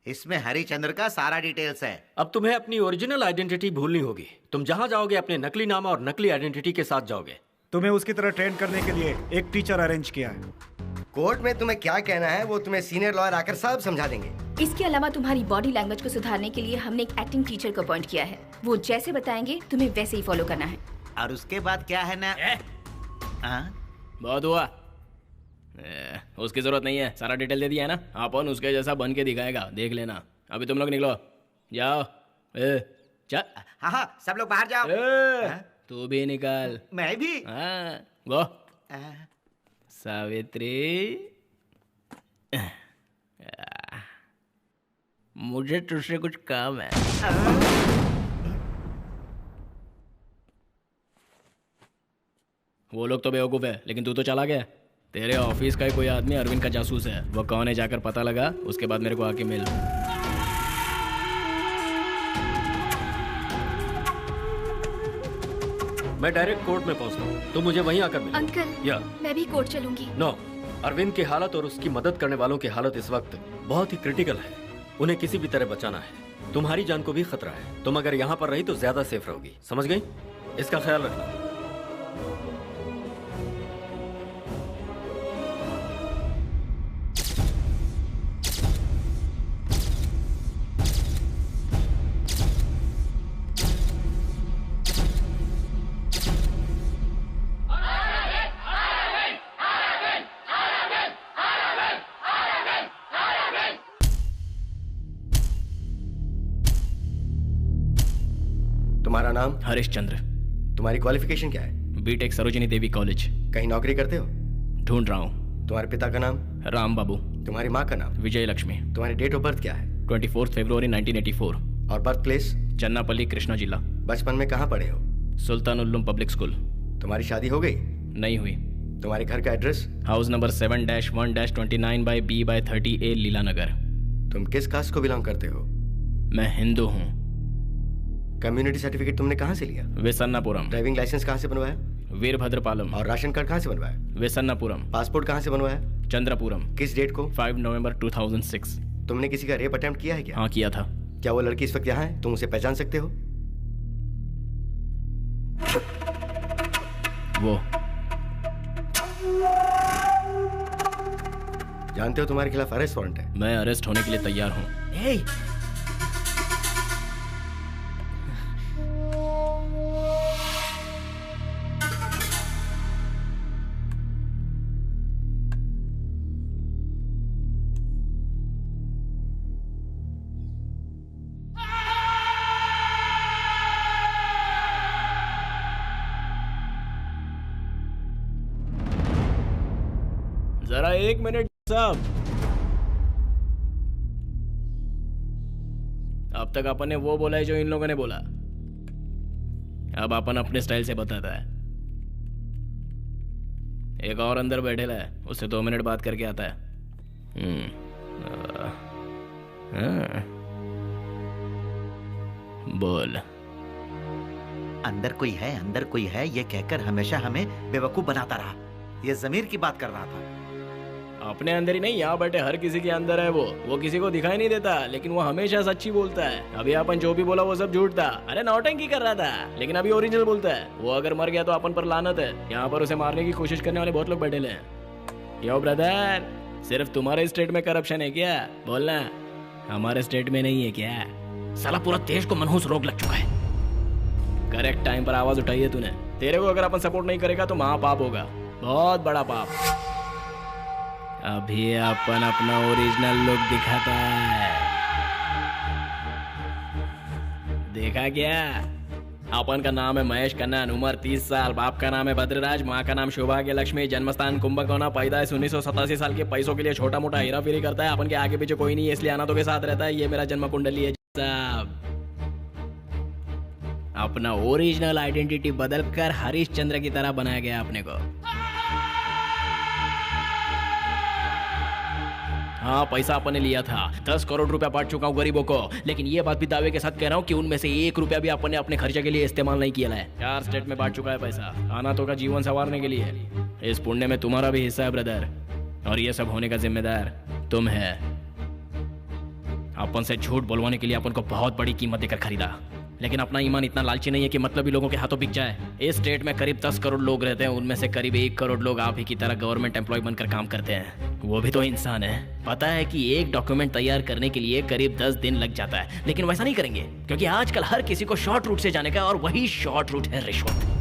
इसमें हरिचंद्र का सारा डिटेल्स है। अब तुम्हें अपनी ओरिजिनल आइडेंटिटी भूलनी होगी। तुम जहां जाओगे अपने नकली नाम और नकली आइडेंटिटी के साथ जाओगे। तुम्हें उसकी तरह ट्रेन करने के लिए एक टीचर अरेंज किया है। कोर्ट में तुम्हें क्या कहना है वो तुम्हें सीनियर लॉयर आकर सब समझा देंगे। इसके अलावा तुम्हारी बॉडी लैंग्वेज को सुधारने के लिए हमने एक एक्टिंग टीचर को अपॉइंट किया है। वो जैसे बताएंगे तुम्हें वैसे ही फॉलो करना है। और उसके बाद क्या है ना? बहुत हुआ, उसकी जरूरत नहीं है, सारा डिटेल दे दिया है ना। अपन उसके जैसा बन के दिखाएगा, देख लेना। अभी तुम लोग निकलो, जाओ। चल। हाँ सब लोग बाहर जाओ। तू भी निकल। मैं भी। हाँ गो। सावित्री, मुझे तुझसे कुछ काम है। वो लोग तो बेवकूफ है, लेकिन तू तो चला गया। तेरे ऑफिस का ही कोई आदमी अरविंद का जासूस है। वो कौन है जाकर पता लगा, उसके बाद मेरे को आके मिल। मैं डायरेक्ट कोर्ट में पहुंचता हूँ, तो मुझे वहीं आकर मिलो। अंकल, या मैं भी कोर्ट चलूंगी। नो, अरविंद की हालत और उसकी मदद करने वालों की हालत इस वक्त बहुत ही क्रिटिकल है। उन्हें किसी भी तरह बचाना है। तुम्हारी जान को भी खतरा है। तुम अगर यहाँ पर रही तो ज्यादा सेफ रहोगी, समझ गई? इसका ख्याल रखना। तुम्हारा नाम? हरिश्चंद्र। तुम्हारी क्वालिफिकेशन क्या है? बीटेक सरोजिनी देवी कॉलेज। कहीं नौकरी करते हो? ढूंढ रहा हूँ। तुम्हारे पिता का नाम? राम बाबू। तुम्हारी माँ का नाम? विजय लक्ष्मी। तुम्हारी डेट ऑफ बर्थ क्या है? 24 फरवरी 1984। और बर्थ प्लेस? चन्नापल्ली, कृष्णा जिला। बचपन में कहाँ पढ़े हो? सुल्तान उल्लुम पब्लिक स्कूल। तुम्हारी शादी हो गई? नहीं हुई। तुम्हारे घर का एड्रेस? House number 7-1-29/B/30A लीलानगर। तुम किस कास्ट को बिलोंग करते हो? मैं हिंदू हूँ। कम्युनिटी सर्टिफिकेट तुमने कहाँ से लिया? विसन्नापुरम। ड्राइविंग लाइसेंस कहाँ से बनवाया? वीरभद्रपालम। और राशन कार्ड कहाँ से बनवाया? विसन्नापुरम। पासपोर्ट कहाँ से बनवाया? चंद्रपुरम। किस डेट को? 5 नवंबर 2006। तुमने किसी का रेप अटेम्प्ट किया है क्या? हाँ, किया था। क्या वो लड़की इस वक्त यहाँ है? तुम उसे पहचान सकते हो? वो जानते हो तुम्हारे खिलाफ अरेस्ट वारंट है। मैं अरेस्ट होने के लिए तैयार हूँ। hey! जरा 1 मिनट साहब। अब तक अपन ने वो बोला है जो इन लोगों ने बोला। अब अपन अपने स्टाइल से बताता है। एक और अंदर बैठेला है, उससे 2 मिनट बात करके आता है। बोल। अंदर कोई है ये कहकर हमेशा हमें बेवकूफ बनाता रहा। ये जमीर की बात कर रहा था। अपने अंदर ही नहीं, यहाँ बैठे हर किसी के अंदर है वो किसी को दिखाई नहीं देता, लेकिन वो हमेशा सच्ची बोलता है। अभी अपन जो भी बोला वो सब झूठ था। अरे नौटंकी कर रहा था, लेकिन अभी ओरिजिनल बोलता है। वो अगर मर गया तो अपन पर लानत है। यहाँ पर उसे मारने की कोशिश करने वाले बहुत लोग बैठे हैं। यो ब्रदर, सिर्फ तुम्हारे स्टेट में करप्शन है क्या? बोलना, हमारे स्टेट में नहीं है क्या? साला पूरा देश को मनहूस रोग लग चुका है। करेक्ट टाइम पर आवाज उठाई है तूने। तेरे को अगर अपन सपोर्ट नहीं करेगा तो महापाप होगा, बहुत बड़ा पाप। अभी अपन अपना ओरिजिनल लुक दिखाता है। देखा क्या? अपन का नाम है महेश कन्नन, उम्र 30 साल, बाप का नाम है भद्रराज, माँ का नाम सौभाग्य लक्ष्मी, जन्मस्थान कुंभकोना, पैदाइश 1987 साल के। पैसों के लिए छोटा मोटा हेरा फेरी करता है। अपन के आगे पीछे कोई नहीं है, इसलिए अनाथों के साथ रहता है। ये मेरा जन्म कुंडली है साहब। अपना ओरिजिनल आइडेंटिटी बदलकर हरिश्चंद्र की तरह बनाया गया अपने को। हाँ, पैसा अपन ने लिया था। 10 करोड़ रुपया बांट चुका हूँ गरीबों को, लेकिन ये बात भी दावे के साथ कह रहा हूँ कि उनमें से 1 रुपया भी अपन ने अपने खर्चे के लिए इस्तेमाल नहीं किया है। 4 स्टेट में बांट चुका है पैसा, अनाथों का जीवन संवारने के लिए। इस पुण्य में तुम्हारा भी हिस्सा है ब्रदर, और ये सब होने का जिम्मेदार तुम है। अपन से झूठ बोलवाने के लिए अपन को बहुत बड़ी कीमत देकर खरीदा, लेकिन अपना ईमान इतना लालची नहीं है कि मतलबी लोगों के हाथों बिक जाए। इस स्टेट में करीब 10 करोड़ लोग रहते हैं, उनमें से करीब 1 करोड़ लोग आप ही की तरह गवर्नमेंट एम्प्लॉय बनकर काम करते हैं। वो भी तो इंसान है। पता है कि एक डॉक्यूमेंट तैयार करने के लिए करीब 10 दिन लग जाता है, लेकिन वैसा नहीं करेंगे, क्योंकि आजकल हर किसी को शॉर्ट रूट से जाने का, और वही शॉर्ट रूट है रिश्वत।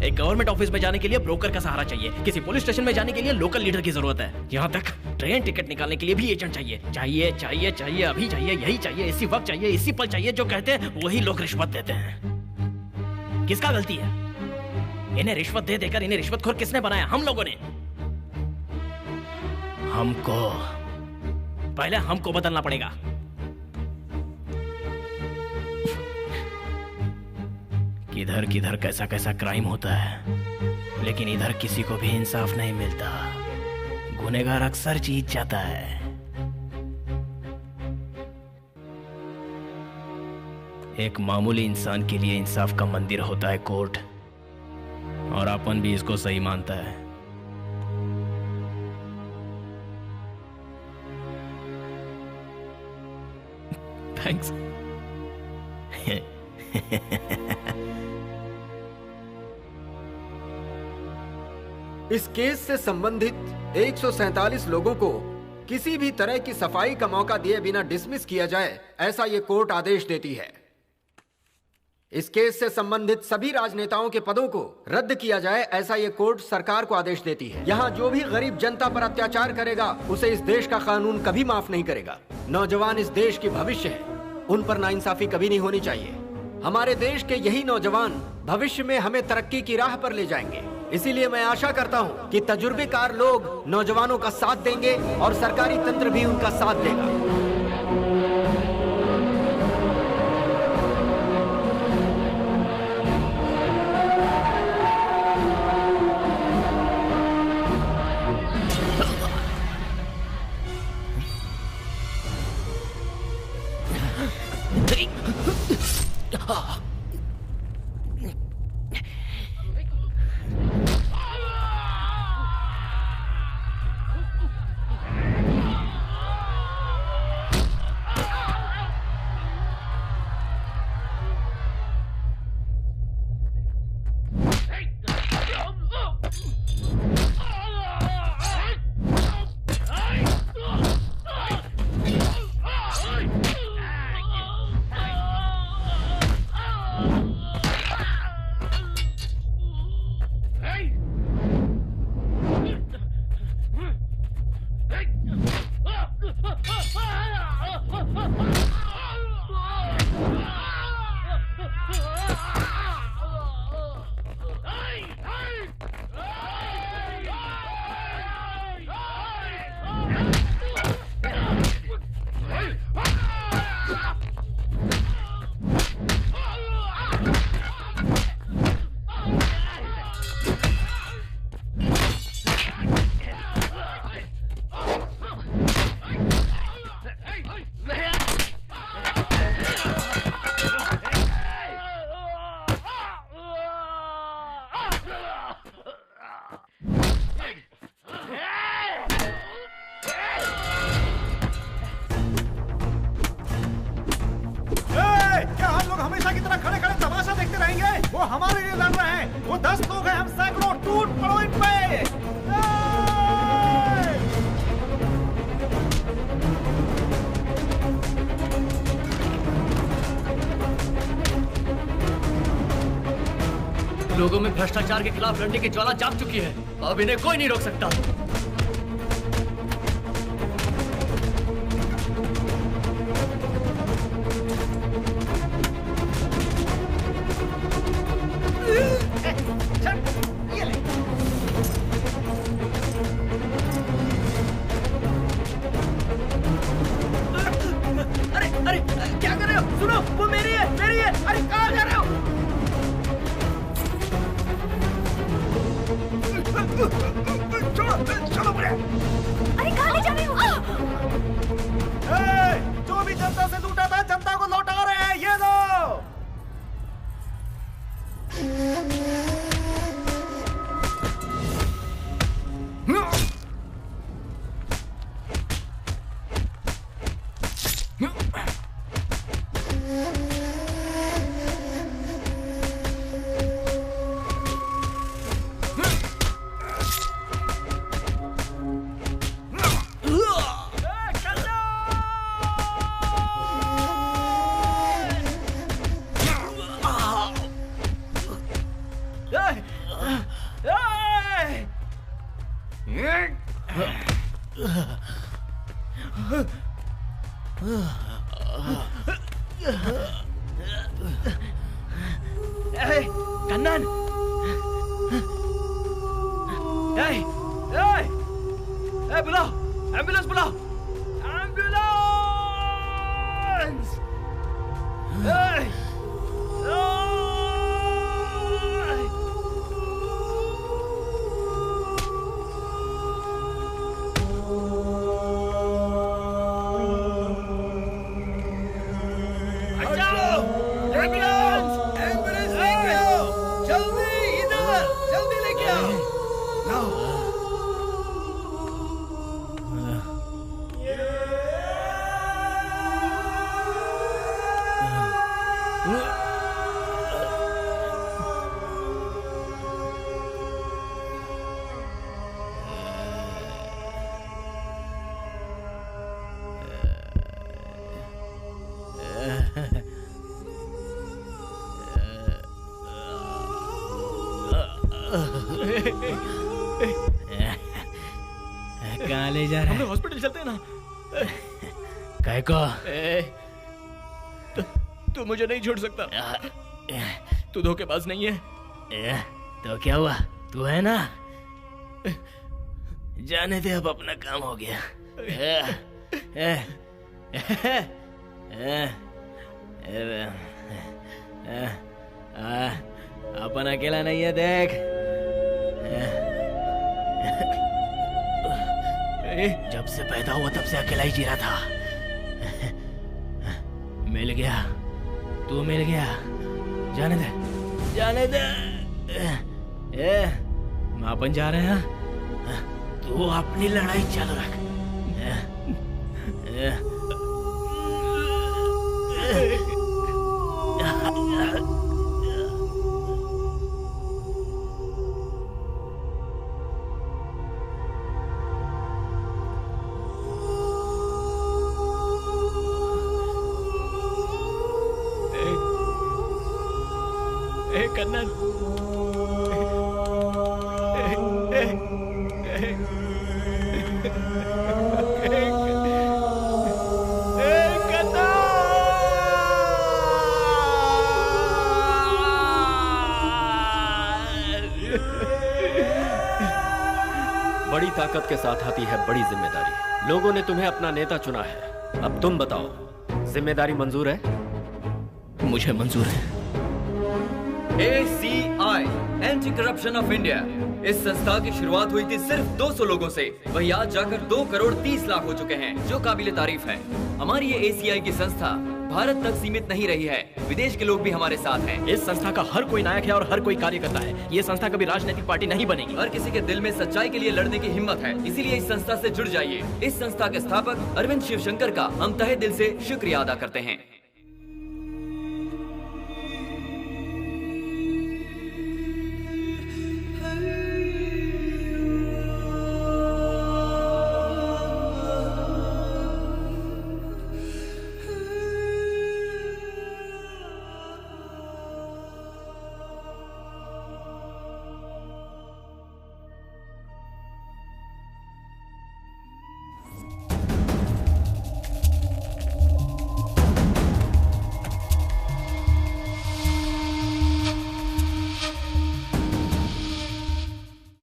एक गवर्नमेंट ऑफिस में जाने के लिए ब्रोकर का सहारा चाहिए, किसी पुलिस स्टेशन में जाने के लिए लोकल लीडर की जरूरत है, यहाँ तक ट्रेन टिकट निकालने के लिए भी एजेंट चाहिए। चाहिए चाहिए चाहिए, अभी चाहिए, यही चाहिए, इसी वक्त चाहिए, इसी पल चाहिए। जो कहते हैं वही लोग रिश्वत देते हैं। किसका गलती है? इन्हें रिश्वत दे देकर इन्हें रिश्वतखोर किसने बनाया? हम लोगों ने। पहले हमको बदलना पड़ेगा। किधर किधर कैसा कैसा क्राइम होता है, लेकिन इधर किसी को भी इंसाफ नहीं मिलता। गुनहगार अक्सर जीत जाता है। एक मामूली इंसान के लिए इंसाफ का मंदिर होता है कोर्ट, और अपन भी इसको सही मानता है। थैंक्स। इस केस से संबंधित 147 लोगों को किसी भी तरह की सफाई का मौका दिए बिना डिसमिस किया जाए, ऐसा ये कोर्ट आदेश देती है। इस केस से संबंधित सभी राजनेताओं के पदों को रद्द किया जाए, ऐसा ये कोर्ट सरकार को आदेश देती है। यहाँ जो भी गरीब जनता पर अत्याचार करेगा उसे इस देश का कानून कभी माफ नहीं करेगा। नौजवान इस देश की भविष्य है, उन पर नाइंसाफी कभी नहीं होनी चाहिए। हमारे देश के यही नौजवान भविष्य में हमें तरक्की की राह पर ले जाएंगे। इसीलिए मैं आशा करता हूं कि तजुर्बेकार लोग नौजवानों का साथ देंगे और सरकारी तंत्र भी उनका साथ देगा। लोगों में भ्रष्टाचार के खिलाफ लड़ने की ज्वाला जाग चुकी है। अब इन्हें कोई नहीं रोक सकता। अरे अरे क्या कर रहे हो? सुनो, वो मेरी है, मेरी है। अरे कहाँ जा रहे हो? चलो बुरे। अरे कहाँ ले जा रहे हो? जो भी जनता से लूटा था जनता को लौटा रहे हैं, ये लो। कन्नन! बुलाओ, एम्बुलेंस बुलाओ, एम्बुलेंस! एम्बुलेंस! एम्बुलेंस लेके आओ! जल्दी! कहाँ ले जा रहे हैं? हम लोग हॉस्पिटल चलते हैं ना। काय को? तू मुझे नहीं छोड़ सकता। तू धोखेबाज नहीं है। तो क्या हुआ? तू है ना? जाने दे, अब अपना काम हो गया। अपन अकेला नहीं है, देख। जब से पैदा हुआ तब से अकेला ही जी रहा था। मिल गया, तू मिल गया। जाने दे, जाने दे। अपन जा रहे हैं। तू अपनी लड़ाई चालू रख। कन्नन, बड़ी ताकत के साथ आती है बड़ी जिम्मेदारी। लोगों ने तुम्हें अपना नेता चुना है। अब तुम बताओ, जिम्मेदारी मंजूर है? मुझे मंजूर है। ACI, anti corruption of India. इस संस्था की शुरुआत हुई थी सिर्फ 200 लोगों से। वही आज जाकर 2 करोड़ 30 लाख हो चुके हैं, जो काबिले तारीफ है। हमारी ये ACI की संस्था भारत तक सीमित नहीं रही है, विदेश के लोग भी हमारे साथ हैं। इस संस्था का हर कोई नायक है और हर कोई कार्य करता है। ये संस्था कभी राजनीतिक पार्टी नहीं बनेगी। हर किसी के दिल में सच्चाई के लिए लड़ने की हिम्मत है, इसीलिए इस संस्था से जुड़ जाइए। इस संस्था के स्थापक अरविंद शिवशंकर का हम तहे दिल से शुक्रिया अदा करते हैं।